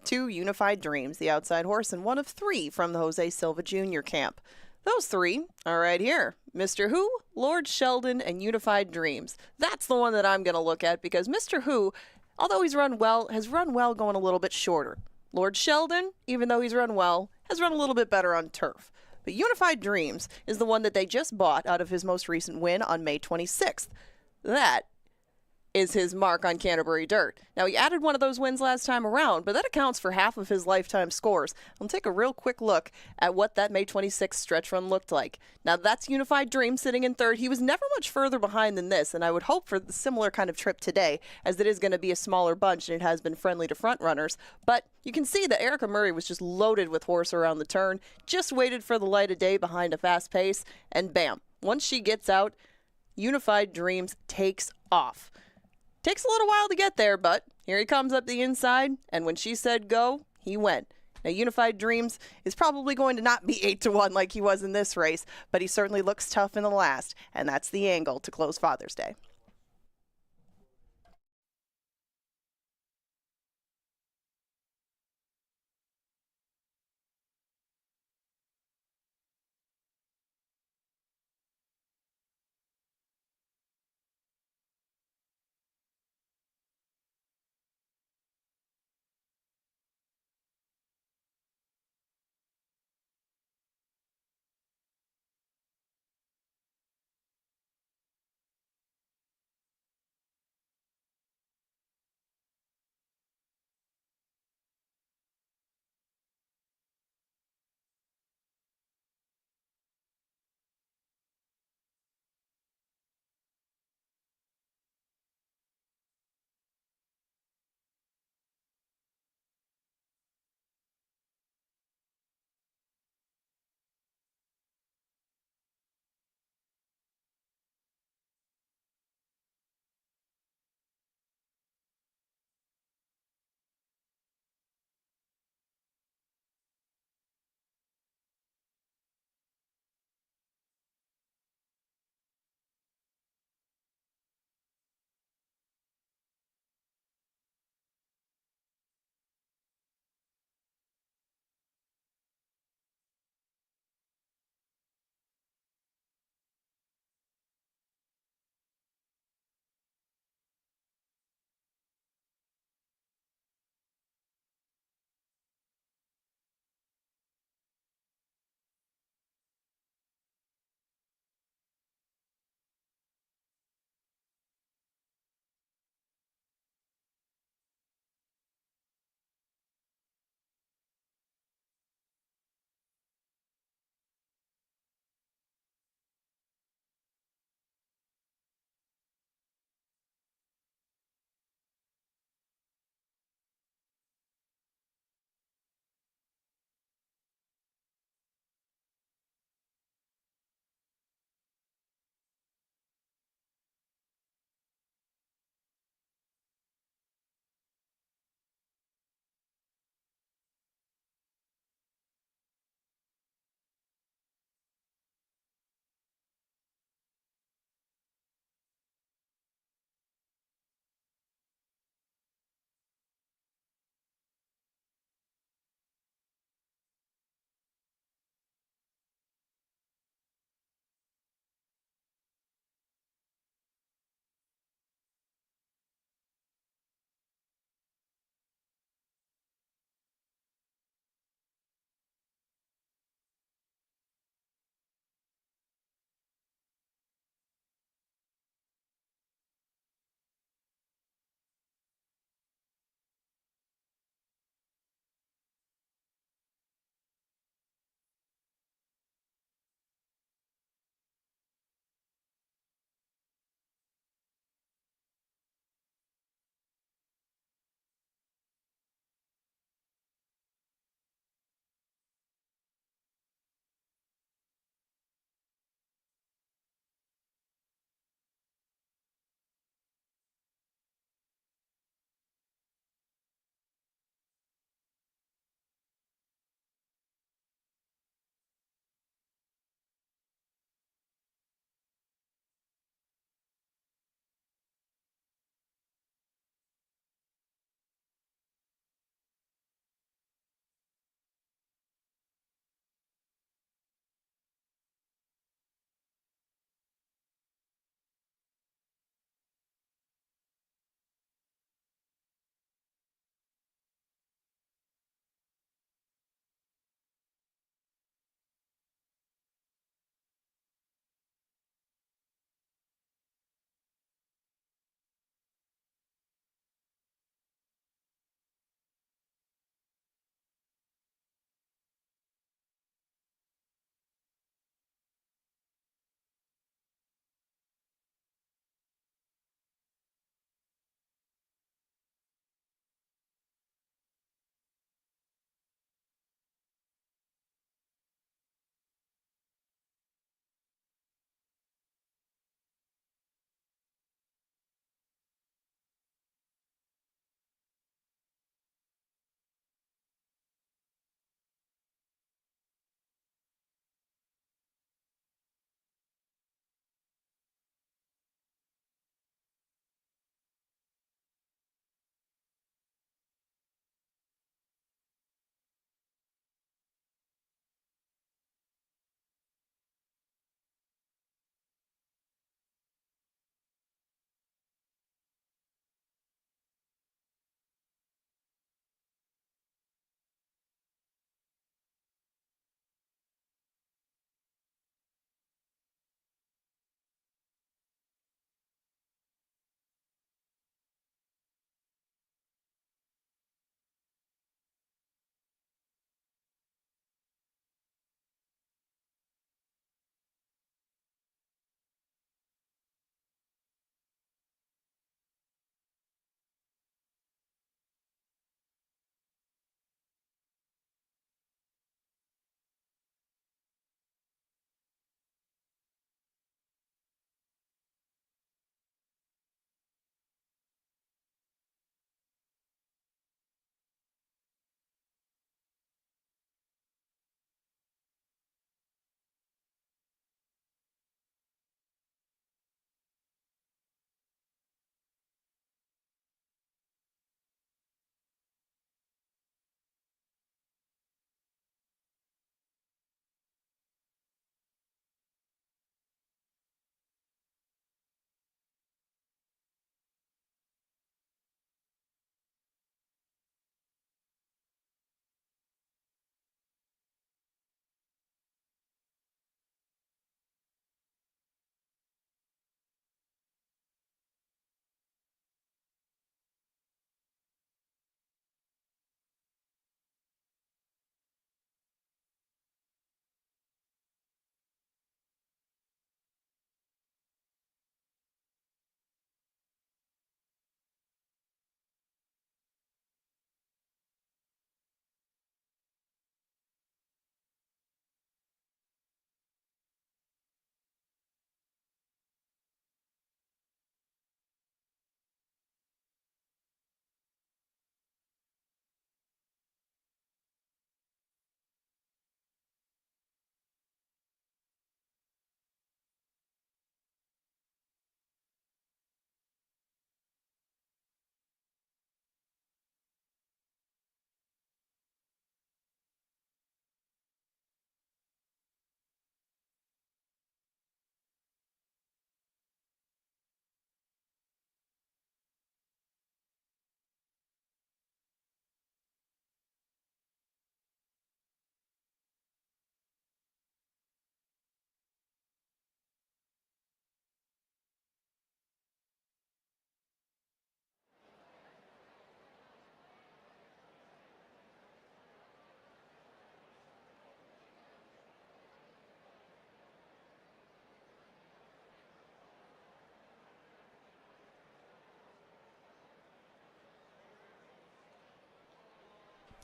2 Unified Dreams, the outside horse, and one of 3 from the Jose Silva Jr. camp. Those 3 are right here. Mr. Who, Lord Sheldon, and Unified Dreams. That's the one that I'm going to look at because Mr. Who, although he's run well, has run well going a little bit shorter. Lord Sheldon, even though he's run well, has run a little bit better on turf. But Unified Dreams is the one that they just bought out of his most recent win on May 26th. That is his mark on Canterbury dirt. Now, he added one of those wins last time around, but that accounts for half of his lifetime scores. I'll take a real quick look at what that May 26th stretch run looked like. Now, that's Unified Dream sitting in third. He was never much further behind than this, and I would hope for the similar kind of trip today, as it is going to be a smaller bunch and it has been friendly to front runners. But you can see that Erica Murray was just loaded with horse around the turn, just waited for the light of day behind a fast pace, and bam, once she gets out, Unified Dreams takes off. Takes a little while to get there, but here he comes up the inside, and when she said go, he went. Now, Unified Dreams is probably going to not be 8-1 like he was in this race, but he certainly looks tough in the last, and that's the angle to close Father's Day.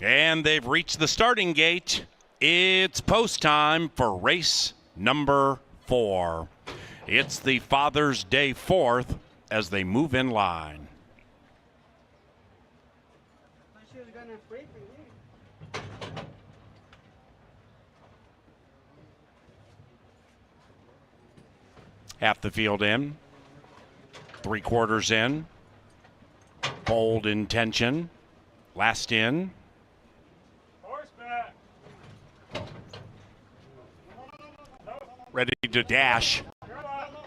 And they've reached the starting gate. It's post time for race number 4. It's the Father's Day 4th as they move in line. Half the field in, 3/4 in, bold intention, last in. Ready to dash.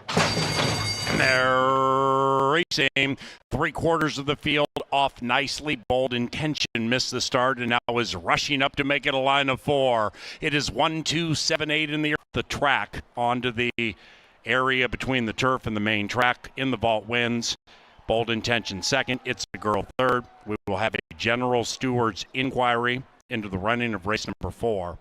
And they're racing. 3/4 of the field off nicely. Bold intention missed the start and now is rushing up to make it a line of 4. It is 1, 2, 7, 8 in the track onto the area between the turf and the main track. In the vault wins. Bold intention second. It's a girl third. We will have a general steward's inquiry into the running of race number 4.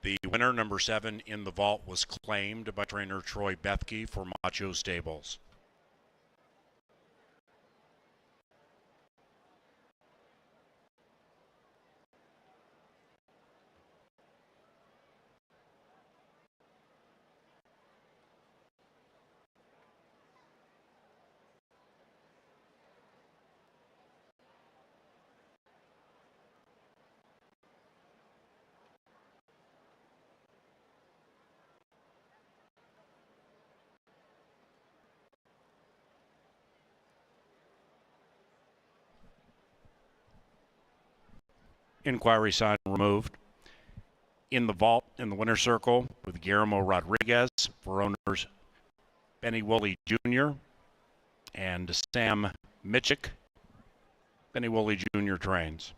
The winner, number 7 in the vault, was claimed by trainer Troy Bethke for Macho Stables. Inquiry sign removed. In the vault, in the winner's circle, with Guillermo Rodriguez for owners Benny Woolley Jr. and Sam Mitchick. Benny Woolley Jr. trains.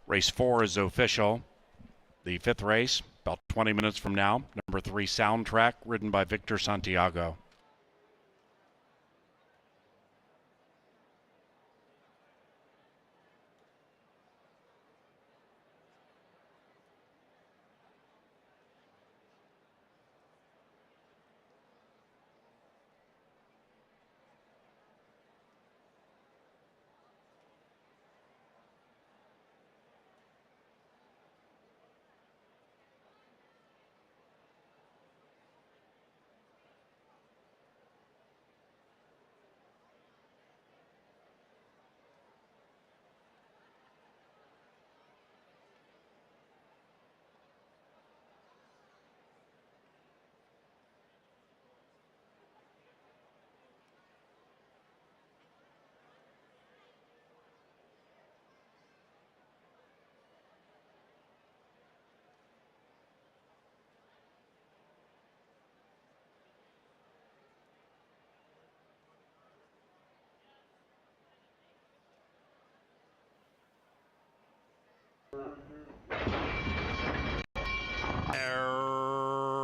Race 4 is official. The 5th race, about 20 minutes from now. Number 3, Soundtrack, ridden by Victor Santiago.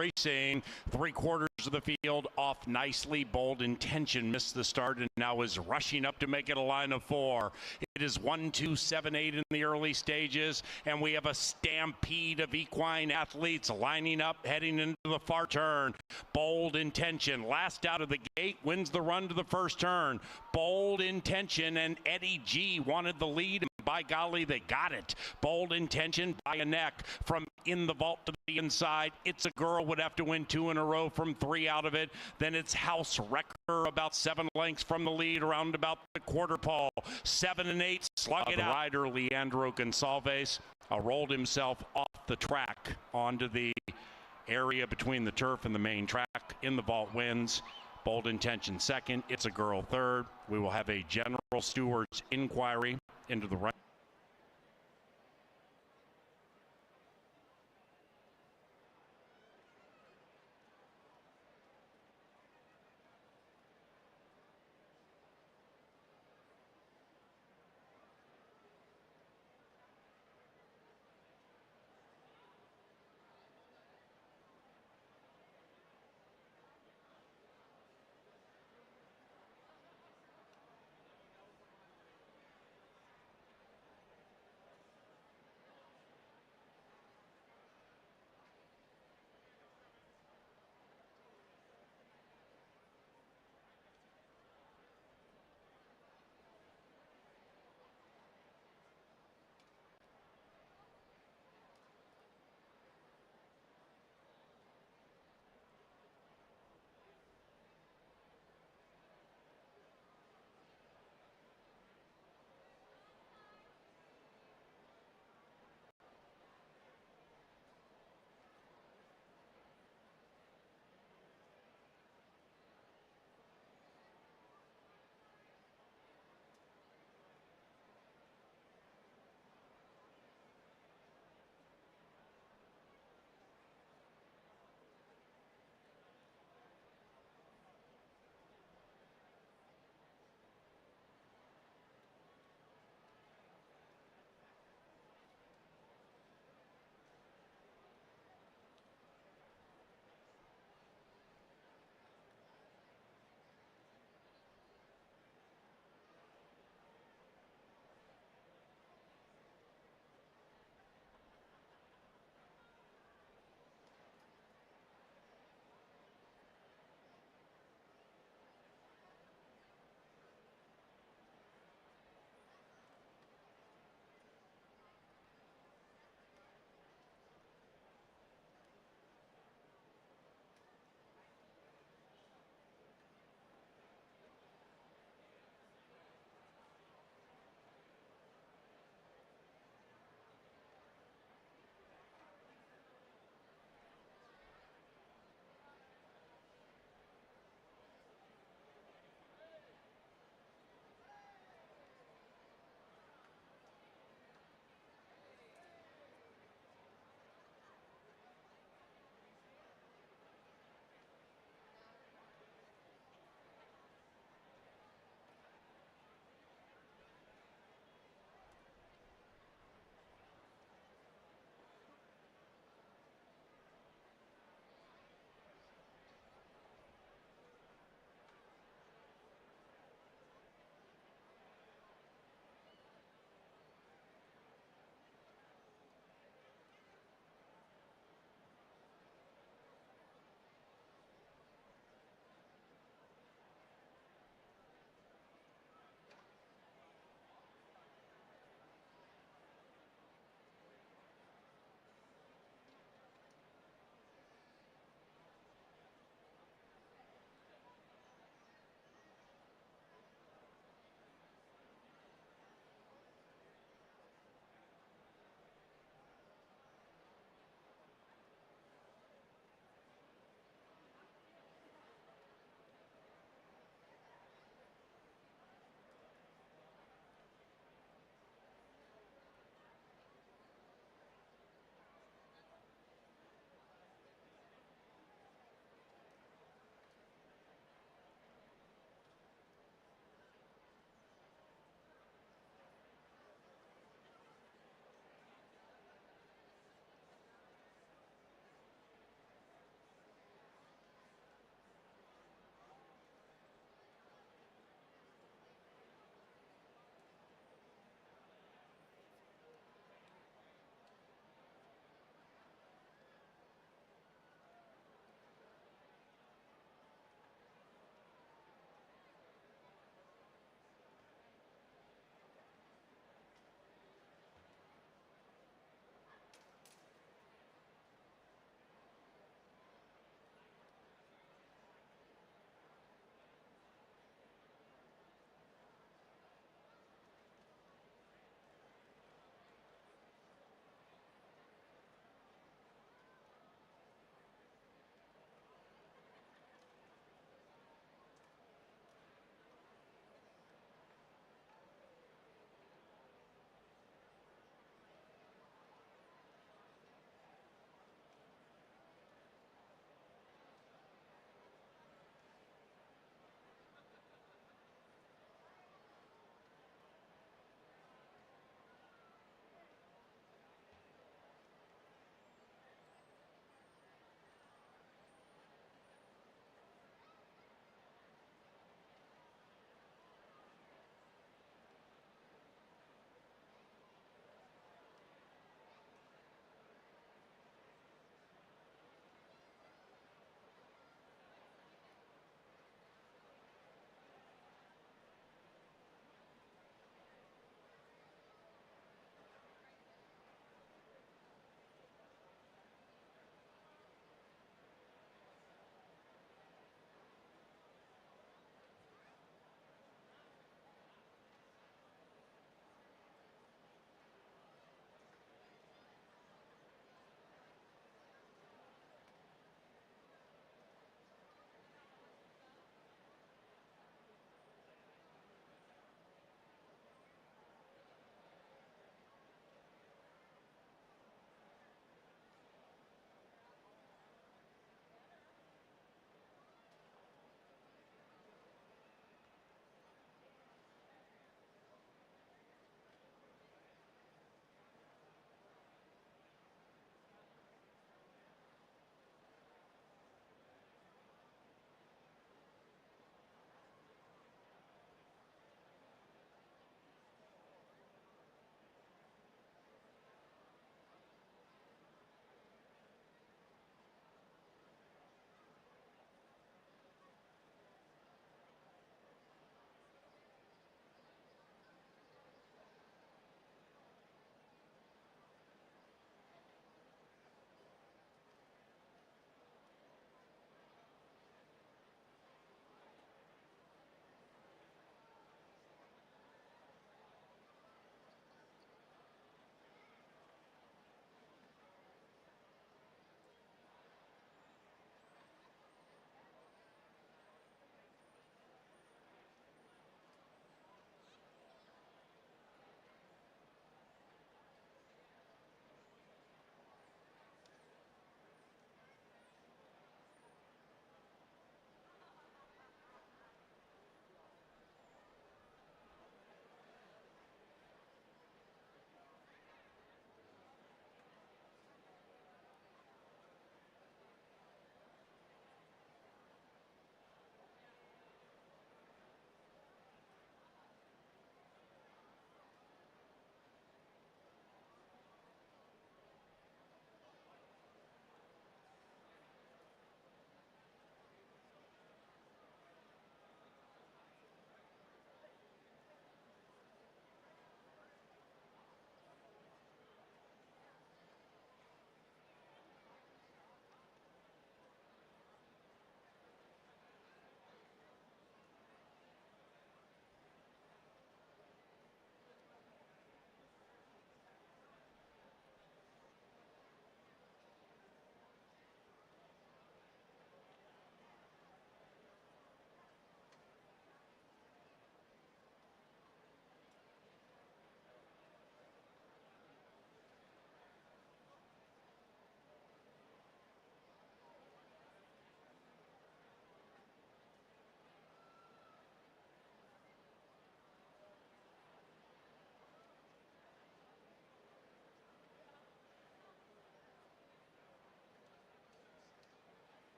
Racing 3/4 of the field off nicely. Bold Intention missed the start and now is rushing up to make it a line of 4. It is 1, 2, 7, 8 in the early stages, and we have a stampede of equine athletes lining up, heading into the far turn. Bold Intention, last out of the gate, wins the run to the first turn. Bold Intention and Eddie G wanted the lead. By golly, they got it. Bold Intention by a neck from in the vault to the inside. It's a Girl would have to win 2 in a row from 3 out of it. Then it's House Wrecker about 7 lengths from the lead around about the quarter pole. 7 and 8 slug it out. Rider Leandro Gonsalves rolled himself off the track onto the area between the turf and the main track. In the vault wins. Bold Intention second. It's a Girl third. We will have a General Stewards inquiry into the right.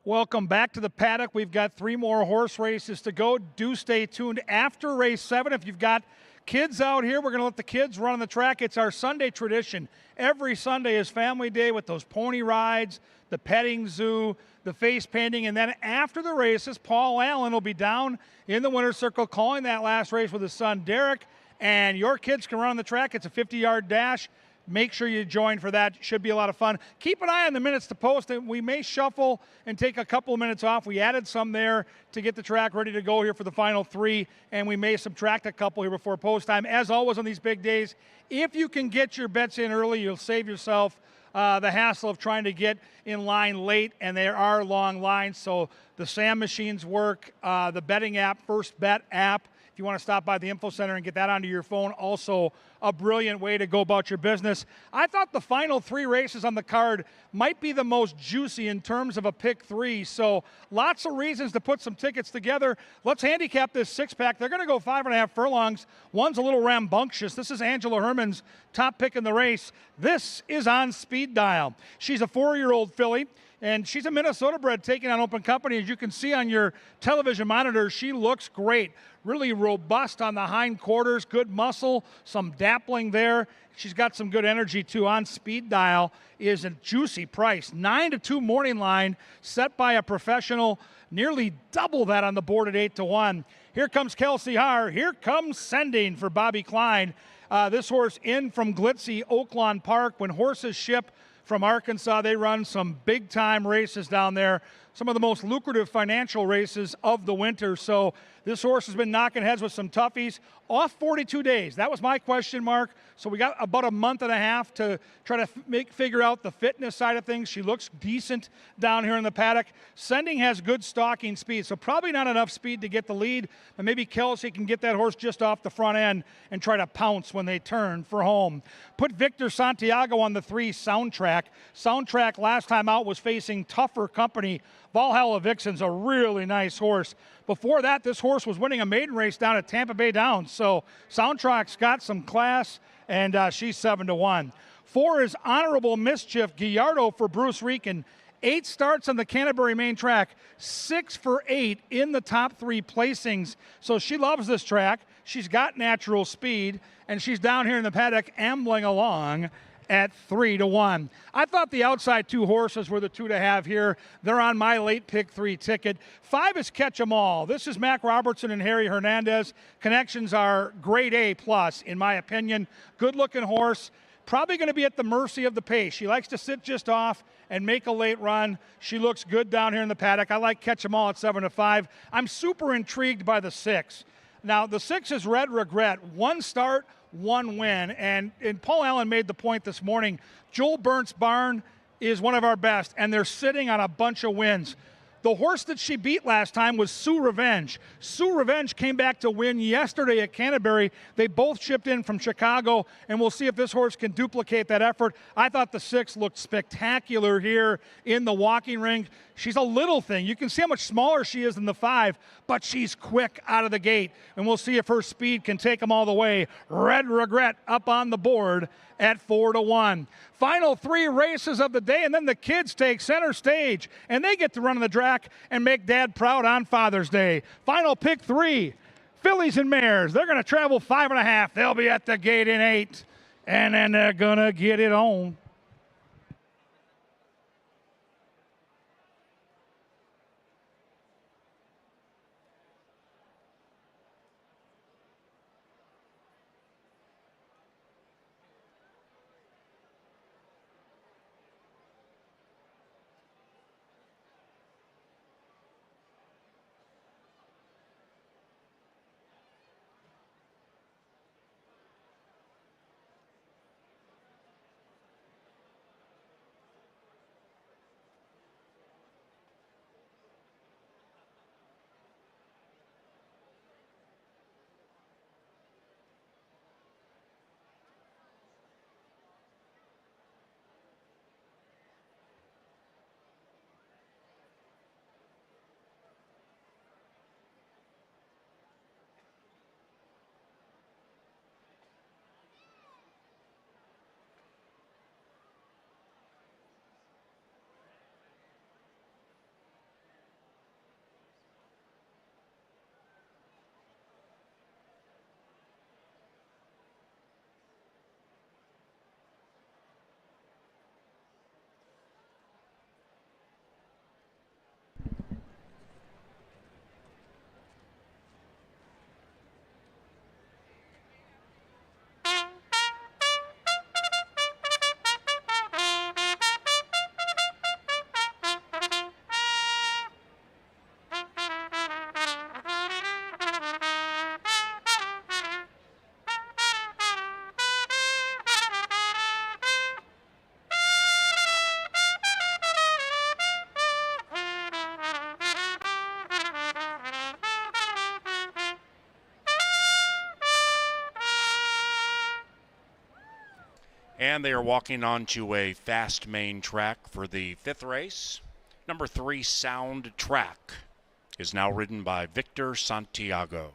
Welcome back to the paddock. We've got 3 more horse races to go. Do stay tuned after race 7. If you've got kids out here, we're going to let the kids run on the track. It's our Sunday tradition. Every Sunday is family day with those pony rides, the petting zoo, the face painting, and then after the races, Paul Allen will be down in the winner's circle calling that last race with his son Derek, and your kids can run on the track. It's a 50-yard dash. Make sure you join for that. Should be a lot of fun. Keep an eye on the minutes to post. We may shuffle and take a couple of minutes off. We added some there to get the track ready to go here for the final 3, and we may subtract a couple here before post time. As always on these big days, if you can get your bets in early, you'll save yourself the hassle of trying to get in line late, and there are long lines. So the SAM machines work, the betting app, First Bet app. If you want to stop by the info center and get that onto your phone, also a brilliant way to go about your business. I thought the final 3 races on the card might be the most juicy in terms of a pick 3. So lots of reasons to put some tickets together. Let's handicap this 6-pack. They're going to go 5.5 furlongs. One's a little rambunctious. This is Angela Herman's top pick in the race. This is on speed dial. She's a 4-year-old filly, and she's a Minnesota bred taking on Open Company. As you can see on your television monitor, she looks great. Really robust on the hind quarters, good muscle, some dappling there. She's got some good energy too. On speed dial is a juicy price. 9-2 morning line set by a professional. Nearly double that on the board at 8-1. Here comes Kelsey Haar. Here comes Sending for Bobby Klein. This horse in from glitzy Oaklawn Park. When horses ship from Arkansas, they run some big-time races down there, some of the most lucrative financial races of the winter. So this horse has been knocking heads with some toughies. Off 42 days. That was my question mark. So we got about a month and a half to try to figure out the fitness side of things. She looks decent down here in the paddock. Sending has good stalking speed, so probably not enough speed to get the lead. And maybe Kelsey can get that horse just off the front end and try to pounce when they turn for home. Put Victor Santiago on the 3 Soundtrack. Soundtrack last time out was facing tougher company. Valhalla Vixen's a really nice horse. Before that, this horse was winning a maiden race down at Tampa Bay Downs. So Soundtrack's got some class, and she's 7-1. 4 is Honorable Mischief, Gallardo for Bruce Rieken. 8 starts on the Canterbury main track, 6 for 8 in the top 3 placings. So she loves this track. She's got natural speed, and she's down here in the paddock ambling along at 3-1. I thought the outside 2 horses were the 2 to have here. They're on my late pick 3 ticket. 5 is Catch 'em All. This is Mac Robertson and Harry Hernandez. Connections are grade A plus, in my opinion. Good looking horse. Probably going to be at the mercy of the pace. She likes to sit just off and make a late run. She looks good down here in the paddock. I like Catch 'em All at 7-5. I'm super intrigued by the 6. Now, the 6 is Red Regret. 1 start, 1 win. And Paul Allen made the point this morning, Joel Burnt's barn is one of our best, and they're sitting on a bunch of wins. The horse that she beat last time was Sioux Revenge. Sioux Revenge came back to win yesterday at Canterbury. They both shipped in from Chicago, and we'll see if this horse can duplicate that effort. I thought the 6 looked spectacular here in the walking ring. She's a little thing. You can see how much smaller she is than the 5, but she's quick out of the gate, and we'll see if her speed can take them all the way. Red Regret up on the board at 4-1. Final 3 races of the day, and then the kids take center stage, and they get to run on the track and make Dad proud on Father's Day. Final pick 3, fillies and mares. They're going to travel 5.5. They'll be at the gate in 8, and then they're going to get it on. And they are walking onto a fast main track for the 5th race. Number 3, Sound Track, is now ridden by Victor Santiago.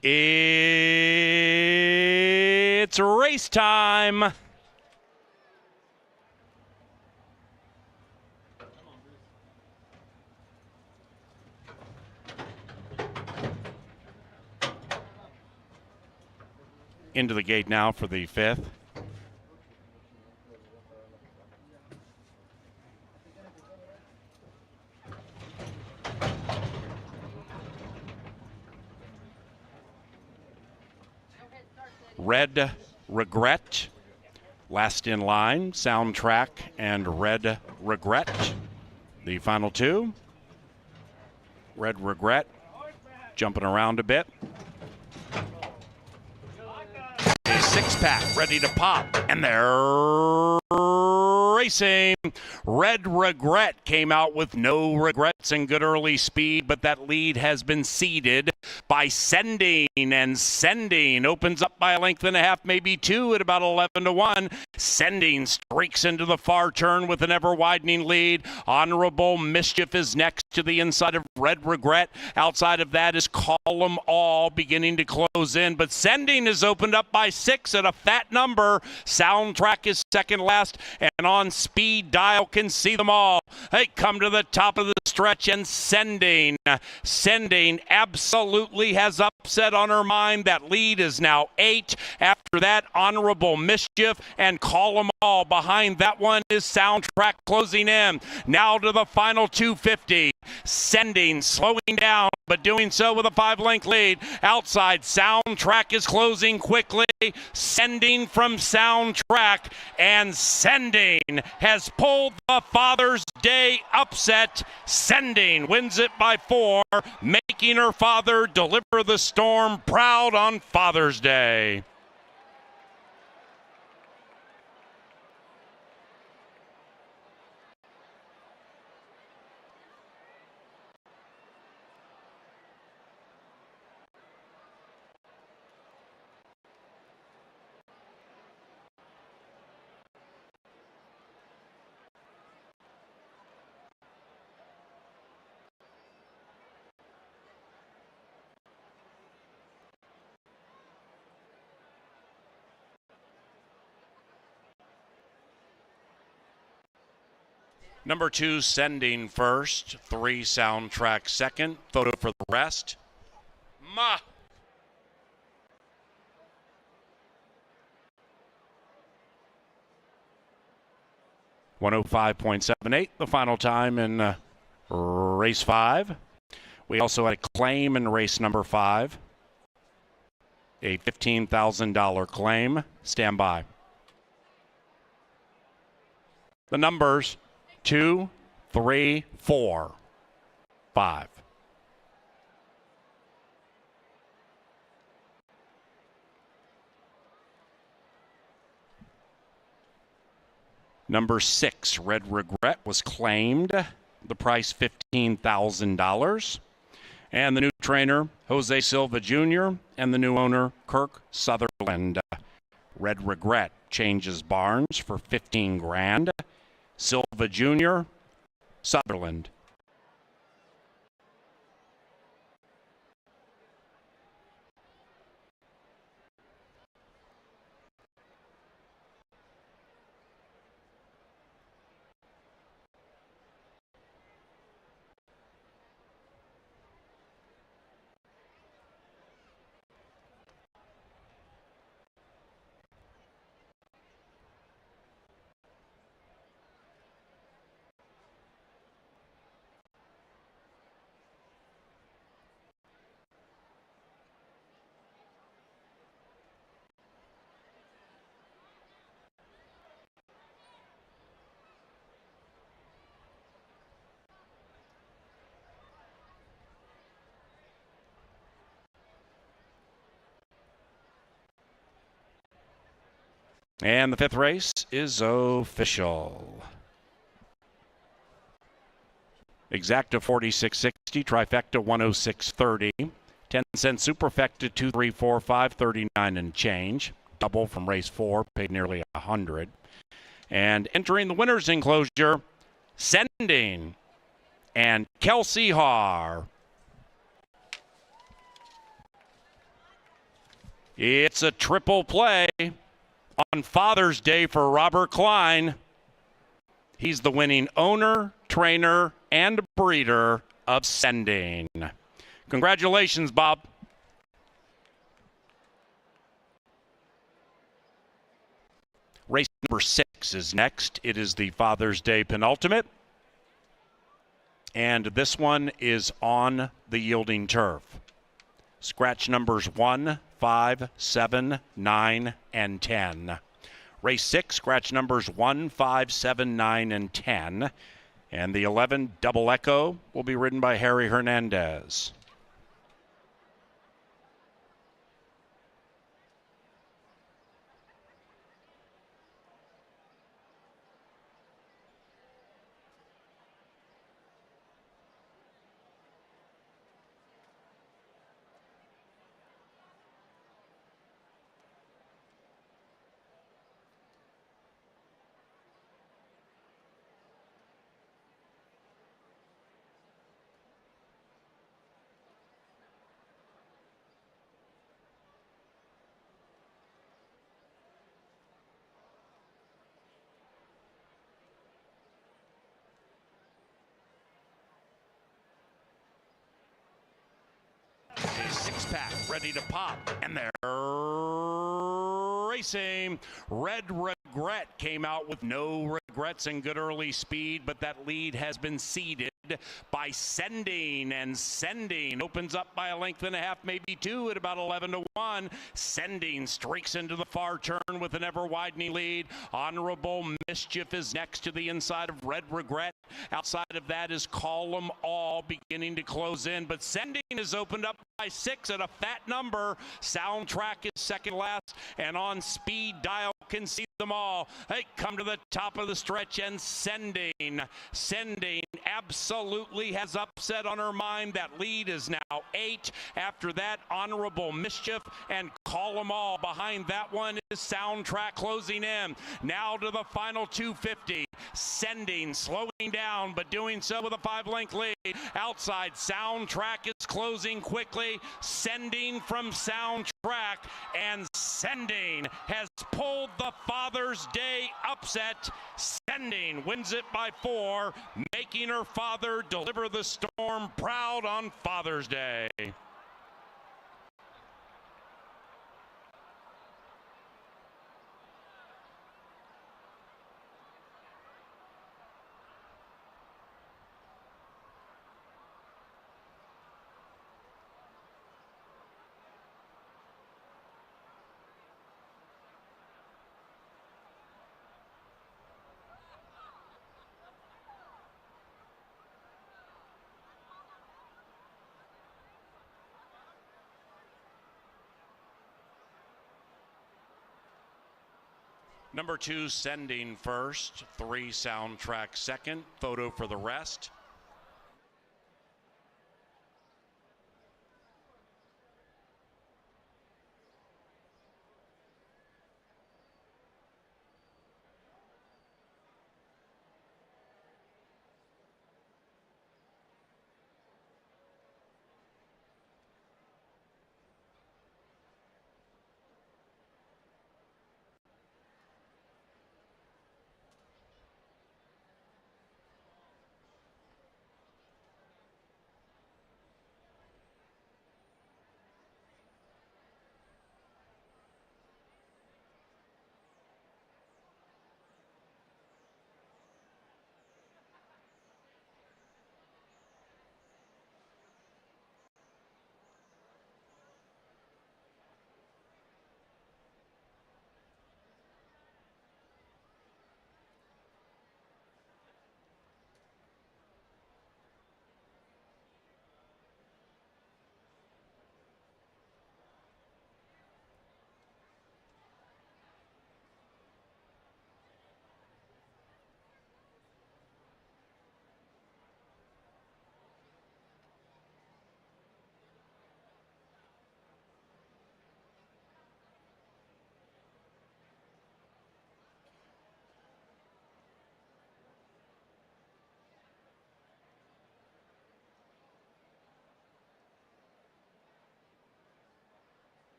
It's race time. Into the gate now for the 5th. Red Regret, last in line, Soundtrack and Red Regret. The final two. Red Regret, jumping around a bit. A 6-pack ready to pop, and they're racing. Red Regret came out with no regrets and good early speed, but that lead has been ceded by Sending, and Sending opens up by a length and a half, maybe two, at about 11-1. Sending streaks into the far turn with an ever-widening lead. Honorable Mischief is next to the inside of Red Regret. Outside of that is Call 'em All beginning to close in, but Sending is opened up by 6 at a fat number. Soundtrack is second last, and on speed dial can see them all. They come to the top of the stretch, and Sending absolutely has upset on her mind. That lead is now 8. After that, Honorable Mischief and Call 'em All. Behind that one is Soundtrack closing in. Now to the final 250. Sending slowing down, but doing so with a 5-length lead. Outside, Soundtrack is closing quickly. Sending from Soundtrack, and Sending has pulled the Father's Day upset. Sending wins it by 4, making her father deliver the storm proud on Father's Day. Number 2, Sending first. 3, Soundtrack second. Photo for the rest. Ma! 105.78, the final time in race 5. We also had a claim in race number 5. A $15,000 claim. Stand by. The numbers: 2, 3, 4, 5. Number 6, Red Regret, was claimed. The price $15,000. And the new trainer, Jose Silva Jr., and the new owner, Kirk Sutherland. Red Regret changes barns for $15,000. Silva Jr., Sutherland. And the 5th race is official. Exacta 46.60, trifecta 106.30, 10-cent superfecta 2, 3, 4, 5, 39 and change. Double from race 4, paid nearly $100. And entering the winner's enclosure, Sending and Kelsey Haar. It's a triple play on Father's Day for Robert Klein. He's the winning owner, trainer, and breeder of Sending. Congratulations, Bob. Race number 6 is next. It is the Father's Day penultimate. And this one is on the yielding turf. Scratch numbers 1, 5, 7, 9, and 10. Race 6, scratch numbers 1, 5, 7, 9, and 10. And the 11 Double Echo will be ridden by Harry Hernandez. A six-pack ready to pop, and they're racing. Red Regret came out with no regrets and good early speed, but that lead has been ceded by Sending, and Sending opens up by a length and a half, maybe two, at about 11-1. Sending streaks into the far turn with an ever-widening lead. Honorable Mischief is next to the inside of Red Regret. Outside of that is Call 'Em All beginning to close in, but Sending is opened up by 6 at a fat number. Soundtrack is second last, and on speed dial can see them all. They come to the top of the stretch, and Sending absolutely has upset on her mind. That lead is now 8. After that, Honorable Mischief and Call 'Em All. Behind that one is Soundtrack closing in. Now to the final 250. Sending slowing down, but doing so with a 5-length lead. Outside, Soundtrack is closing quickly. Sending from Soundtrack, and Sending has pulled the Father's Day upset. Sending wins it by 4, making her father deliver the storm proud on Father's Day. Number 2, Sending first, 3, Soundtrack second, photo for the rest.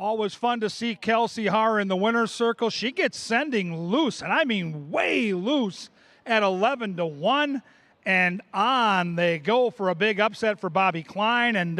Always fun to see Kelsey Haar in the winner's circle. She gets sending loose, and I mean way loose, at 11-1. And on they go for a big upset for Bobby Klein. And,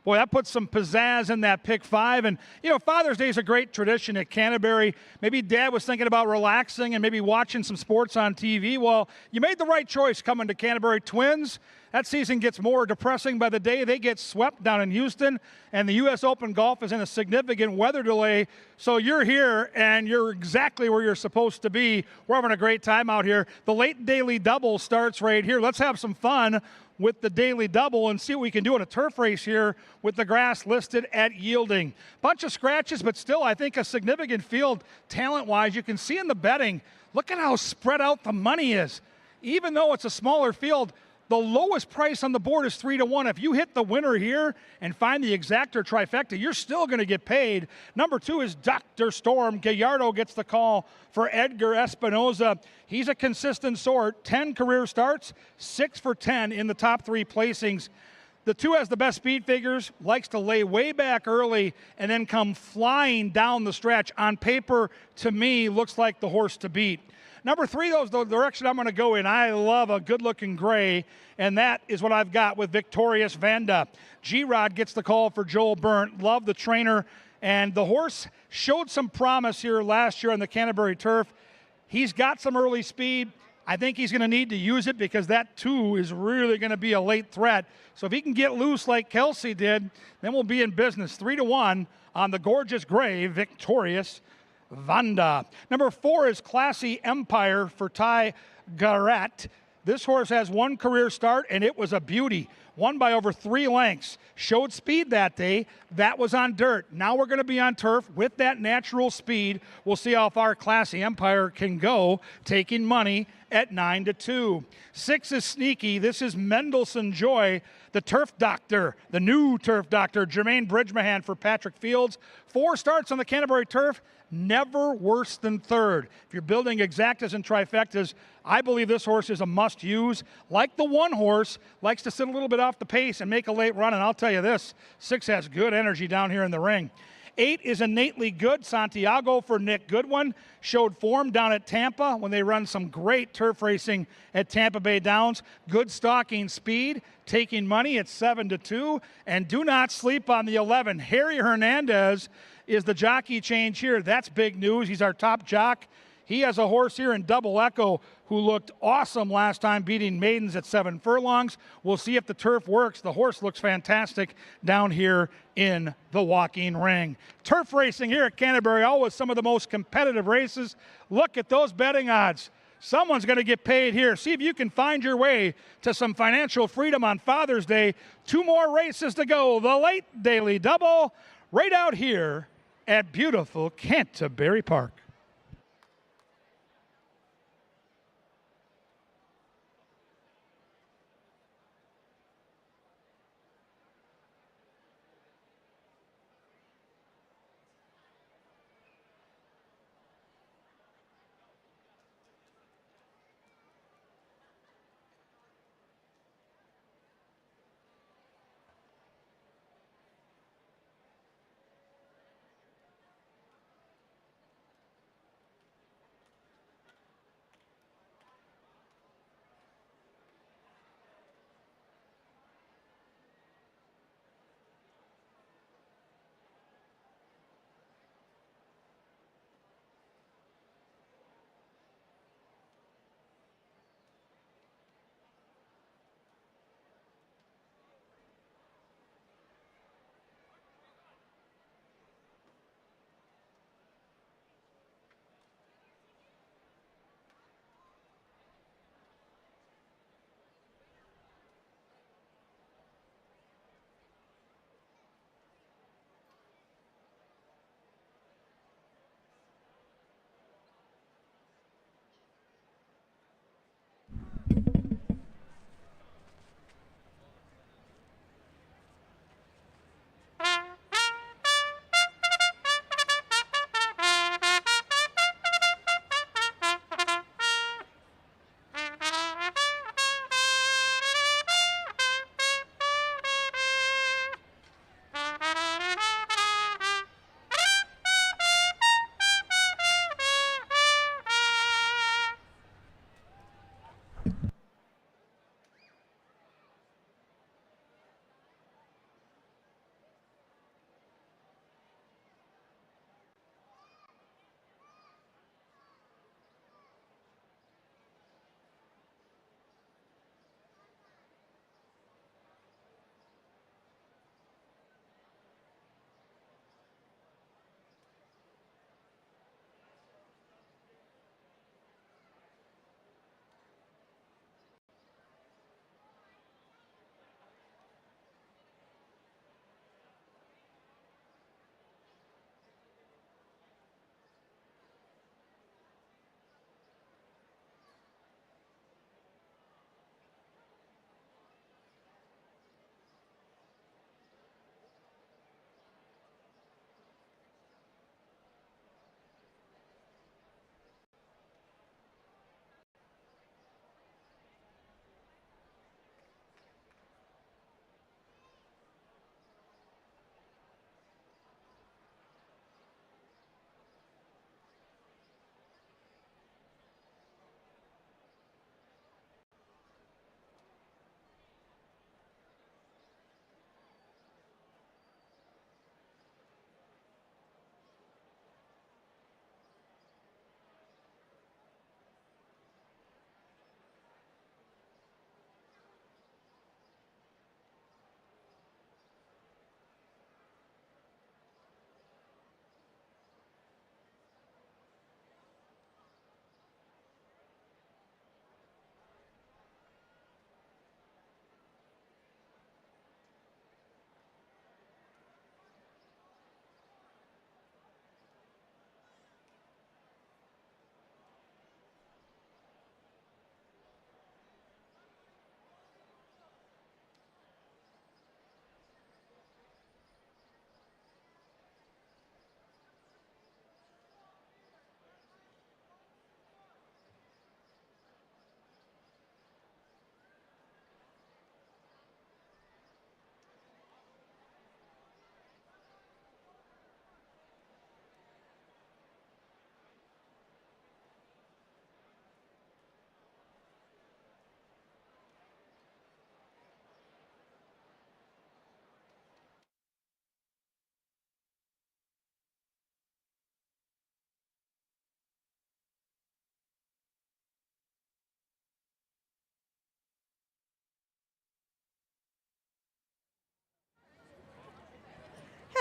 boy, that puts some pizzazz in that pick 5. And, Father's Day is a great tradition at Canterbury. Maybe Dad was thinking about relaxing and maybe watching some sports on TV. Well, you made the right choice coming to Canterbury. Twins. That season gets more depressing by the day. They get swept down in Houston, and the U.S. Open golf is in a significant weather delay. So you're here, and you're exactly where you're supposed to be. We're having a great time out here. The late daily double starts right here. Let's have some fun with the daily double and see what we can do in a turf race here with the grass listed at yielding. Bunch of scratches, but still I think a significant field talent-wise. You can see in the betting, look at how spread out the money is. Even though it's a smaller field, the lowest price on the board is 3-1. If you hit the winner here and find the exact or trifecta, you're still going to get paid. Number 2 is Dr. Storm. Gallardo gets the call for Edgar Espinoza. He's a consistent sort. 10 career starts, 6 for 10 in the top 3 placings. The 2 has the best speed figures, likes to lay way back early and then come flying down the stretch. On paper, to me, looks like the horse to beat. Number 3, though, is the direction I'm going to go in. I love a good-looking gray, and that is what I've got with Victorious Vanda. G-Rod gets the call for Joel Burnt. Love the trainer, and the horse showed some promise here last year on the Canterbury turf. He's got some early speed. I think he's going to need to use it because that 2 is really going to be a late threat. So if he can get loose like Kelsey did, then we'll be in business. 3-1 on the gorgeous gray, Victorious Vanda. Number 4 is Classy Empire for Ty Garrett. This horse has 1 career start, and it was a beauty. Won by over 3 lengths. Showed speed that day. That was on dirt. Now we're going to be on turf with that natural speed. We'll see how far Classy Empire can go, taking money at 9-2. 6 is Sneaky. This is Mendelssohn Joy, the turf doctor, the new turf doctor, Jermaine Bridgemahan for Patrick Fields. 4 starts on the Canterbury turf. Never worse than 3rd. If you're building exactas and trifectas, I believe this horse is a must-use. Like the 1 horse, likes to sit a little bit off the pace and make a late run, and I'll tell you this, 6 has good energy down here in the ring. 8 is Innately Good, Santiago for Nick Goodwin. Showed form down at Tampa when they run some great turf racing at Tampa Bay Downs. Good stalking speed, taking money at 7-2. And do not sleep on the 11. Harry Hernandez is the jockey change here. That's big news. He's our top jock. He has a horse here in Double Echo who looked awesome last time, beating maidens at 7 furlongs. We'll see if the turf works. The horse looks fantastic down here in the walking ring. Turf racing here at Canterbury, always some of the most competitive races. Look at those betting odds. Someone's going to get paid here. See if you can find your way to some financial freedom on Father's Day. 2 more races to go. The late daily double right out here at beautiful Canterbury Park.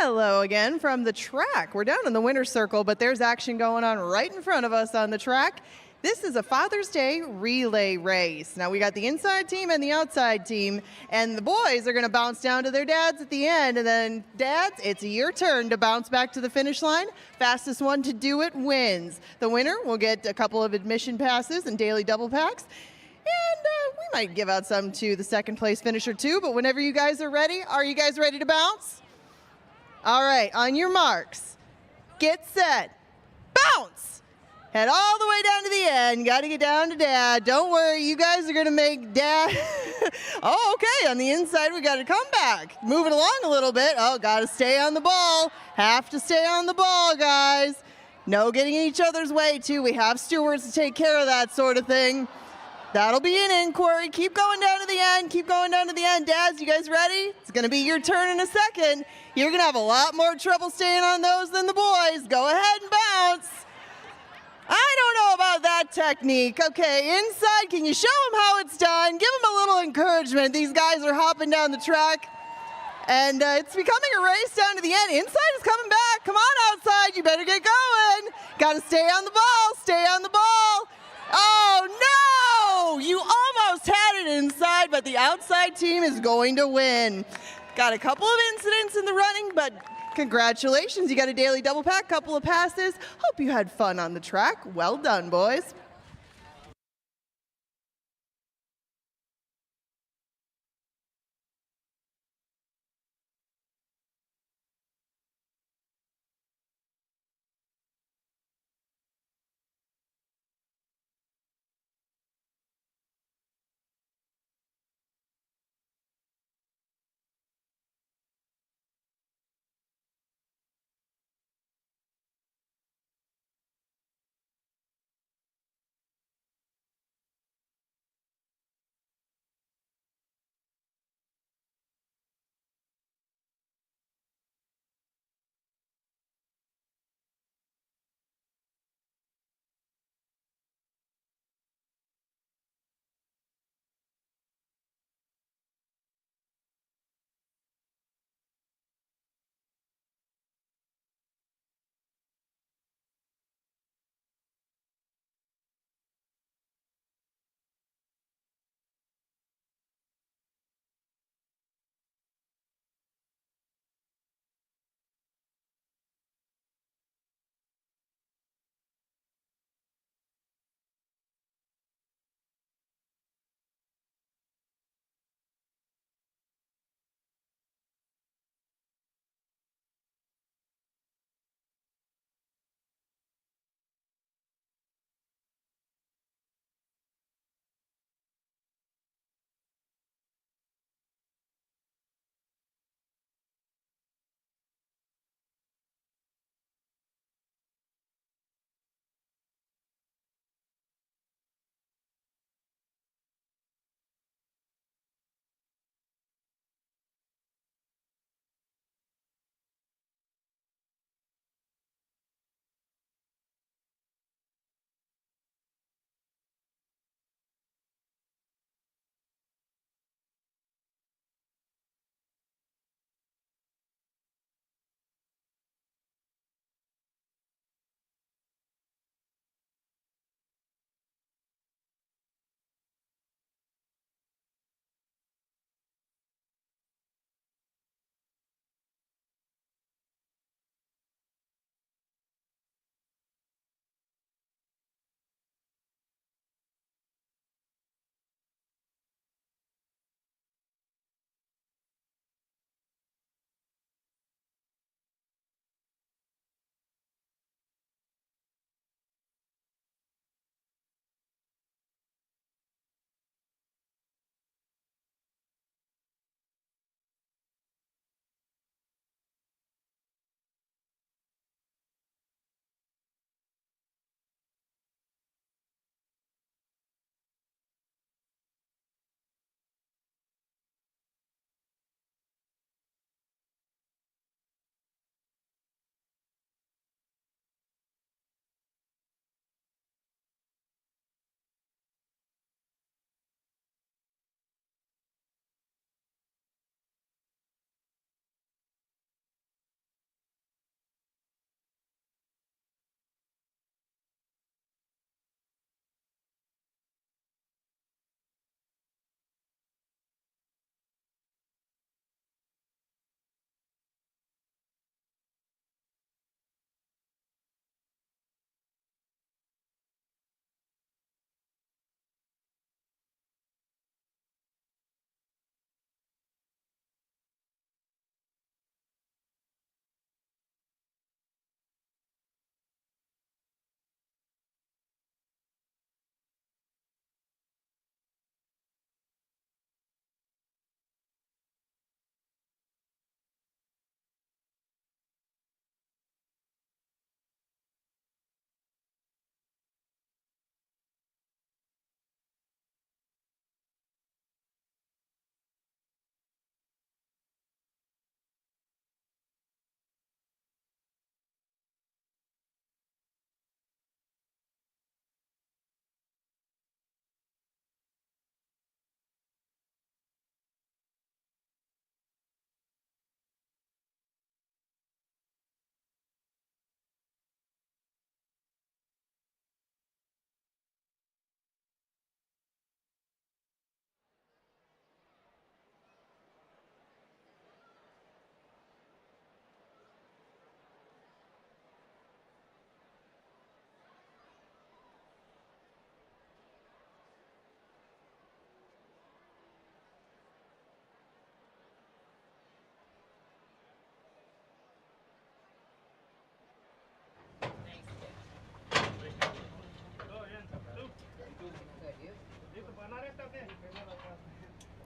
Hello again from the track. We're down in the winner's circle, but there's action going on right in front of us on the track. This is a Father's Day relay race. Now we got the inside team and the outside team, and the boys are going to bounce down to their dads at the end, and then dads, it's your turn to bounce back to the finish line. Fastest one to do it wins. The winner will get a couple of admission passes and daily double packs. And we might give out some to the second place finisher too, but whenever you guys are you guys ready to bounce? All right, on your marks, get set, bounce! Head all the way down to the end. Got to get down to Dad. Don't worry, you guys are going to make Dad. Oh, okay, on the inside, we got to come back. Moving along a little bit. Oh, got to stay on the ball. Have to stay on the ball, guys. No getting in each other's way, too. We have stewards to take care of that sort of thing. That'll be an inquiry. Keep going down to the end. Keep going down to the end. Dads, you guys ready? It's going to be your turn in a second. You're going to have a lot more trouble staying on those than the boys. Go ahead and bounce. I don't know about that technique. Okay, inside, can you show them how it's done? Give them a little encouragement. These guys are hopping down the track. And it's becoming a race down to the end. Inside is coming back. Come on, outside. You better get going. Got to stay on the ball. Stay on the ball. Oh, no! You almost had it inside, but the outside team is going to win. Got a couple of incidents in the running, but congratulations. You got a daily double pack, couple of passes. Hope you had fun on the track. Well done, boys.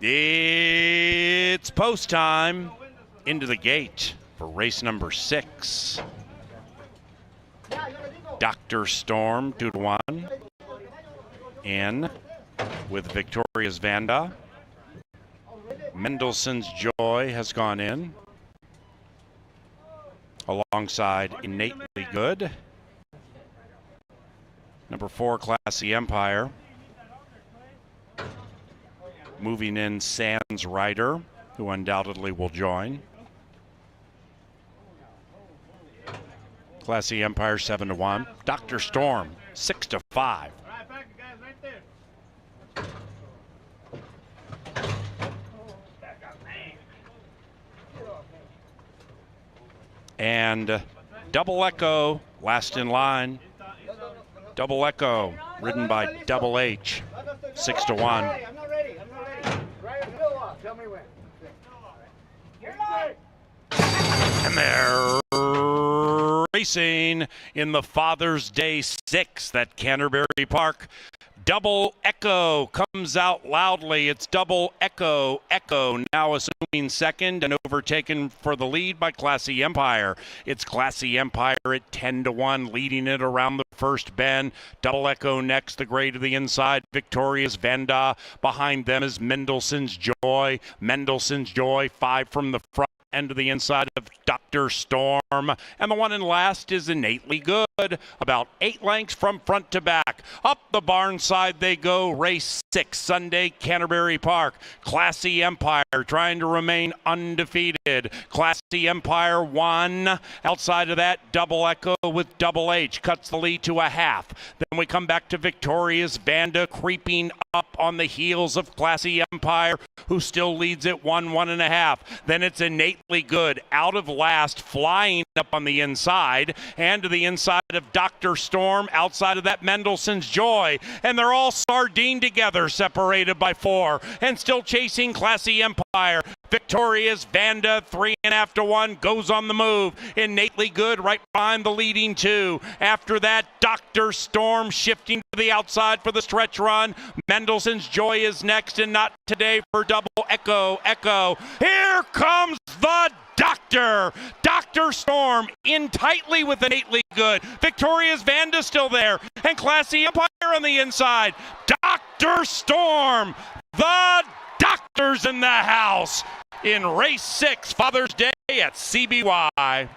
It's post time. Into the gate for race number 6. Dr. Storm, 2-1. In with Victoria's Vanda. Mendelssohn's Joy has gone in. Alongside Innately Good. Number 4, Classy Empire. Moving in Sands Rider, who undoubtedly will join. Classy Empire 7-1. Dr. Storm 6-5. And Double Echo last in line. Double Echo ridden by Double H 6-1. And they're racing in the Father's Day 6 at Canterbury Park. Double Echo comes out loudly. It's Double Echo. Echo now assuming second and overtaken for the lead by Classy Empire. It's Classy Empire at 10-1, leading it around the first bend. Double Echo next, the gray to the inside. Victoria's Vanda. Behind them is Mendelssohn's Joy. Mendelssohn's Joy, 5 from the front. End to the inside of Dr. Storm. And the one in last is Innately Good. About 8 lengths from front to back. Up the barn side they go. Race 6, Sunday, Canterbury Park. Classy Empire trying to remain undefeated. Classy Empire 1. Outside of that, Double Echo with Double H. Cuts the lead to a half. Then we come back to Victoria's Vanda creeping up on the heels of Classy Empire, who still leads at 1.5. Then it's Innately Good out of last, flying up on the inside and to the inside of Dr. Storm, outside of that Mendelssohn's Joy, and they're all sardined together, separated by 4 and still chasing Classy Empire. Victoria's Vanda 3.5-1 goes on the move. Innately Good right behind the leading 2. After that, Dr. Storm shifting to the outside for the stretch run. Mendelssohn's Joy is next, and not today for Double Echo. Echo. Here comes the Doctor. Dr. Storm in tightly with Innately Good. Victoria's Vanda still there, and Classy Empire on the inside. Dr. Storm, the Doctor's in the house in race 6, Father's Day at CBY.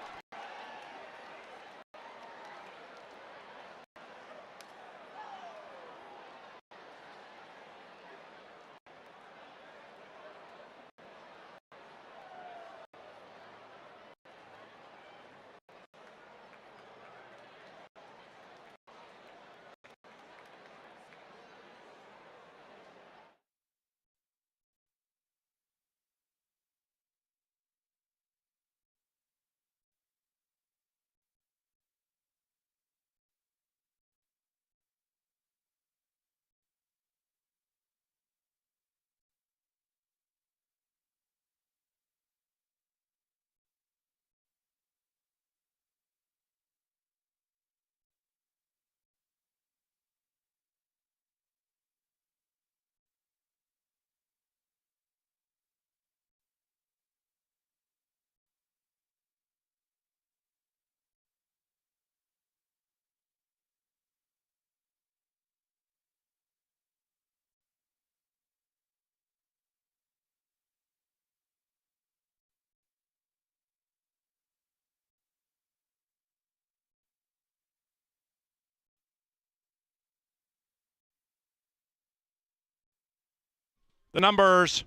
The numbers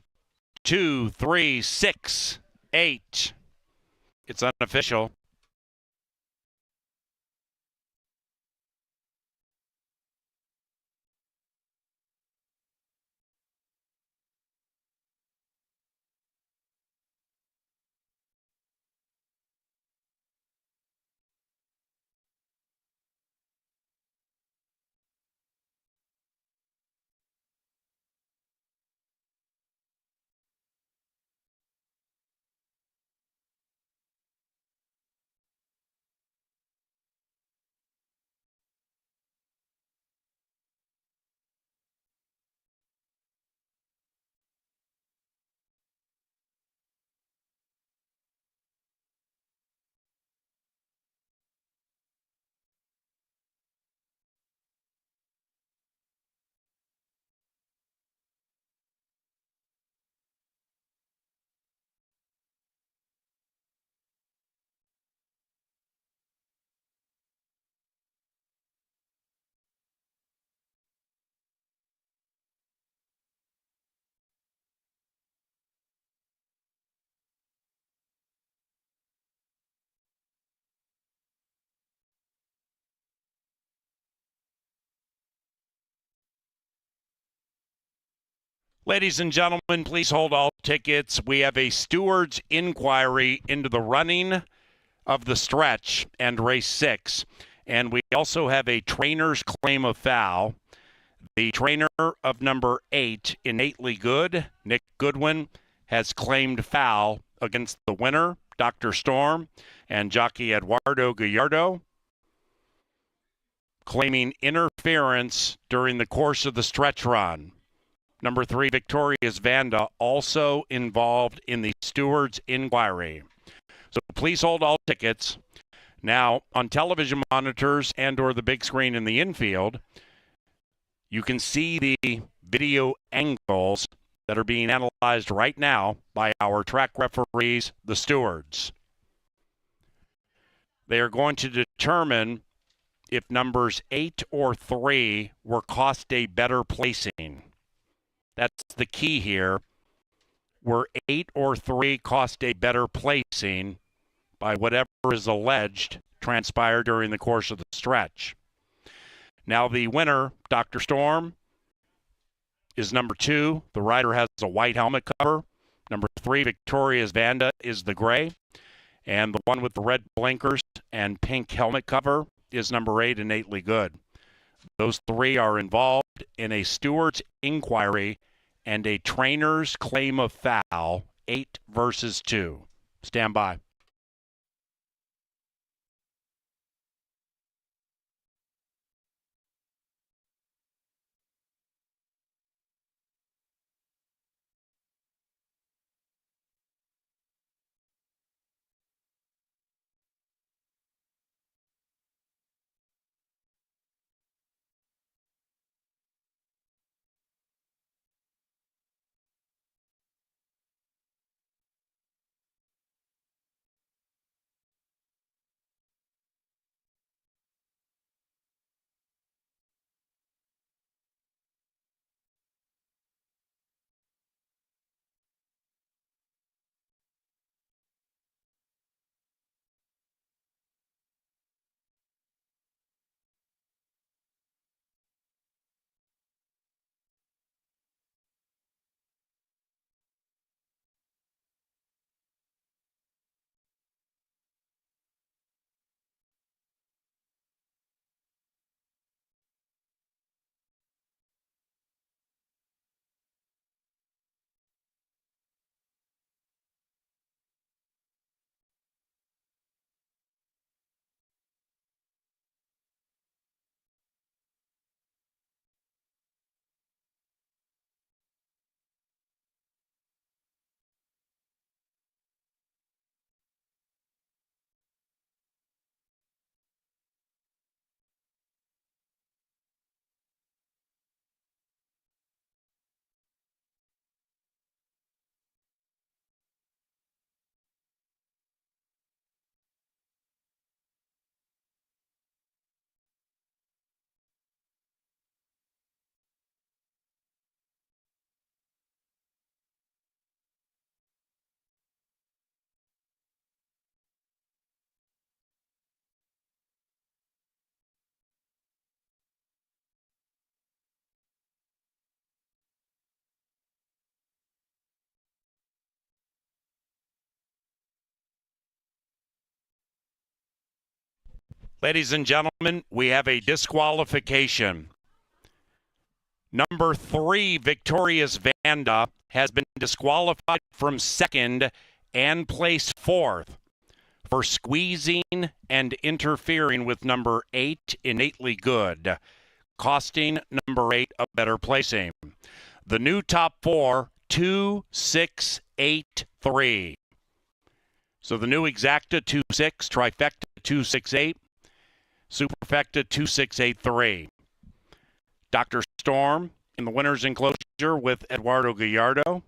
2, 3, 6, 8. It's unofficial. Ladies and gentlemen, please hold all tickets. We have a steward's inquiry into the running of the stretch and race 6. And we also have a trainer's claim of foul. The trainer of number 8, Innately Good, Nick Goodwin, has claimed foul against the winner, Dr. Storm, and jockey Eduardo Gallardo, claiming interference during the course of the stretch run. Number 3, Victoria's Vanda, also involved in the steward's inquiry. So please hold all tickets. Now, on television monitors and or the big screen in the infield, you can see the video angles that are being analyzed right now by our track referees, the stewards. They are going to determine if numbers 8 or 3 were cost a better placing. That's the key here. Were 8 or 3 cost a better placing by whatever is alleged transpired during the course of the stretch. Now the winner, Dr. Storm, is number 2. The rider has a white helmet cover. Number 3, Victoria's Vanda, is the gray. And the one with the red blinkers and pink helmet cover is number 8, Innately Good. Those 3 are involved in a steward's inquiry and a trainer's claim of foul, 8 versus 2. Stand by. Ladies and gentlemen, we have a disqualification. Number 3, Victoria's Vanda, has been disqualified from 2nd and placed 4th for squeezing and interfering with number 8, Innately Good, costing number 8 a better placing. The new top 4, 2, 6, 8, 3. So the new exacta 2, 6, trifecta 2, 6, 8. Superfecta 2683. Dr. Storm in the winner's enclosure with Eduardo Gallardo.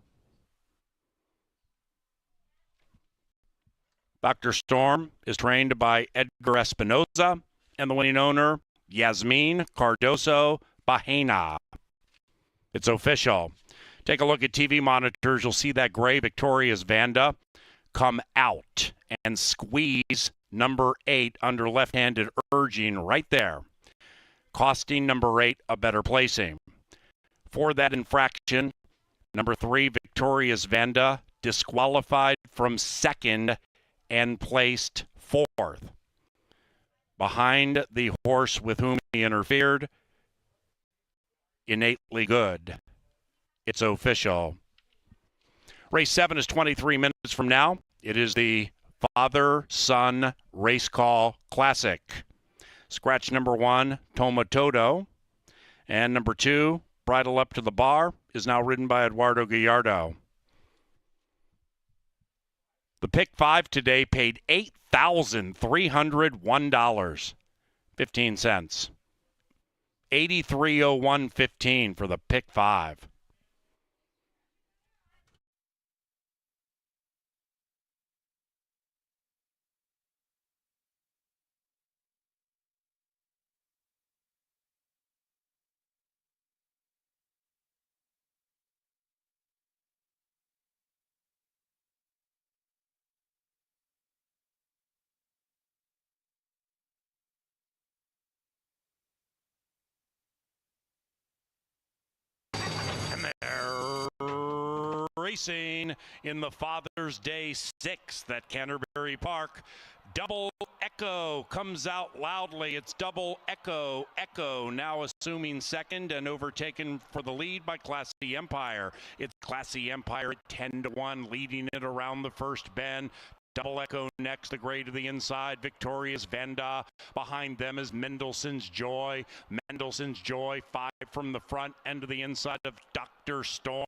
Dr. Storm is trained by Edgar Espinoza and the winning owner, Yasmin Cardoso Bahena. It's official. Take a look at TV monitors. You'll see that gray Victoria's Vanda come out and squeeze number 8 under left-handed urging right there, costing number 8 a better placing. For that infraction, Number 3, Victorious Vanda, disqualified from second and placed fourth. Behind the horse with whom he interfered, Innately Good. It's official. Race 7 is 23 minutes from now. It is the Father-Son Race Call Classic. Scratch number 1, Tomatodo. And number 2, Bridle Up to the Bar, is now ridden by Eduardo Gallardo. The pick 5 today paid $8,301.15. 8301.15 for the pick 5. And they're racing in the Father's Day 6th at Canterbury Park. Double Echo comes out loudly. It's Double Echo. Echo now assuming second and overtaken for the lead by Classy Empire. It's Classy Empire at 10-1, leading it around the first bend. Double Echo next, the gray to the inside. Victorious Vanda. Behind them is Mendelssohn's Joy. Mendelssohn's Joy, 5 from the front, end to the inside of Dr. Storm.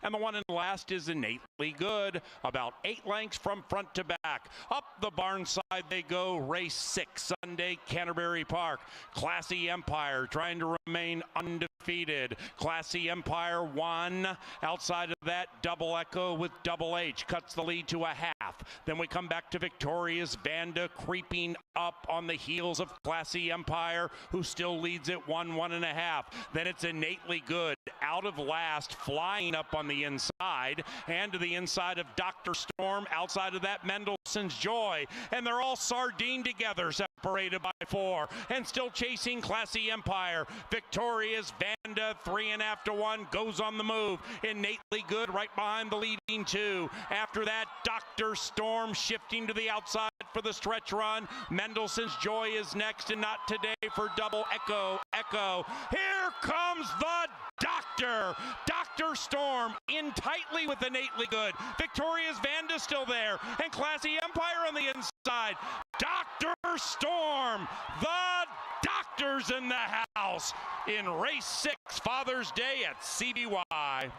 And the one in last is Innately Good, about 8 lengths from front to back. Up the barn side they go. Race 6, Sunday, Canterbury Park. Classy Empire trying to remain undefeated. Classy Empire 1. Outside of that, Double Echo with Double H cuts the lead to a half. Then we come back to Victorious Vanda creeping up on the heels of Classy Empire, who still leads at 1.5. Then it's Innately Good out of last, flying up on the inside and to the inside of Dr. Storm. Outside of that, Mendelssohn's Joy, and they're all sardined together, separated by 4, and still chasing Classy Empire. Victorious Vanda, 3.5 to 1, goes on the move. Innately Good right behind the leading 2. After that, Dr. Storm shifting to the outside for the stretch run. Mendelssohn's Joy is next, and not today for Double Echo. Echo. Here comes the Doctor. Dr. Storm in tightly with Innately Good. Victorious Vanda still there, and Classy Empire on the inside. Dr. Storm, the Doctor's in the house in race 6, Father's Day at CBY.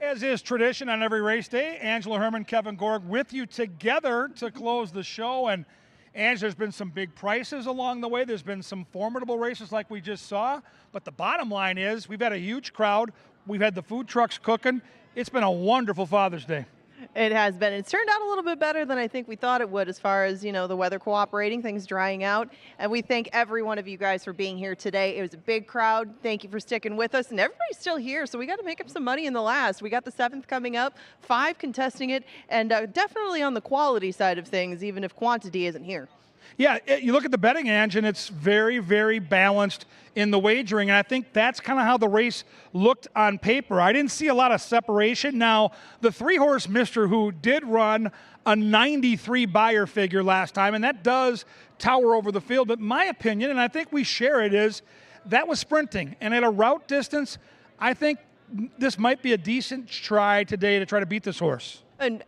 As is tradition on every race day, Angela Herman, Kevin Gorg with you together to close the show. And Ange, there's been some big prices along the way. There's been some formidable races like we just saw. But the bottom line is we've had a huge crowd. We've had the food trucks cooking. It's been a wonderful Father's Day. It has been. It's turned out a little bit better than I think we thought it would as far as, the weather cooperating, things drying out. And we thank every one of you guys for being here today. It was a big crowd. Thank you for sticking with us. And everybody's still here, so we got to make up some money in the last. We got the 7th coming up, 5 contesting it, and definitely on the quality side of things, even if quantity isn't here. Yeah, you look at the betting, Ange, and it's very, very balanced in the wagering. And I think that's kind of how the race looked on paper. I didn't see a lot of separation. Now, the 3-horse Mr. Who did run a 93 buyer figure last time, and that does tower over the field. But my opinion, and I think we share it, is that was sprinting. And at a route distance, I think this might be a decent try today to try to beat this horse. And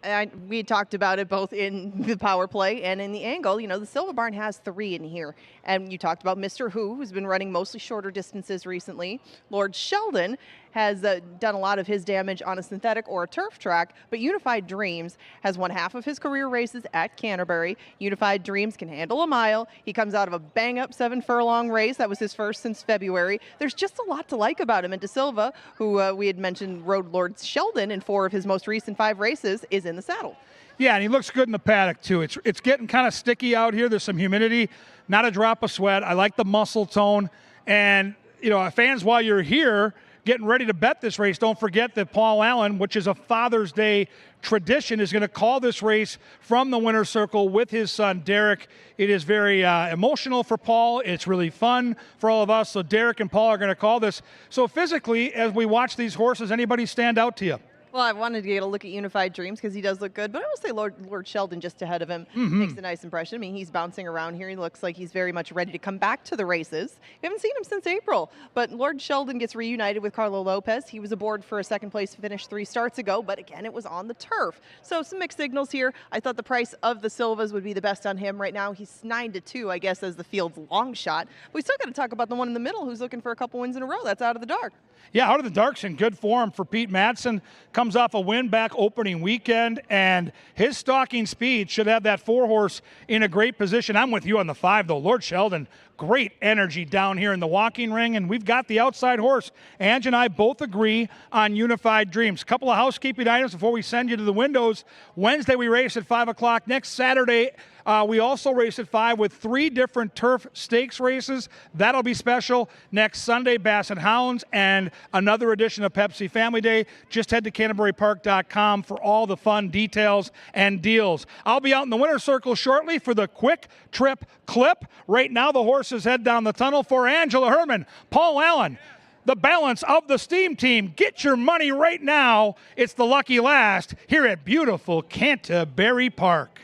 we talked about it both in the power play and in the angle. The Silva Barn has 3 in here. And you talked about Mr. Who's been running mostly shorter distances recently. Lord Sheldon has done a lot of his damage on a synthetic or a turf track, but Unified Dreams has won half of his career races at Canterbury. Unified Dreams can handle a mile. He comes out of a bang-up 7-furlong race. That was his first since February. There's just a lot to like about him. And De Silva, who we had mentioned rode Lord Sheldon in 4 of his most recent 5 races, is in the saddle. Yeah, and he looks good in the paddock, too. It's getting kind of sticky out here. There's some humidity, not a drop of sweat. I like the muscle tone. And, fans, while you're here getting ready to bet this race, don't forget that Paul Allen, which is a Father's Day tradition, is going to call this race from the winner's circle with his son, Derek. It is very emotional for Paul. It's really fun for all of us. So Derek and Paul are going to call this. So physically, as we watch these horses, anybody stand out to you? Well, I wanted to get a look at Unified Dreams because he does look good, but I will say Lord Sheldon just ahead of him makes a nice impression. I mean, he's bouncing around here. He looks like he's very much ready to come back to the races. We haven't seen him since April, but Lord Sheldon gets reunited with Carlo Lopez. He was aboard for a 2nd place finish 3 starts ago, but again, it was on the turf. So some mixed signals here. I thought the price of the Silvas would be the best on him right now. He's 9-2, I guess, as the field's long shot. But we still got to talk about the one in the middle who's looking for a couple wins in a row. That's Out of the Dark. Yeah, Out of the Dark's in good form for Pete Madsen. Comes off a win back opening weekend, and his stalking speed should have that 4-horse in a great position. I'm with you on the 5, though. Lord Sheldon, great energy down here in the walking ring, and we've got the outside horse. Ange and I both agree on Unified Dreams. Couple of housekeeping items before we send you to the windows. Wednesday, we race at 5 o'clock. Next Saturday, we also race at 5 with 3 different turf stakes races. That'll be special. Next Sunday, Basset Hounds and another edition of Pepsi Family Day. Just head to CanterburyPark.com for all the fun details and deals. I'll be out in the winner's circle shortly for the Quick Trip Clip. Right now, the horses head down the tunnel. For Angela Herman, Paul Allen, the balance of the Steam Team. Get your money right now. It's the lucky last here at beautiful Canterbury Park.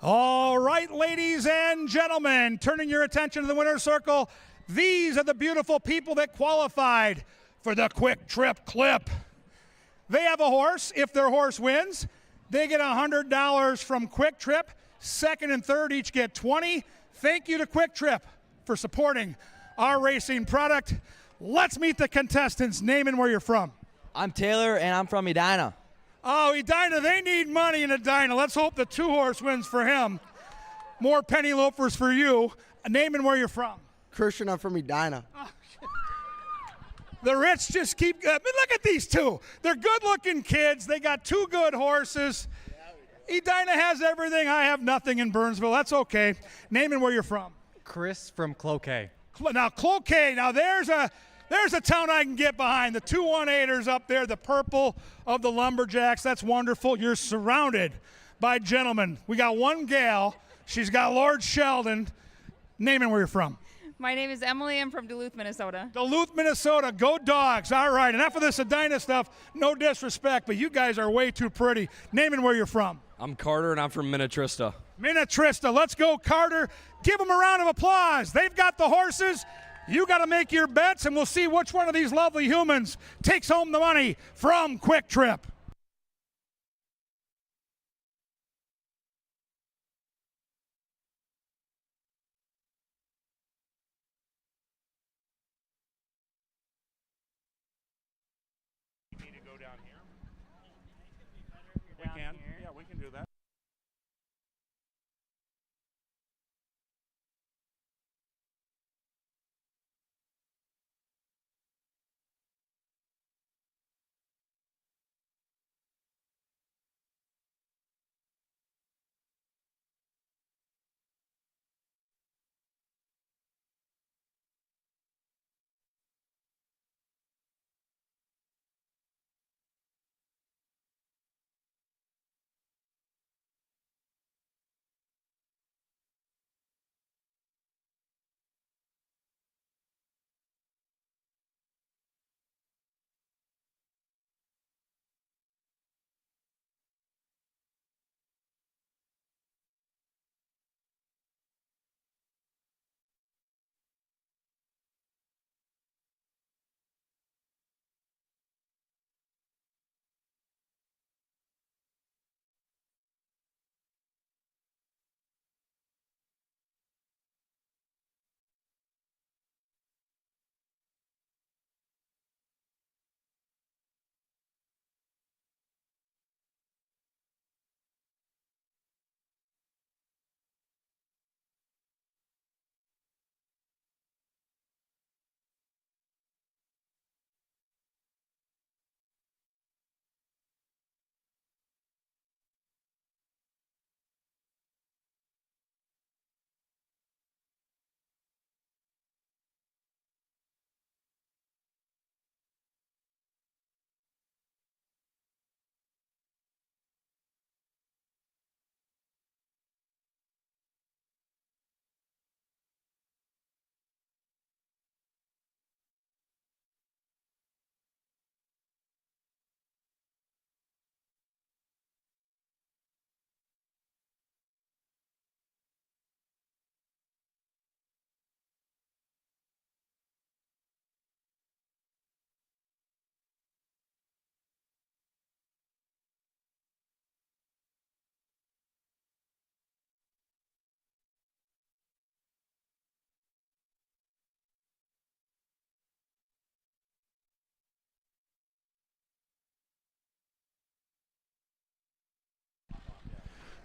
All right, ladies and gentlemen, turning your attention to the winner's circle, these are the beautiful people that qualified for the Quick Trip Clip. They have a horse. If their horse wins, they get $100 from Quick Trip. Second and third each get $20. Thank you to Quick Trip for supporting our racing product. Let's meet the contestants. Name and where you're from. I'm Taylor, and I'm from Edina. Oh, Edina, they need money in Edina. Let's hope the two-horse wins for him. More penny loafers for you. Name and where you're from. Christian, I'm from Edina. The rich just keep. Look at these two. They're good-looking kids. They got two good horses. Edina has everything. I have nothing in Burnsville. That's okay. Name and where you're from. Chris from Cloquet. Now, Cloquet. Now, there's a town I can get behind. The 218ers up there, the purple of the Lumberjacks. That's wonderful. You're surrounded by gentlemen. We got one gal. She's got Lord Sheldon. Name and where you're from. My name is Emily. I'm from Duluth, Minnesota. Duluth, Minnesota. Go Dogs. All right. Enough of this Edina stuff. No disrespect, but you guys are way too pretty. Name and where you're from. I'm Carter, and I'm from Minnetrista. Minnetrista. Let's go, Carter. Give them a round of applause. They've got the horses. You got to make your bets, and we'll see which one of these lovely humans takes home the money from Quick Trip. Yeah, we can do that.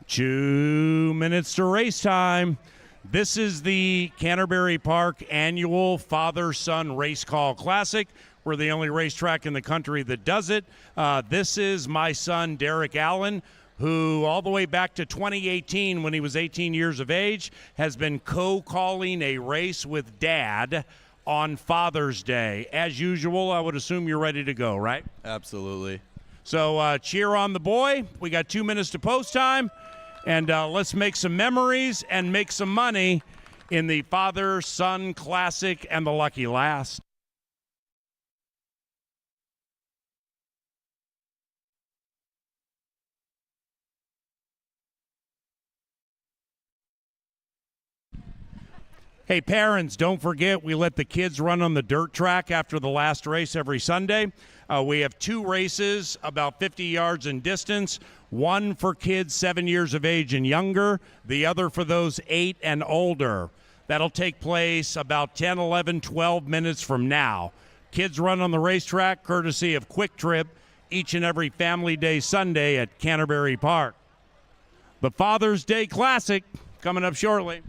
Two minutes to race time. This is the Canterbury Park annual Father-Son Race Call Classic. We're the only racetrack in the country that does it. This is my son, Derek Allen, who all the way back to 2018, when he was 18 years of age, has been co-calling a race with Dad on Father's Day. As usual, I would assume you're ready to go, right? Absolutely. So cheer on the boy. We got 2 minutes to post time. And let's make some memories and make some money in the Father-Son Classic and the Lucky Last. Hey, parents, don't forget we let the kids run on the dirt track after the last race every Sunday. We have 2 races about 50 yards in distance, one for kids 7 years of age and younger, the other for those 8 and older. That'll take place about 10, 11, 12 minutes from now. Kids run on the racetrack courtesy of Quick Trip each and every Family Day Sunday at Canterbury Park. The Father's Day Classic coming up shortly.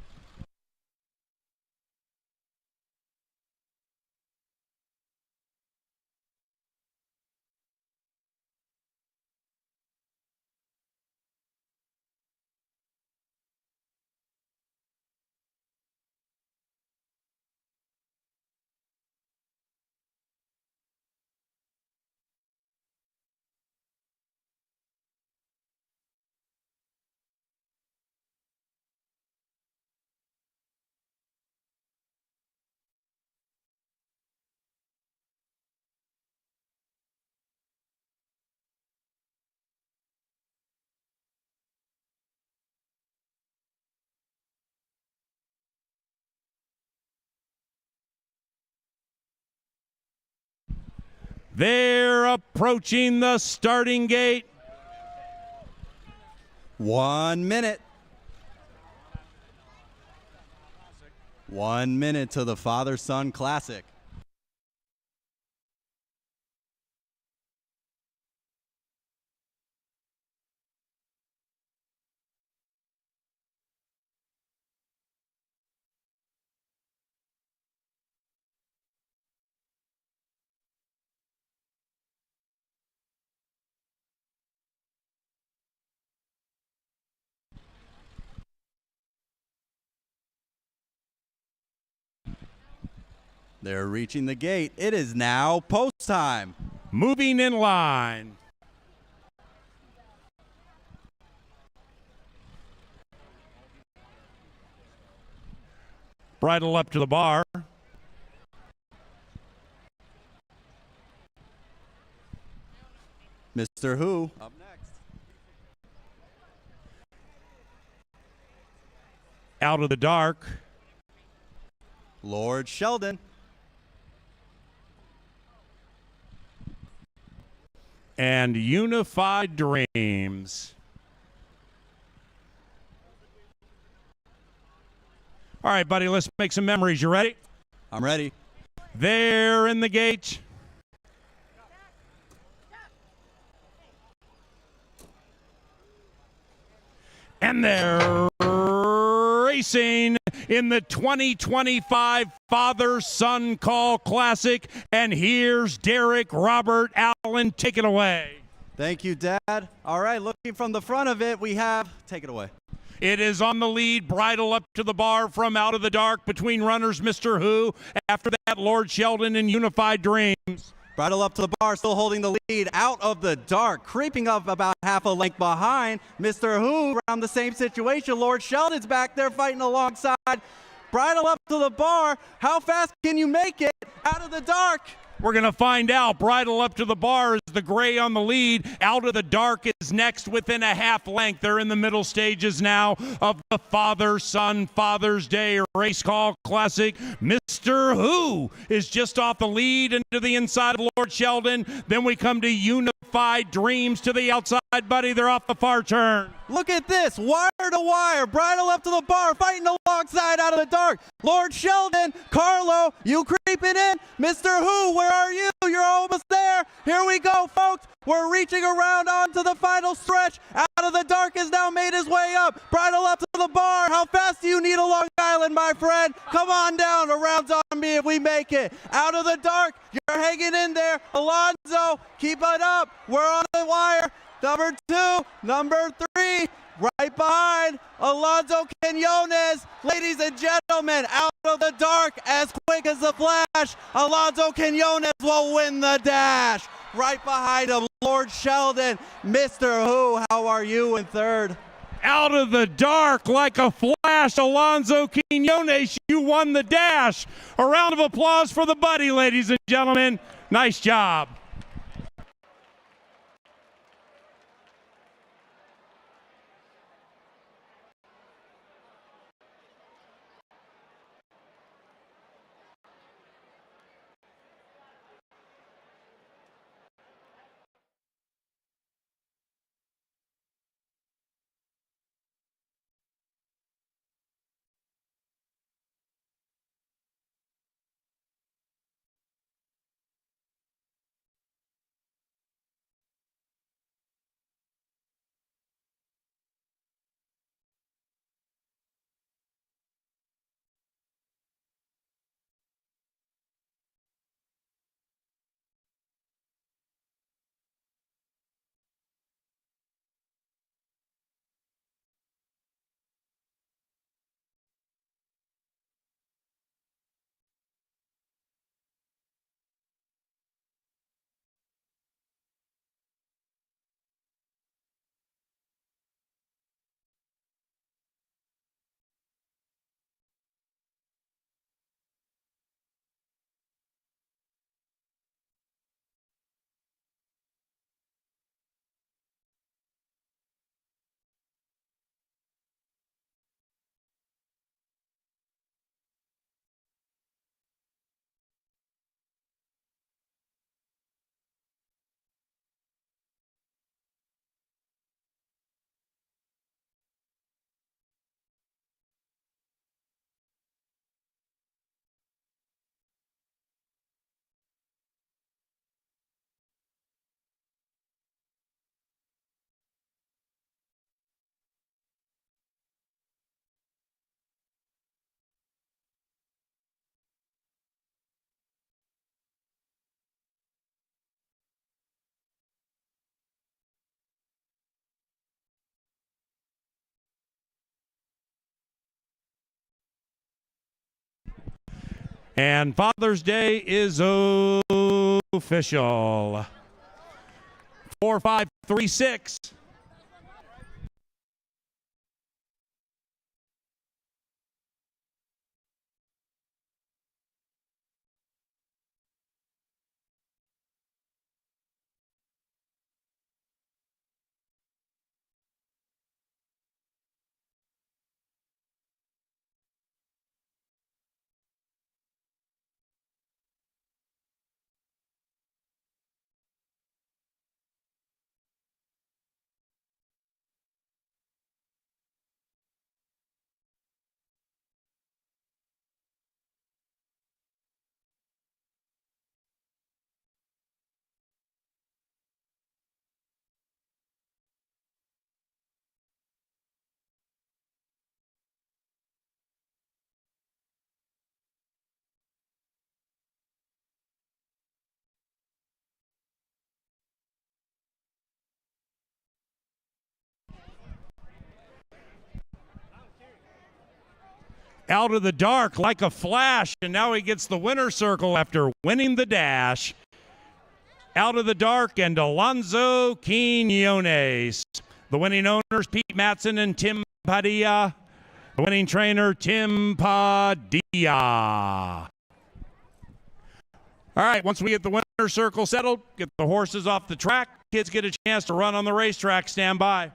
They're approaching the starting gate. 1 minute. 1 minute to the Father-Son Classic. They're reaching the gate. It is now post time. Moving in line. Bridle up to the bar. Mr. Who up next. Out of the dark. Lord Sheldon. And Unified Dreams. All right, buddy, let's make some memories. You ready? I'm ready. There in the gate. And they're racing in the 2025 Father-Son Call Classic. And here's Derek Robert Allen. Take it away. Thank you, Dad. All right, looking from the front of it, we have, take it away. It is on the lead, bridle up to the bar from Out of the Dark between runners Mr. Who. After that, Lord Sheldon and Unified Dreams. Bridle up to the bar, still holding the lead. Out of the dark, creeping up about half a length behind. Mr. Who around the same situation. Lord Sheldon's back there fighting alongside. Bridle up to the bar. How fast can you make it out of the dark? We're going to find out. Bridle up to the bar is the gray on the lead. Out of the dark is next within a half length. They're in the middle stages now of the Father-Son Father's Day Race Call Classic. Mr. Who is just off the lead into the inside of Lord Sheldon. Then we come to Unified Dreams to the outside, buddy. They're off the far turn. Look at this, wire to wire, bridle up to the bar, fighting alongside Out of the Dark. Lord Sheldon, Carlo, you creeping in. Mr. Who, where are you? You're almost there. Here we go, folks. We're reaching around onto the final stretch. Out of the Dark has now made his way up. Bridle up to the bar. How fast do you need a Long Island, my friend? Come on down, around on me if we make it. Out of the Dark, you're hanging in there. Alonzo, keep it up. We're on the wire. Number 2, number 3, right behind Alonzo Quinones. Ladies and gentlemen, Out of the Dark, as quick as the flash, Alonzo Quinones will win the dash. Right behind him, Lord Sheldon. Mr. Who, how are you in third? Out of the dark like a flash, Alonzo Quinones, you won the dash. A round of applause for the buddy, ladies and gentlemen. Nice job. And Father's Day is official. 4-5-3-6. Out of the dark like a flash, and now he gets the winner's circle after winning the dash. Out of the dark, and Alonzo Quinones. The winning owners, Pete Matson and Tim Padilla. The winning trainer, Tim Padilla. All right, once we get the winner's circle settled, get the horses off the track, kids get a chance to run on the racetrack. Stand by.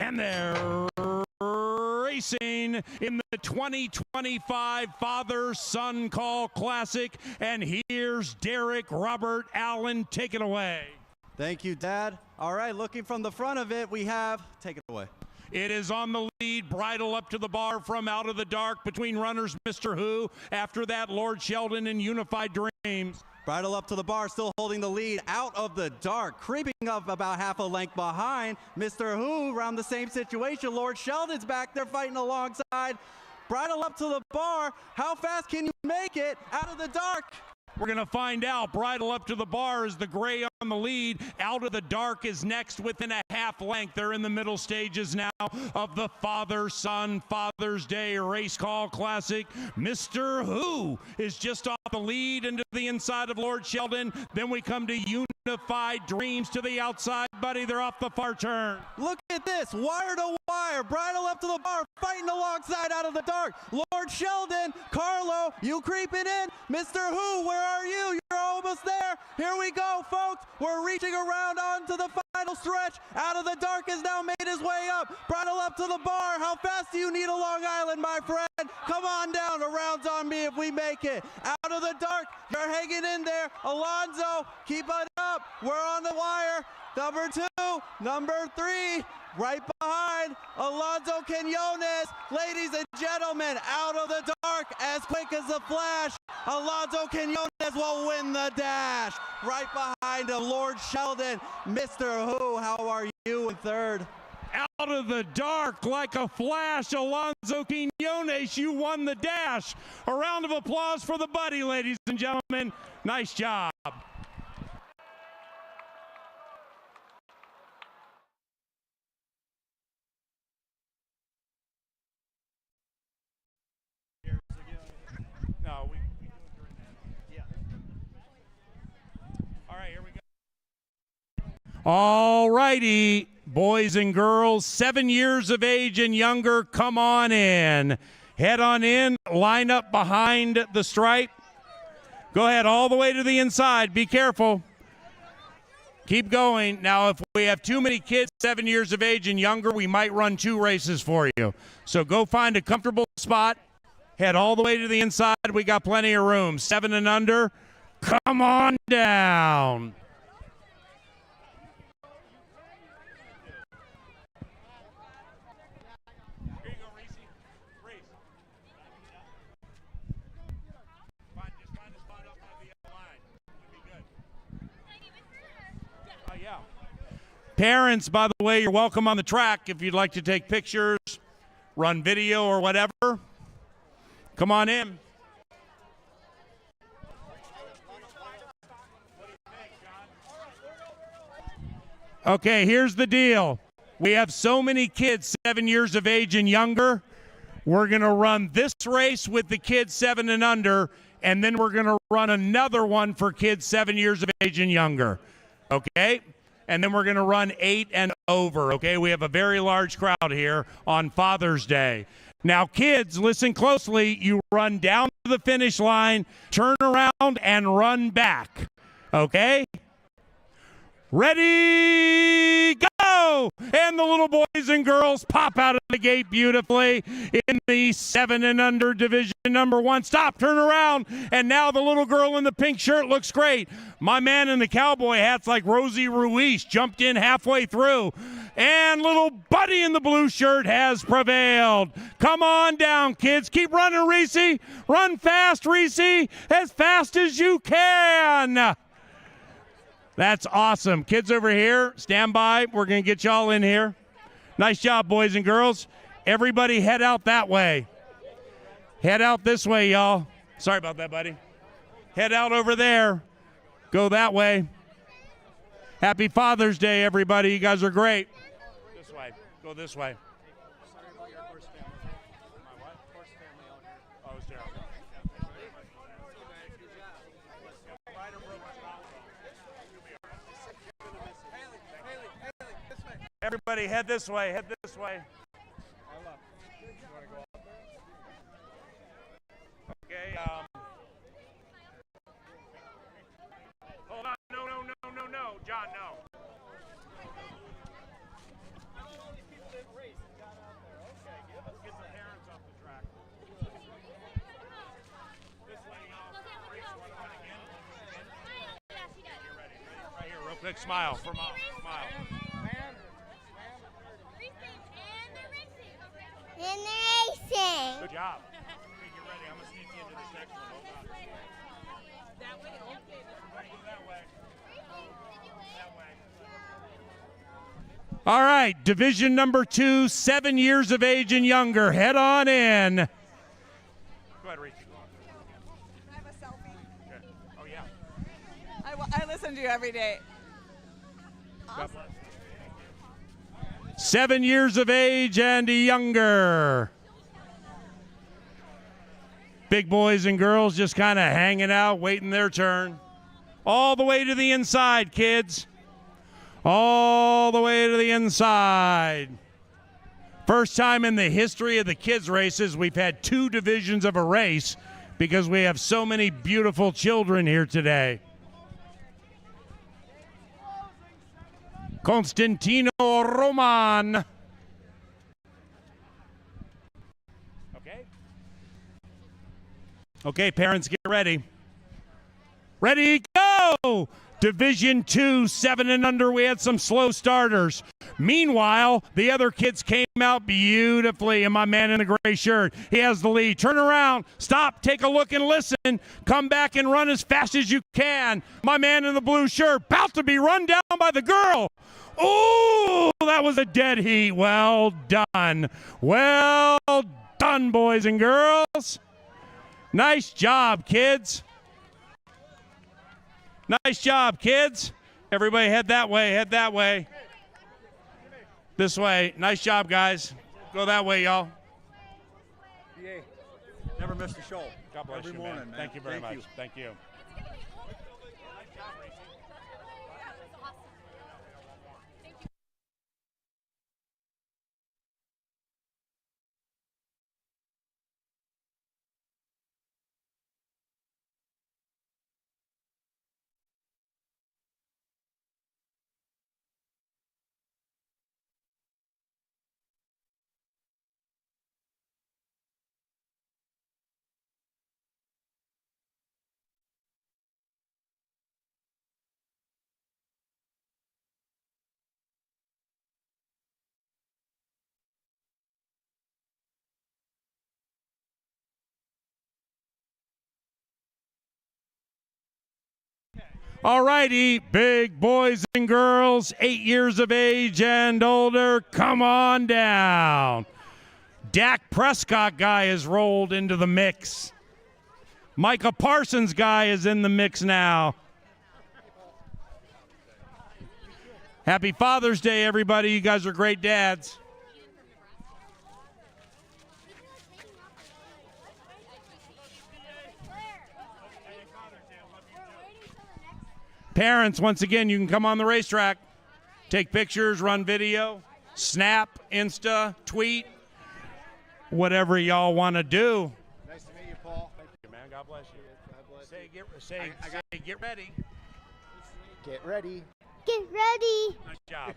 And they're racing in the 2025 Father-Son Call Classic. And here's Derek Robert Allen. Take it away. Thank you, Dad. All right, looking from the front of it, we have, take it away. It is on the lead, bridle up to the bar from Out of the Dark between runners Mr. Who. After that, Lord Sheldon and Unified Dreams. Bridle up to the bar, still holding the lead. Out of the dark, creeping up about half a length behind. Mr. Who around the same situation. Lord Sheldon's back there fighting alongside. Bridle up to the bar. How fast can you make it out of the dark? We're going to find out. Bridle up to the bar is the gray on the lead. Out of the dark is next within a half length. They're in the middle stages now of the Father-Son Father's Day Race Call Classic. Mr. Who is just off the lead into the inside of Lord Sheldon. Then we come to Unified Dreams to the outside. Buddy, they're off the far turn. Look at this, wire to wire, bridle up to the bar, fighting alongside Out of the Dark. Lord Sheldon, Carlo, you creeping in. Mr. Who, where are you? You're almost there. Here we go, folks. We're reaching around onto the final stretch. Out of the Dark has now made his way up. Bridle up to the bar. How fast do you need a Long Island, my friend? Come on down. Around's on me if we make it. Out of the Dark, you're hanging in there. Alonzo, keep it up. We're on the wire. Number 2, number 3, right behind Alonzo Quinones. Ladies and gentlemen, Out of the Dark, as quick as a flash. Alonzo Quinones will win the dash. Right behind him, Lord Sheldon. Mr. Who, how are you in third? Out of the dark like a flash, Alonzo Quinones, you won the dash. A round of applause for the buddy, ladies and gentlemen. Nice job. No, we do it during that. Yeah. All right, here we go. All righty, boys and girls, 7 years of age and younger, come on in. Head on in, line up behind the stripe. Go ahead all the way to the inside. Be careful. Keep going. Now, if we have too many kids 7 years of age and younger, we might run 2 races for you. So go find a comfortable spot. Head all the way to the inside. We got plenty of room. 7 and under, come on down. Parents, by the way, you're welcome on the track if you'd like to take pictures, run video or whatever. Come on in. Okay, here's the deal. We have so many kids 7 years of age and younger. We're going to run this race with the kids 7 and under, and then we're going to run another one for kids 7 years of age and younger. Okay? And then we're going to run 8 and over, okay? We have a very large crowd here on Father's Day. Now, kids, listen closely. You run down to the finish line, turn around, and run back, okay? Ready, go! And the little boys and girls pop out of the gate beautifully in the 7 and under division number 1. Stop, turn around, and now the little girl in the pink shirt looks great. My man in the cowboy hat's like Rosie Ruiz, jumped in halfway through. And little buddy in the blue shirt has prevailed. Come on down, kids. Keep running, Reese. Run fast, Reese, as fast as you can. That's awesome. Kids over here, stand by. We're going to get y'all in here. Nice job, boys and girls. Everybody head out that way. Head out this way, y'all. Sorry about that, buddy. Head out over there. Go that way. Happy Father's Day, everybody. You guys are great. This way. Go this way. Sorry about your horse family. My what? Horse family out here. Oh, it's terrible. Everybody head this way, head this way. Okay, hold on, no, John, no. Let's get the parents off the track. This way, y'all. Race one again. You're ready. Right here, real quick, smile for Mom. Smile. And the racing. Good job. Okay, get ready. I'm going to sneak you into this next one. Hold on. That way? Okay. Everybody go that way. That way. All right. Division number 2, 7 years of age and younger. Head on in. Go ahead, Reese. Can I have a selfie? Okay. Oh, yeah. I listen to you every day. Awesome. 7 years of age and younger. Big boys and girls just kind of hanging out, waiting their turn. All the way to the inside, kids. All the way to the inside. First time in the history of the kids' races we've had 2 divisions of a race because we have so many beautiful children here today. Constantino Roman. Okay, parents, get ready. Ready, go! Division 2, 7 and under, we had some slow starters. Meanwhile, the other kids came out beautifully, and my man in the gray shirt, he has the lead. Turn around, stop, take a look and listen. Come back and run as fast as you can. My man in the blue shirt, about to be run down by the girl. Ooh, that was a dead heat. Well done. Well done, boys and girls. Nice job, kids. Nice job, kids. Everybody head that way, head that way. This way. Nice job, guys. Go that way, y'all. Never missed a show. God bless Every you, morning, man. man. Thank you very much. Thank you. All righty, big boys and girls, 8 years of age and older, come on down. Dak Prescott guy is rolled into the mix. Micah Parsons guy is in the mix now. Happy Father's Day, everybody. You guys are great dads. Parents, once again, you can come on the racetrack, take pictures, run video, snap, Insta, tweet, whatever y'all want to do. Nice to meet you, Paul. Thank you, man. God bless you. God bless Say, you. get ready. Get ready. Get ready. Nice job.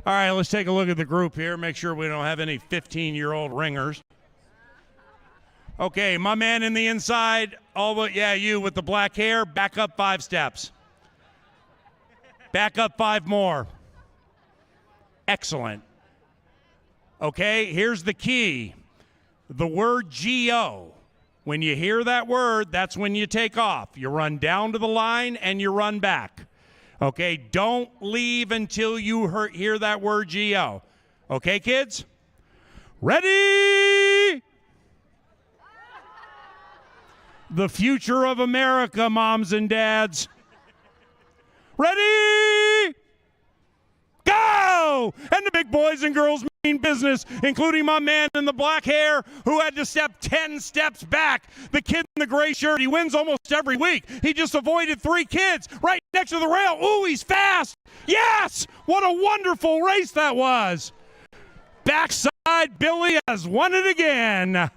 All right, let's take a look at the group here. Make sure we don't have any 15-year-old ringers. Okay, my man in the inside, you with the black hair, back up 5 steps. Back up 5 more. Excellent. Okay, here's the key. The word G-O. When you hear that word, that's when you take off. You run down to the line and you run back. Okay, don't leave until you hear that word G-O. Okay, kids? Ready? The future of America, moms and dads. Ready? Go! And the big boys and girls mean business, including my man in the black hair who had to step 10 steps back. The kid in the gray shirt, he wins almost every week. He just avoided 3 kids right next to the rail. Ooh, he's fast. Yes! What a wonderful race that was. Backside Billy has won it again.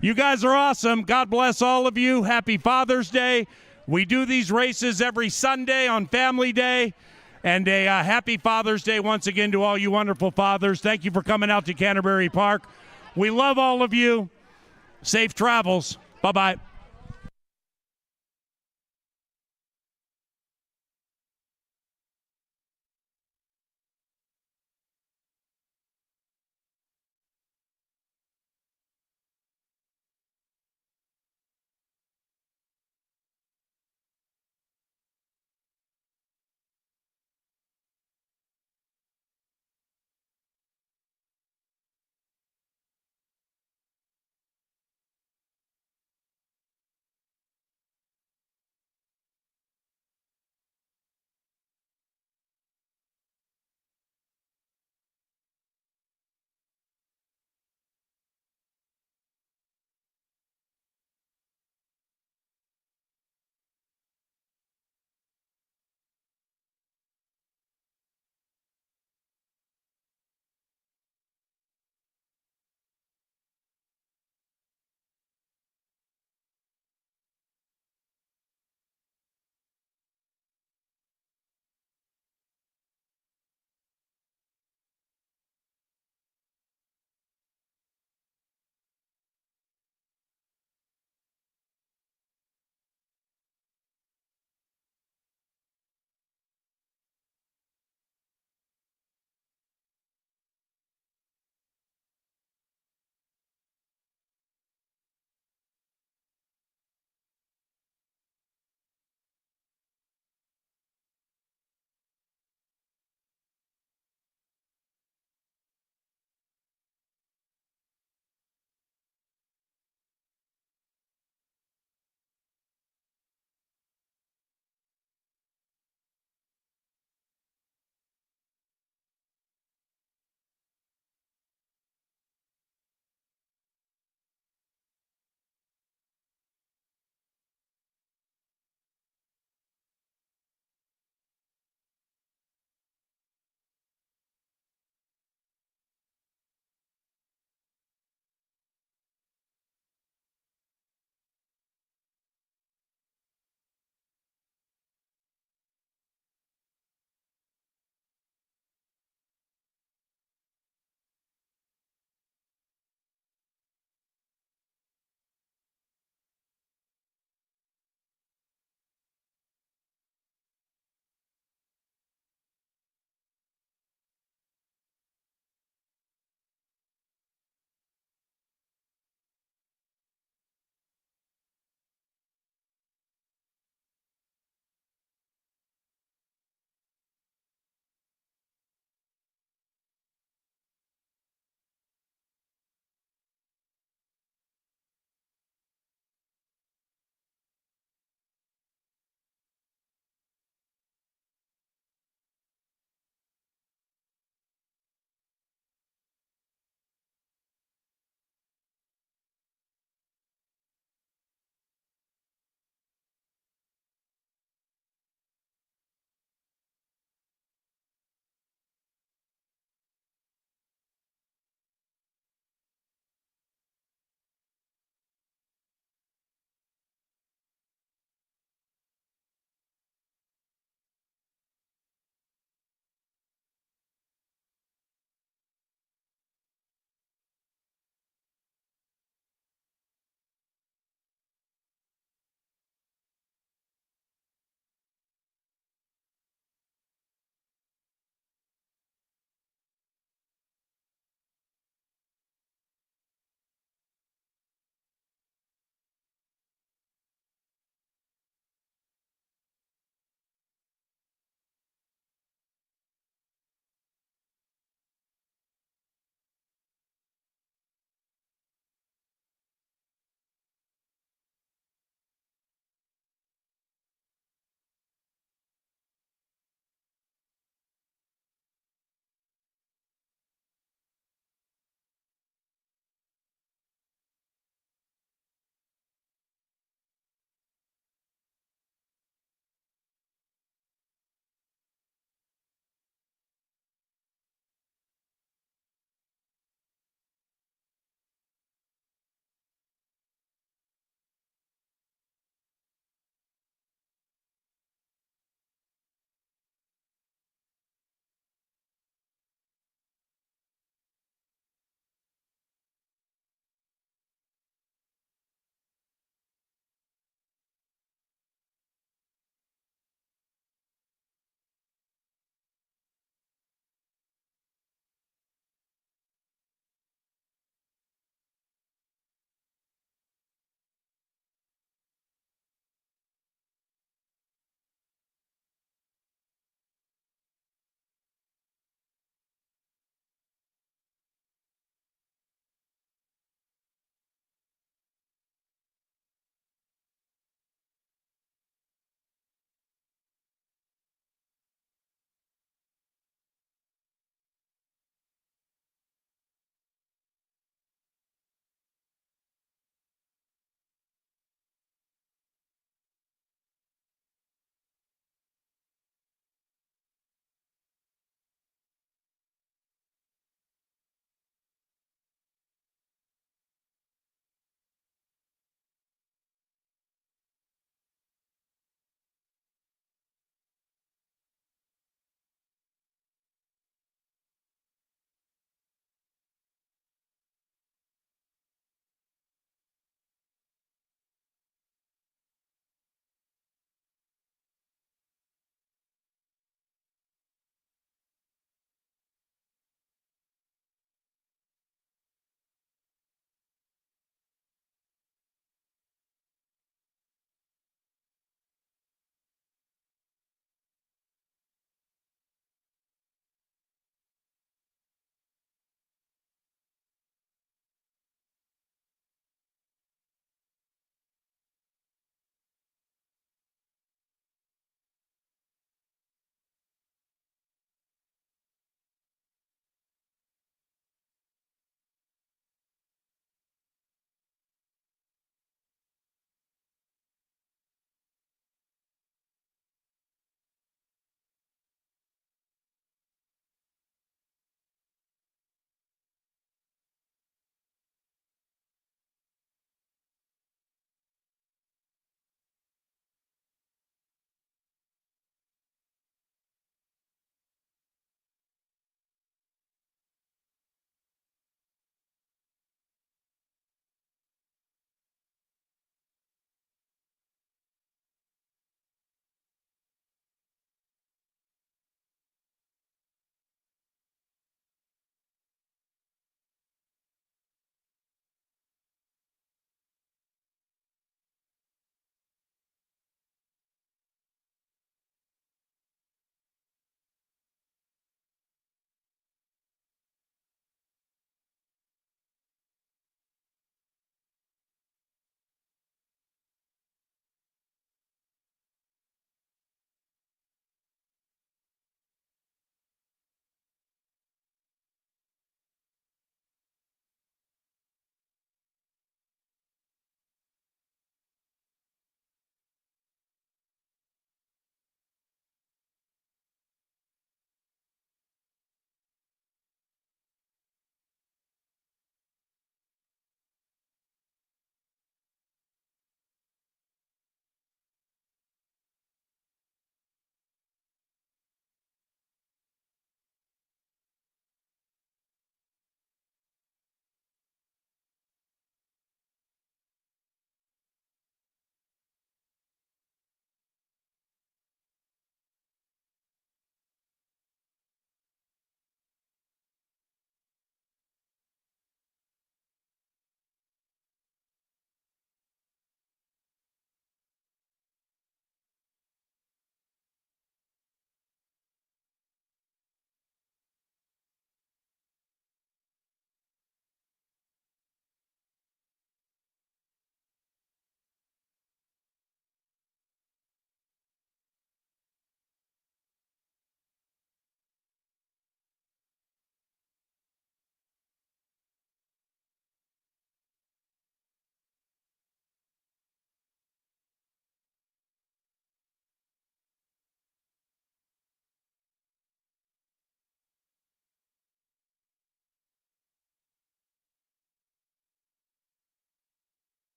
You guys are awesome. God bless all of you. Happy Father's Day. We do these races every Sunday on Family Day. And a happy Father's Day once again to all you wonderful fathers. Thank you for coming out to Canterbury Park. We love all of you. Safe travels. Bye-bye.